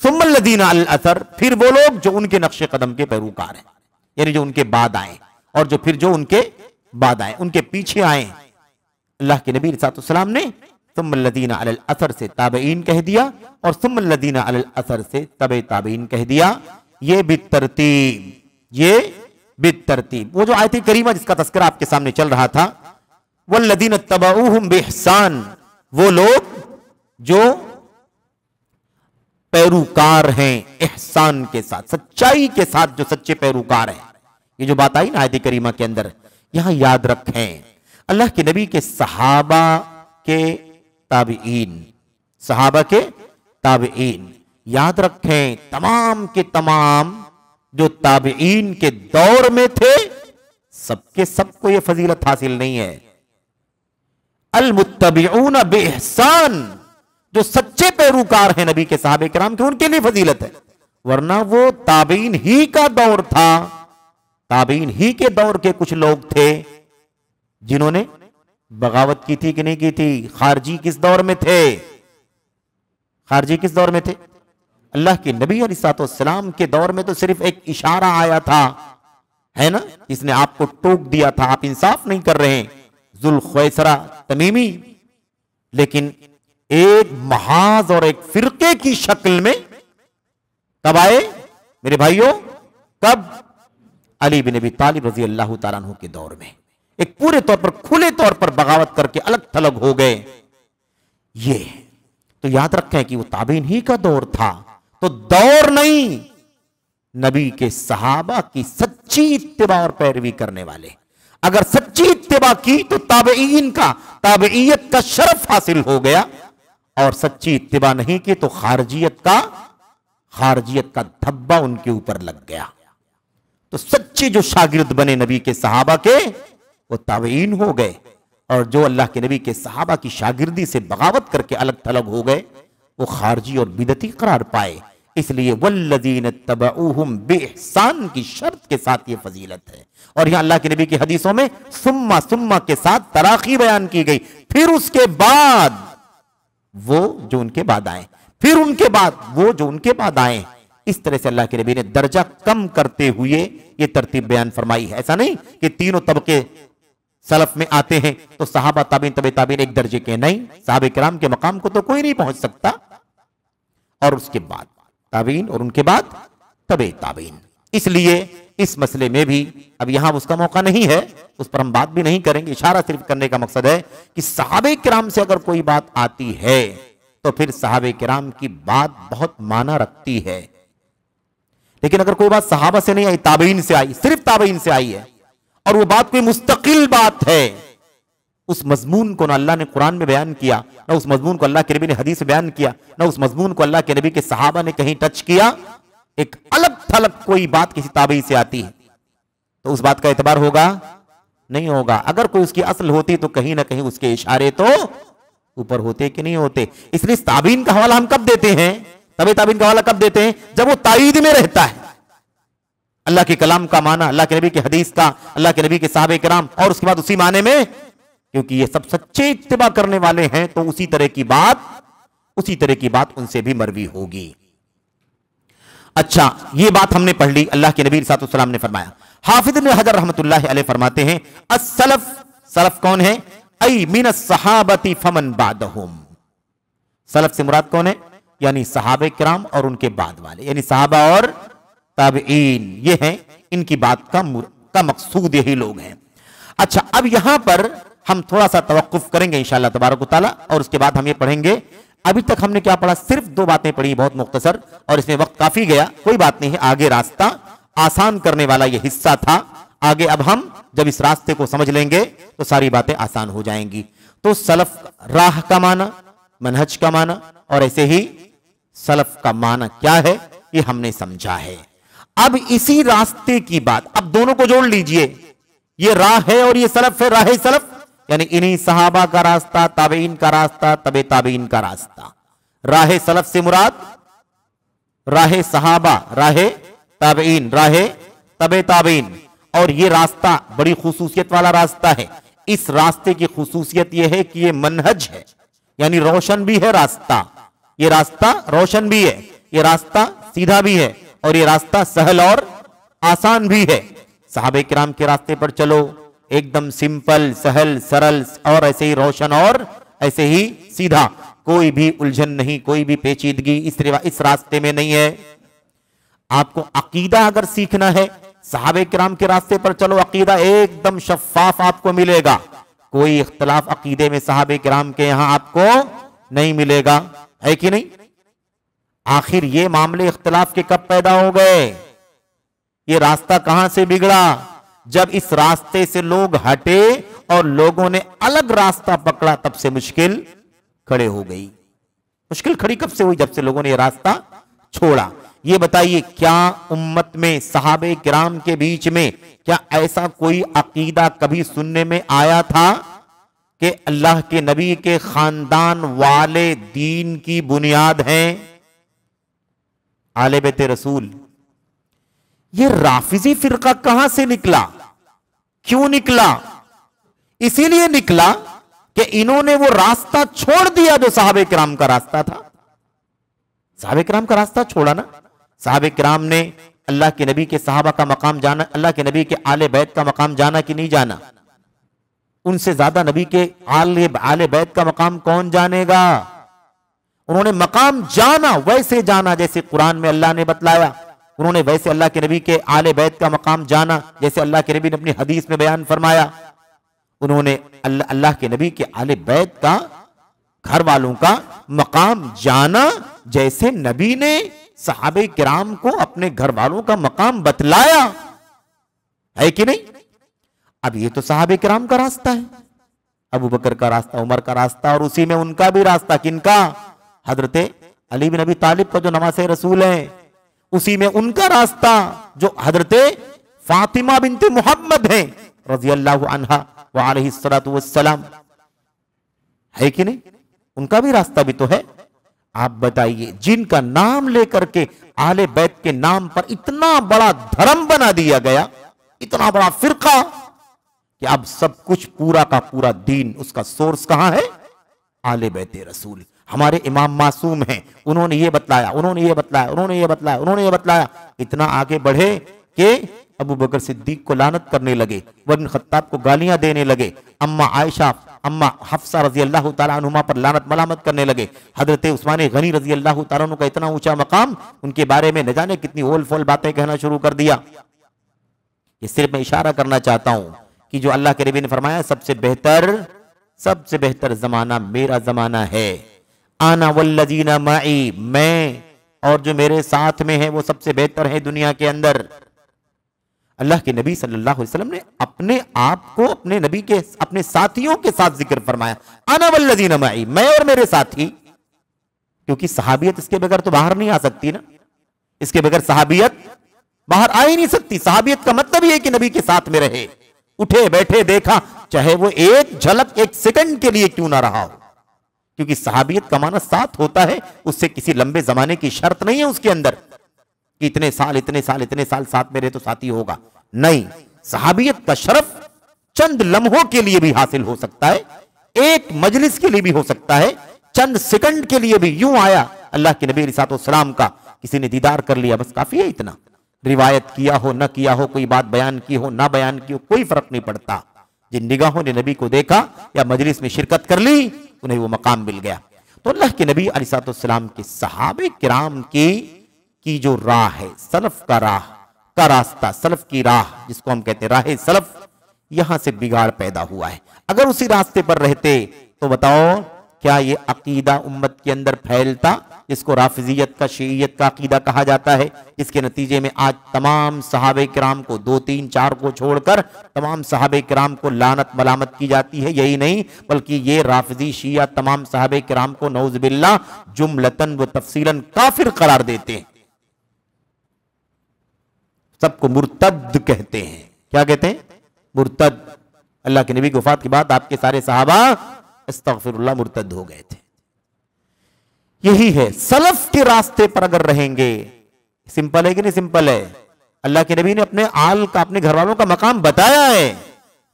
सुम्मल्लज़ीना अलल अज़र, फिर वो लोग जो उनके नक्शे कदम के पैरोकार हैं, यानी जो उनके बाद आए, और जो फिर जो उनके बाद आए, उनके पीछे आए। अल्लाह के नबी सल्लल्लाहु अलैहि वसल्लम ने सुम्मल्लज़ीना अलल अज़र से ताबईन कह दिया और सुम्मल्लज़ीना अलल अज़र से तबे ताबईन कह दिया। ये बितरतीब, ये बितरतीब। वो जो आयत करीमा जिसका तज़किरा आपके सामने चल रहा था, वल्लज़ीना तबऊहुम बिइहसान, वो लोग जो पैरोकार हैं इहसान के साथ, सच्चाई के साथ, जो सच्चे पैरोकार हैं। ये जो बात आई ना आयत करीमा के अंदर, यहां याद रखें, अल्लाह के नबी के सहाबा के ताबईन, सहाबा के ताबईन, याद रखें तमाम के तमाम जो ताबईन के दौर में थे, सबके सबको यह फजीलत हासिल नहीं है। अल मुत्तबिऊन बिइहसान, जो सच्चे पैरोकार हैं नबी के सहाबे किराम के, उनके लिए फजीलत है। वरना वो ताबईन ही का दौर था, ताबईन ही के दौर के कुछ लोग थे जिन्होंने बगावत की थी कि नहीं की थी। खारजी किस दौर में थे? खारजी किस दौर में थे? अल्लाह के नबी अलैहिस्सलाम के दौर में तो सिर्फ एक इशारा आया था, है ना, इसने आपको टोक दिया था, आप इंसाफ नहीं कर रहे हैं, जुल्खुवैसरा तमीमी। लेकिन एक महाज और एक फिरके की शक्ल में कब आए मेरे भाइयों? कब? अली बिन अबी तालिब रज़ी अल्लाह तआला अन्हु के दौर में एक पूरे तौर पर, खुले तौर पर बगावत करके अलग थलग हो गए। ये तो याद रखें कि वो ताबीन ही का दौर था, तो दौर नहीं, नबी के सहाबा की सच्ची इत्तिबा और पैरवी करने वाले। अगर सच्ची इत्तिबा की तो ताबईन का, ताबईयत का शरफ हासिल हो गया, और सच्ची इत्तिबा नहीं की तो खारजियत का धब्बा उनके ऊपर लग गया। तो सच्चे जो शागिर्द बने नबी के सहाबा के, वो ताबईन हो गए, और जो अल्लाह के नबी के सहाबा की शागिर्दी से बगावत करके अलग थलग हो गए, वो खारजी और बिदती करार पाए। इसलिए वल्लज़ीन तबऊहुम बिइहसान की शर्त के साथ ये फजीलत है। और यहां अल्लाह के नबी की हदीसों में सुम्मा सुम्मा के साथ तराखी बयान की गई, फिर उसके बाद वो जो उनके बाद आए, फिर उनके बाद वो जो उनके बाद आए। इस तरह से अल्लाह के नबी ने दर्जा कम करते हुए ये तरतीब बयान फरमाई है। ऐसा नहीं कि तीनों तबके सलफ में आते हैं तो सहाबा ताबीन तबे ताबीन एक दर्जे के, नहीं, सहाबे किराम के मकाम को तो कोई नहीं पहुंच सकता, और उसके बाद ताबीन और उनके बाद तबे ताबीन। इसलिए इस मसले में भी अब यहां उसका मौका नहीं है, उस पर हम बात भी नहीं करेंगे। इशारा सिर्फ करने का मकसद है कि सहाबे किराम से अगर कोई बात आती है तो फिर सहाबे किराम की बात बहुत माना रखती है। लेकिन अगर कोई बात सहाबा से नहीं आई, ताबीन से आई, सिर्फ ताबीन से आई है, और वो बात कोई मुस्तकिल बात है, उस मजमून को ना अल्लाह ने कुरान में बयान किया, ना उस मजमून को अल्लाह के नबी ने हदीस में बयान किया, ना उस मजमून को अल्लाह के नबी के सहाबा ने कहीं टच किया, एक अलग थलग कोई बात किसी ताबी से आती है तो उस बात का एतबार होगा? नहीं होगा। अगर कोई उसकी असल होती तो कहीं ना कहीं उसके इशारे तो ऊपर होते कि नहीं होते। इसलिए ताबीन का हवाला हम कब देते हैं, तबे ताबीन का हवाला कब देते हैं? जब वो ताईद में रहता है, अल्लाह के कलाम का माना, अल्लाह के नबी की हदीस का, अल्लाह के नबी के सहाबे किराम, और उसके बाद उसी माने में, क्योंकि ये सब सच्चे इत्तिबा करने वाले हैं तो उसी तरह की बात उनसे भी मरवी होगी। अच्छा, ये बात हमने पढ़ ली। अल्लाह के नबी सल्लल्लाहु अलैहि वसल्लम ने फरमाया, हाफिज इब्न हजर रहमतुल्लाहि अलैह फरमाते हैं, अस्सलफ, सलफ कौन है? ऐ मिन अस्सहाबती फमन बादहुम। सलफ से मुराद कौन है? यानी सहाबे किराम और उनके बाद वाले, यानी सहाबा और ताबईन, ये हैं, इनकी बात का मकसूद यही लोग हैं। अच्छा, अब यहां पर हम थोड़ा सा तवक्कुफ करेंगे इंशाअल्लाह तबारक व तआला, और उसके बाद हम ये पढ़ेंगे। अभी तक हमने क्या पढ़ा? सिर्फ 2 बातें पढ़ी, बहुत मुख्तसर, और इसमें वक्त काफी गया, कोई बात नहीं है, आगे रास्ता आसान करने वाला यह हिस्सा था। आगे अब हम जब इस रास्ते को समझ लेंगे तो सारी बातें आसान हो जाएंगी। तो सलफ राह का माना, मनहज का माना, और ऐसे ही सलफ का माना क्या है ये हमने समझा है। अब इसी रास्ते की बात, अब दोनों को जोड़ लीजिए, ये राह है और ये सलफ है, राह सलफ, यानी इन्हीं सहाबा का रास्ता, ताबईन का रास्ता, तबे ताबईन का रास्ता। राह सलफ से मुराद राह सहाबा, राह ताबईन, राह तबे ताबईन, और ये रास्ता बड़ी खुसूसियत वाला रास्ता है। इस रास्ते की खुसूसियत यह है कि ये मनहज है, यानी रोशन भी है रास्ता, ये रास्ता रोशन भी है, ये रास्ता सीधा भी है, और ये रास्ता सहल और आसान भी है। सहाबे किराम के रास्ते पर चलो, एकदम सिंपल, सहल, सरल, और ऐसे ही रोशन और ऐसे ही सीधा, कोई भी उलझन नहीं, कोई भी पेचीदगी इस रास्ते में नहीं है। आपको अकीदा अगर सीखना है, सहाबे किराम के रास्ते पर चलो, अकीदा एकदम शफाफ आपको मिलेगा, कोई इख्तलाफ अकीदे में सहाबे किराम के यहां आपको नहीं मिलेगा, है कि नहीं? आखिर ये मामले इख्तलाफ के कब पैदा हो गए? ये रास्ता कहां से बिगड़ा? जब इस रास्ते से लोग हटे और लोगों ने अलग रास्ता पकड़ा, तब से मुश्किल खड़े हो गई। मुश्किल खड़ी कब से हुई? जब से लोगों ने यह रास्ता छोड़ा। ये बताइए, क्या उम्मत में सहाबे किराम के बीच में क्या ऐसा कोई अकीदा कभी सुनने में आया था कि अल्लाह के नबी के खानदान वाले दीन की बुनियाद हैं, आले बैत रसूल? ये राफिजी फिरका कहां से निकला, क्यों निकला? इसीलिए निकला कि इन्होंने वो रास्ता छोड़ दिया जो सहाबे किराम का रास्ता था। सहाबे किराम का रास्ता छोड़ा ना। सहाबे किराम ने अल्लाह के नबी के सहाबा का मकाम जाना, अल्लाह के नबी के आले बैत का मकाम जाना कि नहीं जाना? उनसे ज्यादा नबी के आले बैत का मकाम कौन जानेगा? उन्होंने मकाम जाना, वैसे जाना जैसे कुरान में अल्लाह ने बतलाया। उन्होंने वैसे अल्लाह के नबी के आले बैत का मकाम जाना जैसे अल्लाह के नबी ने अपनी हदीस में बयान फरमाया। उन्होंने अल्लाह के नबी के आले बैत का, घर वालों का मकाम जाना जैसे नबी ने सहाबे किराम को अपने घर वालों का मकाम बतलाया, है कि नहीं? अब ये तो साहबे किराम का रास्ता है, अबू बकर का रास्ता, उमर का रास्ता, और उसी में उनका भी रास्ता, किनका? हजरत अली बिन अबी तालिब का जो नवासे रसूल है, उसी में उनका रास्ता, जो हजरत फातिमा बिनते मोहम्मद है रजी अल्लाह अन्हा व अलैहिस्सलातु वस्सलाम, है कि नहीं? उनका भी रास्ता भी तो है। आप बताइए, जिनका नाम लेकर के आले बैत के नाम पर इतना बड़ा धर्म बना दिया गया, इतना बड़ा फिरका, कि अब सब कुछ पूरा का पूरा दीन, उसका सोर्स कहां है? आले बैत रसूल। हमारे इमाम मासूम हैं, उन्होंने ये बतलाया, उन्होंने ये बतलाया, उन्होंने ये बतलाया, उन्होंने ये बतलाया, इतना आगे बढ़े कि अबू बकर सिद्दीक को लानत करने लगे, इब्न खत्ताब को गालियां देने लगे, अम्मा आयशा, अम्मा हफ्सा रजी अल्लाह तआला अन्हुमा पर लानत मलामत करने लगे, हजरत उस्मान गनी रजी अल्लाह तआला अन्हु का इतना ऊंचा मकाम, उनके बारे में न जाने कितनी ओल फोल बातें कहना शुरू कर दिया। ये सिर्फ मैं इशारा करना चाहता हूं कि जो अल्लाह के नबी ने फरमाया सबसे बेहतर जमाना मेरा जमाना है, आना वल्लजीना माई, मैं और जो मेरे साथ में है वो सबसे बेहतर है दुनिया के अंदर। अल्लाह के नबी सल्लल्लाहु अलैहि वसल्लम ने अपने आप को अपने नबी के अपने साथियों के साथ जिक्र फरमाया, आना वल्लजीना माई, मैं और मेरे साथी, क्योंकि सहाबियत इसके बगैर तो बाहर नहीं आ सकती ना, इसके बगैर सहाबियत बाहर आ ही नहीं सकती। सहाबियत का मतलब ये है कि नबी के साथ में रहे, उठे बैठे देखा, चाहे वो एक झलक एक सेकंड के लिए क्यों ना रहा हो, क्योंकि सहाबियत का माना साथ होता है, उससे किसी लंबे जमाने की शर्त नहीं है उसके अंदर कि इतने साल साथ में रहे तो साथी होगा, नहीं। सहाबियत का शरफ चंद लम्हों के लिए भी हासिल हो सकता है, एक मजलिस के लिए भी हो सकता है, चंद सेकंड के लिए भी। यूं आया अल्लाह के नबी सलाम का, किसी ने दीदार कर लिया, बस काफी है इतना। रिवायत किया हो न किया हो, कोई बात बयान की हो ना बयान की हो, कोई फर्क नहीं पड़ता। जिन निगाहों ने नबी को देखा या मजलिस में शिरकत कर ली, उन्हें वो मकाम मिल गया। तो अल्लाह के नबी अलैहिस्सलाम के सहाबे किराम की जो राह है, सलफ का रास्ता, सलफ की राह जिसको हम कहते हैं राह सलफ, यहां से बिगाड़ पैदा हुआ है। अगर उसी रास्ते पर रहते तो बताओ क्या ये अकीदा उम्मत के अंदर फैलता, जिसको राफिजियत का शियत का अकीदा कहा जाता है, जिसके नतीजे में आज तमाम सहाबे किराम को, 2, 3, 4 को छोड़कर तमाम सहाबे किराम को लानत मलामत की जाती है। यही नहीं बल्कि ये राफिजी शिया तमाम सहाबे किराम को नऊज़ बिल्लाह जुमलतन व तफसीलन काफिर करार देते हैं, सबको मुर्तद कहते हैं। क्या कहते हैं? मुर्तद। अल्लाह के नबी की वफात के बाद आपके सारे सहाबा अस्तगफिरुल्लाह मुर्तद हो गए थे। यही है, सलफ के रास्ते पर अगर रहेंगे, सिंपल है कि नहीं सिंपल है? अल्लाह के नबी ने अपने आल का, अपने घर वालों का मकाम बताया है,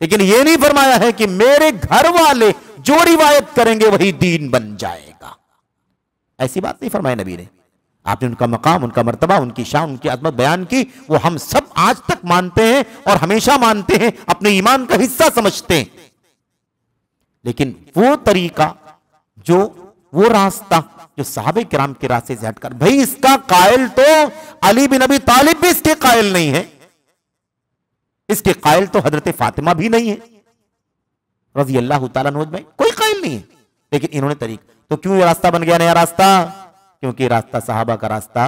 लेकिन यह नहीं फरमाया है कि मेरे घर वाले जो रिवायत करेंगे वही दीन बन जाएगा। ऐसी बात नहीं फरमाया नबी ने। आपने उनका मकाम, उनका मर्तबा, उनकी शान, उनकी अजमत बयान की, वो हम सब आज तक मानते हैं और हमेशा मानते हैं, अपने ईमान का हिस्सा समझते हैं। लेकिन वो तरीका, वो रास्ता जो सहाबे किराम के रास्ते से हटकर, भाई इसका कायल तो अली बिन अबी तालिब भी इसके कायल नहीं है, इसके कायल तो हजरत फातिमा भी नहीं है रज़ी अल्लाह तआला अन्हा, कोई कायल नहीं है। लेकिन इन्होंने तो क्यों ये रास्ता बन गया नया रास्ता? क्योंकि रास्ता सहाबा का रास्ता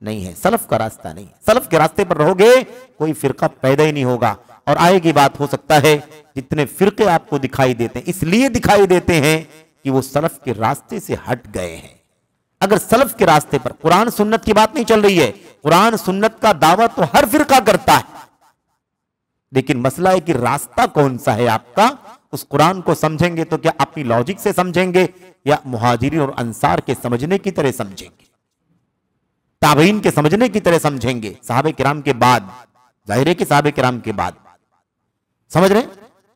नहीं है, सलफ का रास्ता नहीं है। सलफ के रास्ते पर रहोगे कोई फिरका पैदा ही नहीं होगा। और आएगी बात, हो सकता है जितने फिरके आपको दिखाई देते हैं, इसलिए दिखाई देते हैं कि वो सलफ के रास्ते से हट गए हैं। अगर सलफ के रास्ते पर, कुरान सुन्नत की बात नहीं चल रही है, कुरान सुन्नत का दावा तो हर फिरका करता है, लेकिन मसला है कि रास्ता कौन सा है आपका। उस कुरान को समझेंगे तो क्या अपनी लॉजिक से समझेंगे या मुहाजिरीन और अंसार के समझने की तरह समझेंगे, ताबईन के समझने की तरह समझेंगे, सहाबे किराम के बाद, जाहिर है कि सहाबे किराम के बाद, समझ रहे?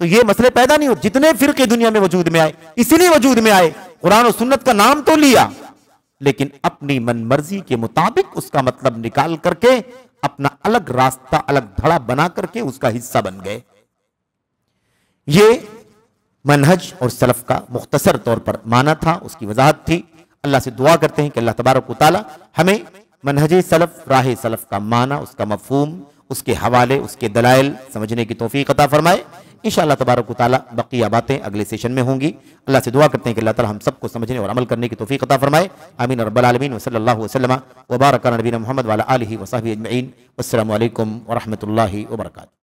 तो ये मसले पैदा नहीं हो। जितने फिरके दुनिया में वजूद में आए, इसीलिए वजूद में आए, कुरान और सुन्नत का नाम तो लिया, लेकिन अपनी मनमर्जी के मुताबिक उसका मतलब निकाल करके अपना अलग रास्ता, अलग धड़ा बना करके उसका हिस्सा बन गए। ये मनहज और सलफ का मुख्तसर तौर पर माना था, उसकी वजाहत थी। अल्लाह से दुआ करते हैं कि अल्लाह तबारक व तआला हमें मनहज सलफ, राह सलफ का माना, उसका मफहूम, उसके हवाले, उसके दलाइल समझने की तौफीक अता फरमाए। इंशाअल्लाह तबारक व तआला बकिया बातें अगले सेशन में होंगी। अल्लाह से दुआ करते हैं कि अल्लाह ताला हम सबको समझने और अमल करने की तौफीक अता फरमाए। आमीन रब्बल आलमीन व सल्लल्लाहु वसल्लम व बारक अला नबीना मुहम्मद व अला आलिहि व सहबिहि अजमईन। अस्सलामु अलैकुम व रहमतुल्लाहि व बरकातुहू।